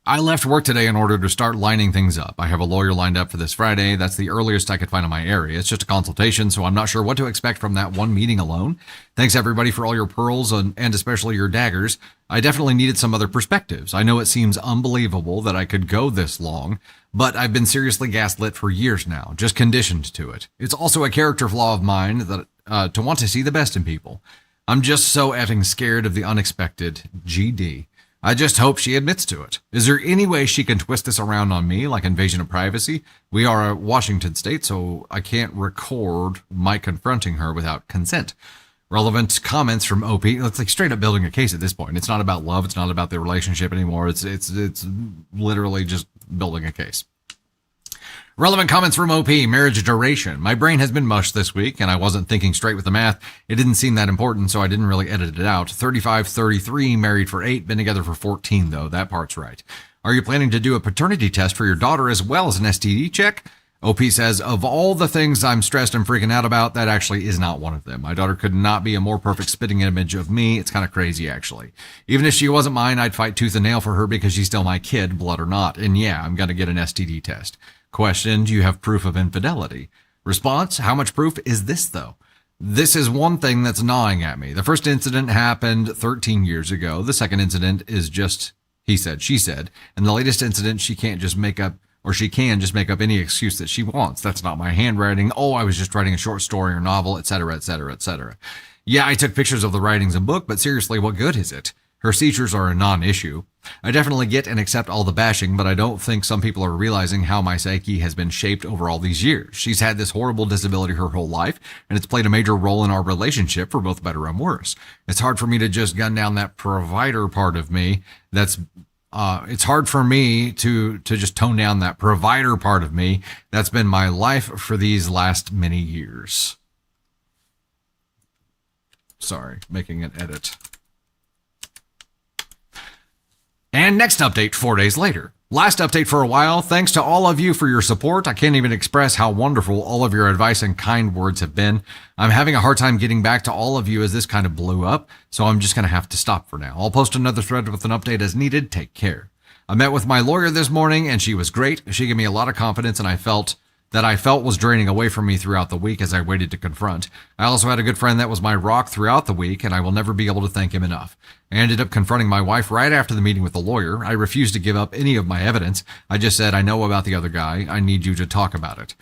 I left work today in order to start lining things up. I have a lawyer lined up for this Friday. That's the earliest I could find in my area. It's just a consultation, so I'm not sure what to expect from that one meeting alone. Thanks, everybody, for all your pearls and especially your daggers. I definitely needed some other perspectives. I know it seems unbelievable that I could go this long, but I've been seriously gaslit for years now, just conditioned to it. It's also a character flaw of mine that to want to see the best in people. I'm just so effing scared of the unexpected. GD. I just hope she admits to it. Is there any way she can twist this around on me, like invasion of privacy? We are a Washington state, so I can't record my confronting her without consent. Relevant comments from OP. It's like straight up building a case at this point. It's not about love. It's not about the relationship anymore. It's literally just building a case. Relevant comments from OP, marriage duration. My brain has been mush this week, and I wasn't thinking straight with the math. It didn't seem that important, so I didn't really edit it out. 35, 33, married for 8, been together for 14, though. That part's right. Are you planning to do a paternity test for your daughter as well as an STD check? OP says, of all the things I'm stressed and freaking out about, that actually is not one of them. My daughter could not be a more perfect spitting image of me. It's kind of crazy, actually. Even if she wasn't mine, I'd fight tooth and nail for her because she's still my kid, blood or not. And yeah, I'm going to get an STD test. Question, do you have proof of infidelity? Response, how much proof is this, though? This is one thing that's gnawing at me. The first incident happened 13 years ago. The second incident is just he said, she said. And the latest incident, she can just make up any excuse that she wants. That's not my handwriting. Oh, I was just writing a short story or novel, etc., etc., etc. Yeah, I took pictures of the writings and book, but seriously, what good is it? Her seizures are a non-issue. I definitely get and accept all the bashing, but I don't think some people are realizing how my psyche has been shaped over all these years. She's had this horrible disability her whole life, and it's played a major role in our relationship for both better and worse. It's hard for me to just gun down that provider part of me. It's hard for me to just tone down that provider part of me. That's been my life for these last many years. Sorry, making an edit. And next update 4 days later. Last update for a while. Thanks to all of you for your support. I can't even express how wonderful all of your advice and kind words have been. I'm having a hard time getting back to all of you as this kind of blew up, so I'm just going to have to stop for now. I'll post another thread with an update as needed. Take care. I met with my lawyer this morning, and she was great. She gave me a lot of confidence, and I felt was draining away from me throughout the week as I waited to confront. I also had a good friend that was my rock throughout the week, and I will never be able to thank him enough. I ended up confronting my wife right after the meeting with the lawyer. I refused to give up any of my evidence. I just said, I know about the other guy. I need you to talk about it.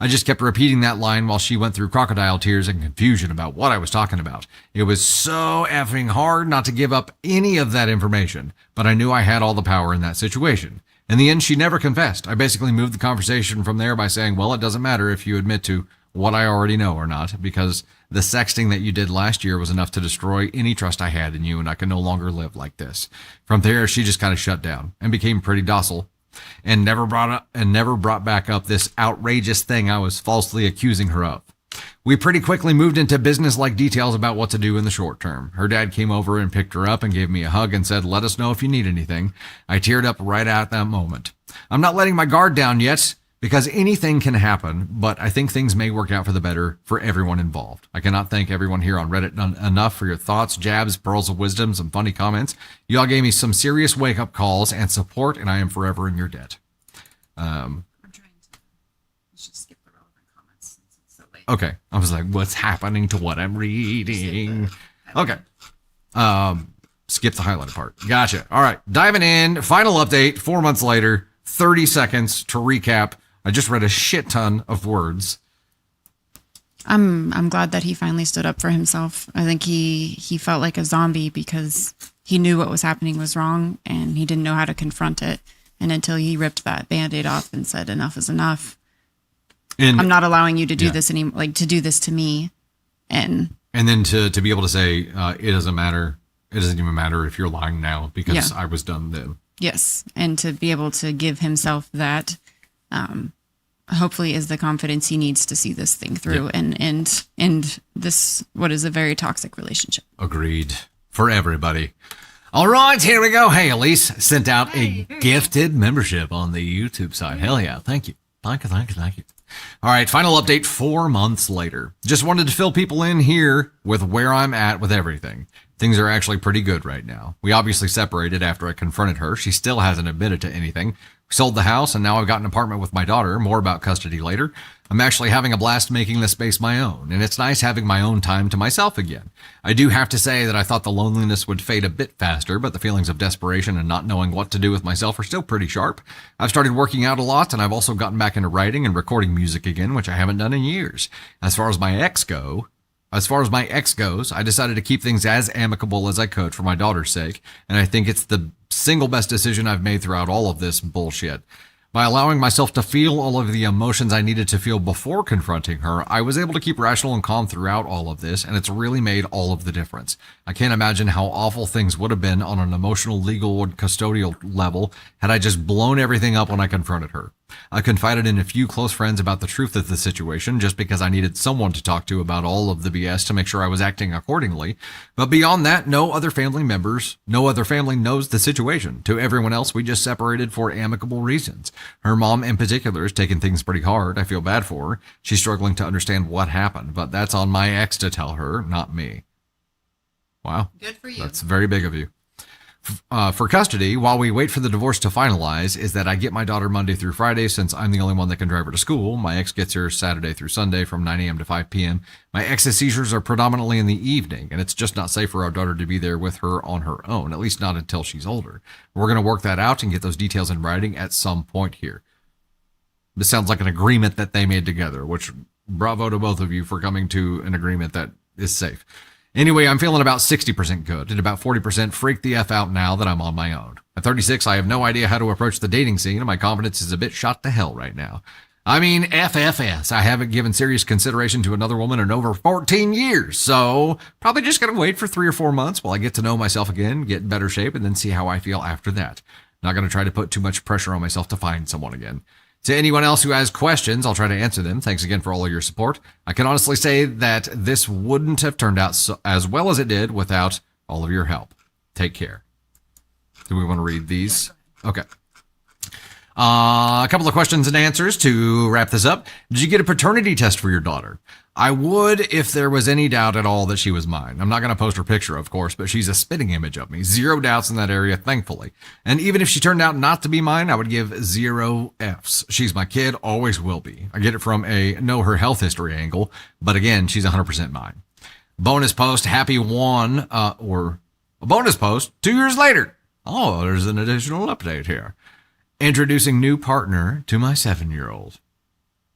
I just kept repeating that line while she went through crocodile tears and confusion about what I was talking about. It was so effing hard not to give up any of that information, but I knew I had all the power in that situation. In the end, she never confessed. I basically moved the conversation from there by saying, well, it doesn't matter if you admit to what I already know or not, because the sexting that you did last year was enough to destroy any trust I had in you, and I can no longer live like this. From there, she just kind of shut down and became pretty docile and never brought back up this outrageous thing I was falsely accusing her of. We pretty quickly moved into business-like details about what to do in the short term. Her dad came over and picked her up and gave me a hug and said, let us know if you need anything. I teared up right at that moment. I'm not letting my guard down yet, because anything can happen, but I think things may work out for the better for everyone involved. I cannot thank everyone here on Reddit enough for your thoughts, jabs, pearls of wisdom, some funny comments. You all gave me some serious wake-up calls and support, and I am forever in your debt. I'm trying to. Let's just skip the relevant comments since it's so late. Okay. I was like, what's happening to what I'm reading? Okay. Skip the highlighted part. Gotcha. All right. Diving in. Final update. 4 months later. 30 seconds to recap. I just read a shit ton of words. I'm glad that he finally stood up for himself. I think he felt like a zombie because he knew what was happening was wrong and he didn't know how to confront it. And until he ripped that Band-Aid off and said enough is enough. And I'm not allowing you to do this anymore, like to do this to me. And then to be able to say, it doesn't matter. It doesn't even matter if you're lying now because I was done then. Yes. And to be able to give himself that, hopefully is the confidence he needs to see this thing through and end this, what is a very toxic relationship. Agreed. For everybody. All right, here we go. Hey, Elise sent out a gifted membership on the YouTube side. Hell yeah. Thank you. Thank you. All right, final update 4 months later. Just wanted to fill people in here with where I'm at with everything. Things are actually pretty good right now. We obviously separated after I confronted her. She still hasn't admitted to anything. We sold the house, and now I've got an apartment with my daughter. More about custody later. I'm actually having a blast making this space my own, and it's nice having my own time to myself again. I do have to say that I thought the loneliness would fade a bit faster, but the feelings of desperation and not knowing what to do with myself are still pretty sharp. I've started working out a lot, and I've also gotten back into writing and recording music again, which I haven't done in years. As far as my ex goes, I decided to keep things as amicable as I could for my daughter's sake, and I think it's the single best decision I've made throughout all of this bullshit. By allowing myself to feel all of the emotions I needed to feel before confronting her, I was able to keep rational and calm throughout all of this, and it's really made all of the difference. I can't imagine how awful things would have been on an emotional, legal, and custodial level had I just blown everything up when I confronted her. I confided in a few close friends about the truth of the situation just because I needed someone to talk to about all of the BS to make sure I was acting accordingly. But beyond that, no other family knows the situation. To everyone else, we just separated for amicable reasons. Her mom in particular is taking things pretty hard. I feel bad for her. She's struggling to understand what happened, but that's on my ex to tell her, not me. Wow. Good for you. That's very big of you. For custody, while we wait for the divorce to finalize, is that I get my daughter Monday through Friday since I'm the only one that can drive her to school. My ex gets her Saturday through Sunday from 9 a.m. to 5 p.m. My ex's seizures are predominantly in the evening, and it's just not safe for our daughter to be there with her on her own, at least not until she's older. We're going to work that out and get those details in writing at some point here. This sounds like an agreement that they made together, which bravo to both of you for coming to an agreement that is safe. Anyway, I'm feeling about 60% good and about 40% freaked the F out now that I'm on my own. At 36, I have no idea how to approach the dating scene, and my confidence is a bit shot to hell right now. I mean, FFS, I haven't given serious consideration to another woman in over 14 years, so probably just gonna wait for 3 or 4 months while I get to know myself again, get in better shape, and then see how I feel after that. Not gonna try to put too much pressure on myself to find someone again. To anyone else who has questions, I'll try to answer them. Thanks again for all of your support. I can honestly say that this wouldn't have turned out as well as it did without all of your help. Take care. Do we want to read these? Okay. A couple of questions and answers to wrap this up. Did you get a paternity test for your daughter? I would if there was any doubt at all that she was mine. I'm not going to post her picture, of course, but she's a spitting image of me. 0 doubts in that area, thankfully. And even if she turned out not to be mine, I would give 0 Fs. She's my kid, always will be. I get it from a know her health history angle, but again, she's 100% mine. Bonus post, happy one, or a bonus post 2 years later. Oh, there's an additional update here. Introducing new partner to my 7-year-old.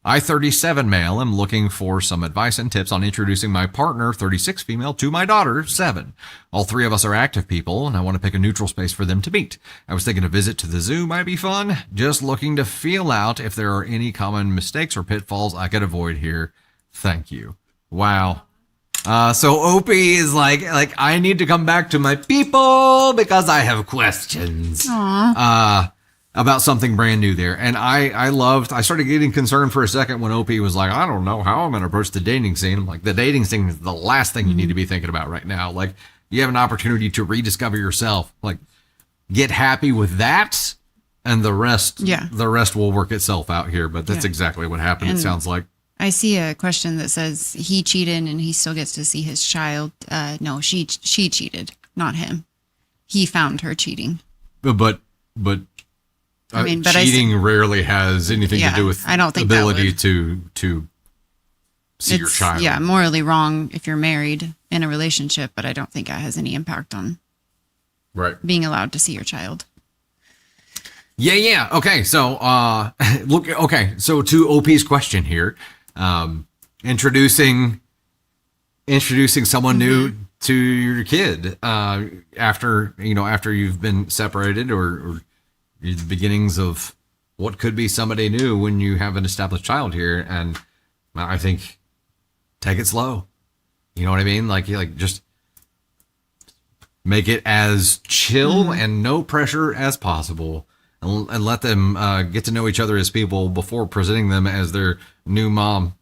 I, 37 male, am looking for some advice and tips on introducing my partner, 36 female, to my daughter, 7. All 3 of us are active people, and I want to pick a neutral space for them to meet. I was thinking a visit to the zoo might be fun. Just looking to feel out if there are any common mistakes or pitfalls I could avoid here. Thank you. Wow. So Opie is like, I need to come back to my people because I have questions. About something brand new there. And I started getting concerned for a second when OP was like, I don't know how I'm going to approach the dating scene. I'm like, the dating scene is the last thing you need to be thinking about right now. Like, you have an opportunity to rediscover yourself. Like, get happy with that and the rest Yeah. the rest will work itself out here. But that's Yeah. exactly what happened. And- it sounds like. I see a question that says he cheated and he still gets to see his child. No, she cheated, not him. He found her cheating. But I mean, but I cheating rarely has anything to Yeah, do with I don't think that ability would. to see your child. Yeah, morally wrong if you're married in a relationship, but I don't think that has any impact on Right. being allowed to see your child. Yeah. Okay. So, look. Okay. So, to OP's question here, introducing someone new to your kid after you've been separated or the beginnings of what could be somebody new when you have an established child here, and I think take it slow. You know what I mean? Like just make it as chill and no pressure as possible. And let them get to know each other as people before presenting them as their new mom.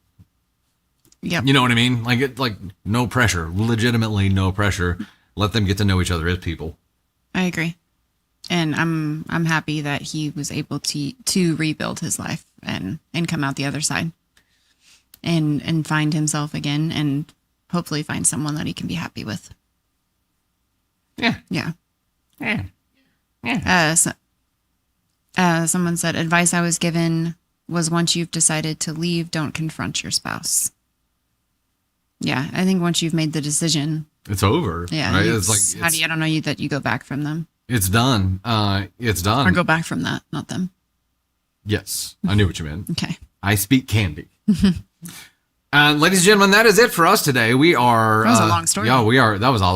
Yep. You know what I mean? Like no pressure, legitimately no pressure. Let them get to know each other as people. I agree. And I'm happy that he was able to rebuild his life and come out the other side and find himself again and hopefully find someone that he can be happy with. Yeah. Yeah. Yeah. Someone said advice I was given was once you've decided to leave, don't confront your spouse. Yeah, I think once you've made the decision, It's over. yeah, Right? I don't know that you go back from them It's done. It's done. or go back from that, not them. Yes. I knew what you meant. Okay. I speak candy. Ladies and gentlemen, that is it for us today. We are. That was a long story. Yeah, we are. That was a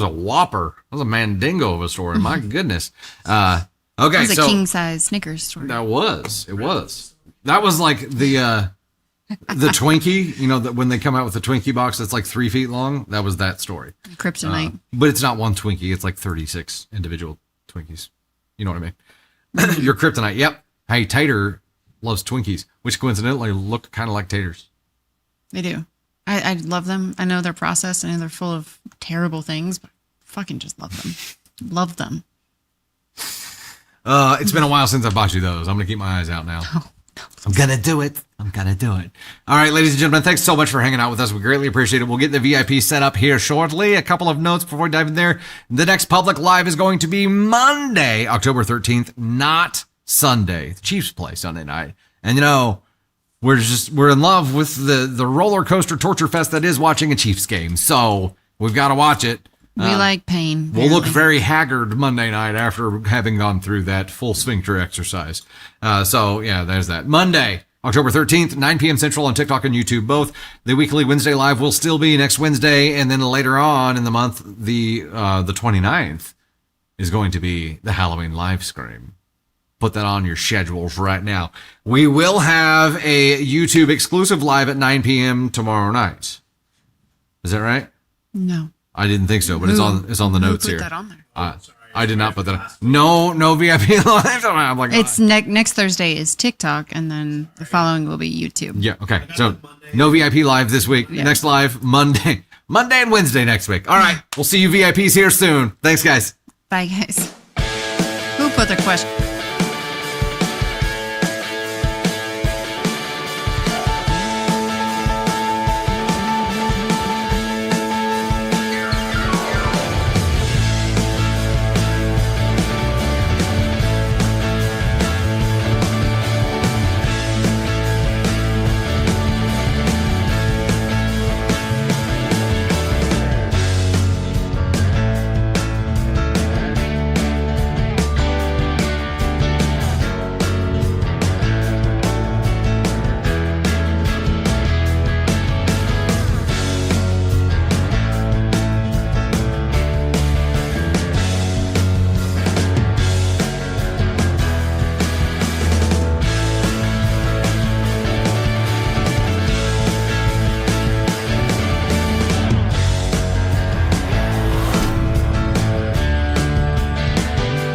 whopper. That was a mandingo of a story. My goodness. Okay, It was a so king size Snickers story. it was. That was like the Twinkie. You know that when they come out with the Twinkie box that's like 3 feet long. That was that story. Kryptonite. But it's not one Twinkie. It's like 36 individual Twinkies. You know what I mean? Your kryptonite. Yep. Hey, Tater loves Twinkies, which coincidentally look kind of like taters. They do. I love them. I know they're processed. I know they're full of terrible things, but I fucking just love them. Love them. It's been a while since I bought you those. I'm going to keep my eyes out now. I'm going to do it. All right, ladies and gentlemen, thanks so much for hanging out with us. We greatly appreciate it. We'll get the VIP set up here shortly. A couple of notes before we dive in there. The next public live is going to be Monday, October 13th, not Sunday. The Chiefs play Sunday night. And, you know, we're in love with the roller coaster torture fest that is watching a Chiefs game. So we've got to watch it. We like pain. We'll look barely. very haggard Monday night after having gone through that full sphincter exercise. So, yeah, there's that. Monday, October 13th, 9 p.m. Central on TikTok and YouTube both. The weekly Wednesday live will still be next Wednesday. And then later on in the month, the 29th is going to be the Halloween live stream. Put that on your schedules right now. We will have a YouTube exclusive live at 9 p.m. tomorrow night. Is that right? No. I didn't think so, but it's on the notes Who put here. that on there? I did not put that. No VIP live. I'm like, It's next Thursday is TikTok, and then the following will be YouTube. yeah, okay. So no VIP live this week. Yeah. Next live Monday and Wednesday next week. All right, we'll see you VIPs here soon. Thanks, guys. Bye, guys. Who put the question?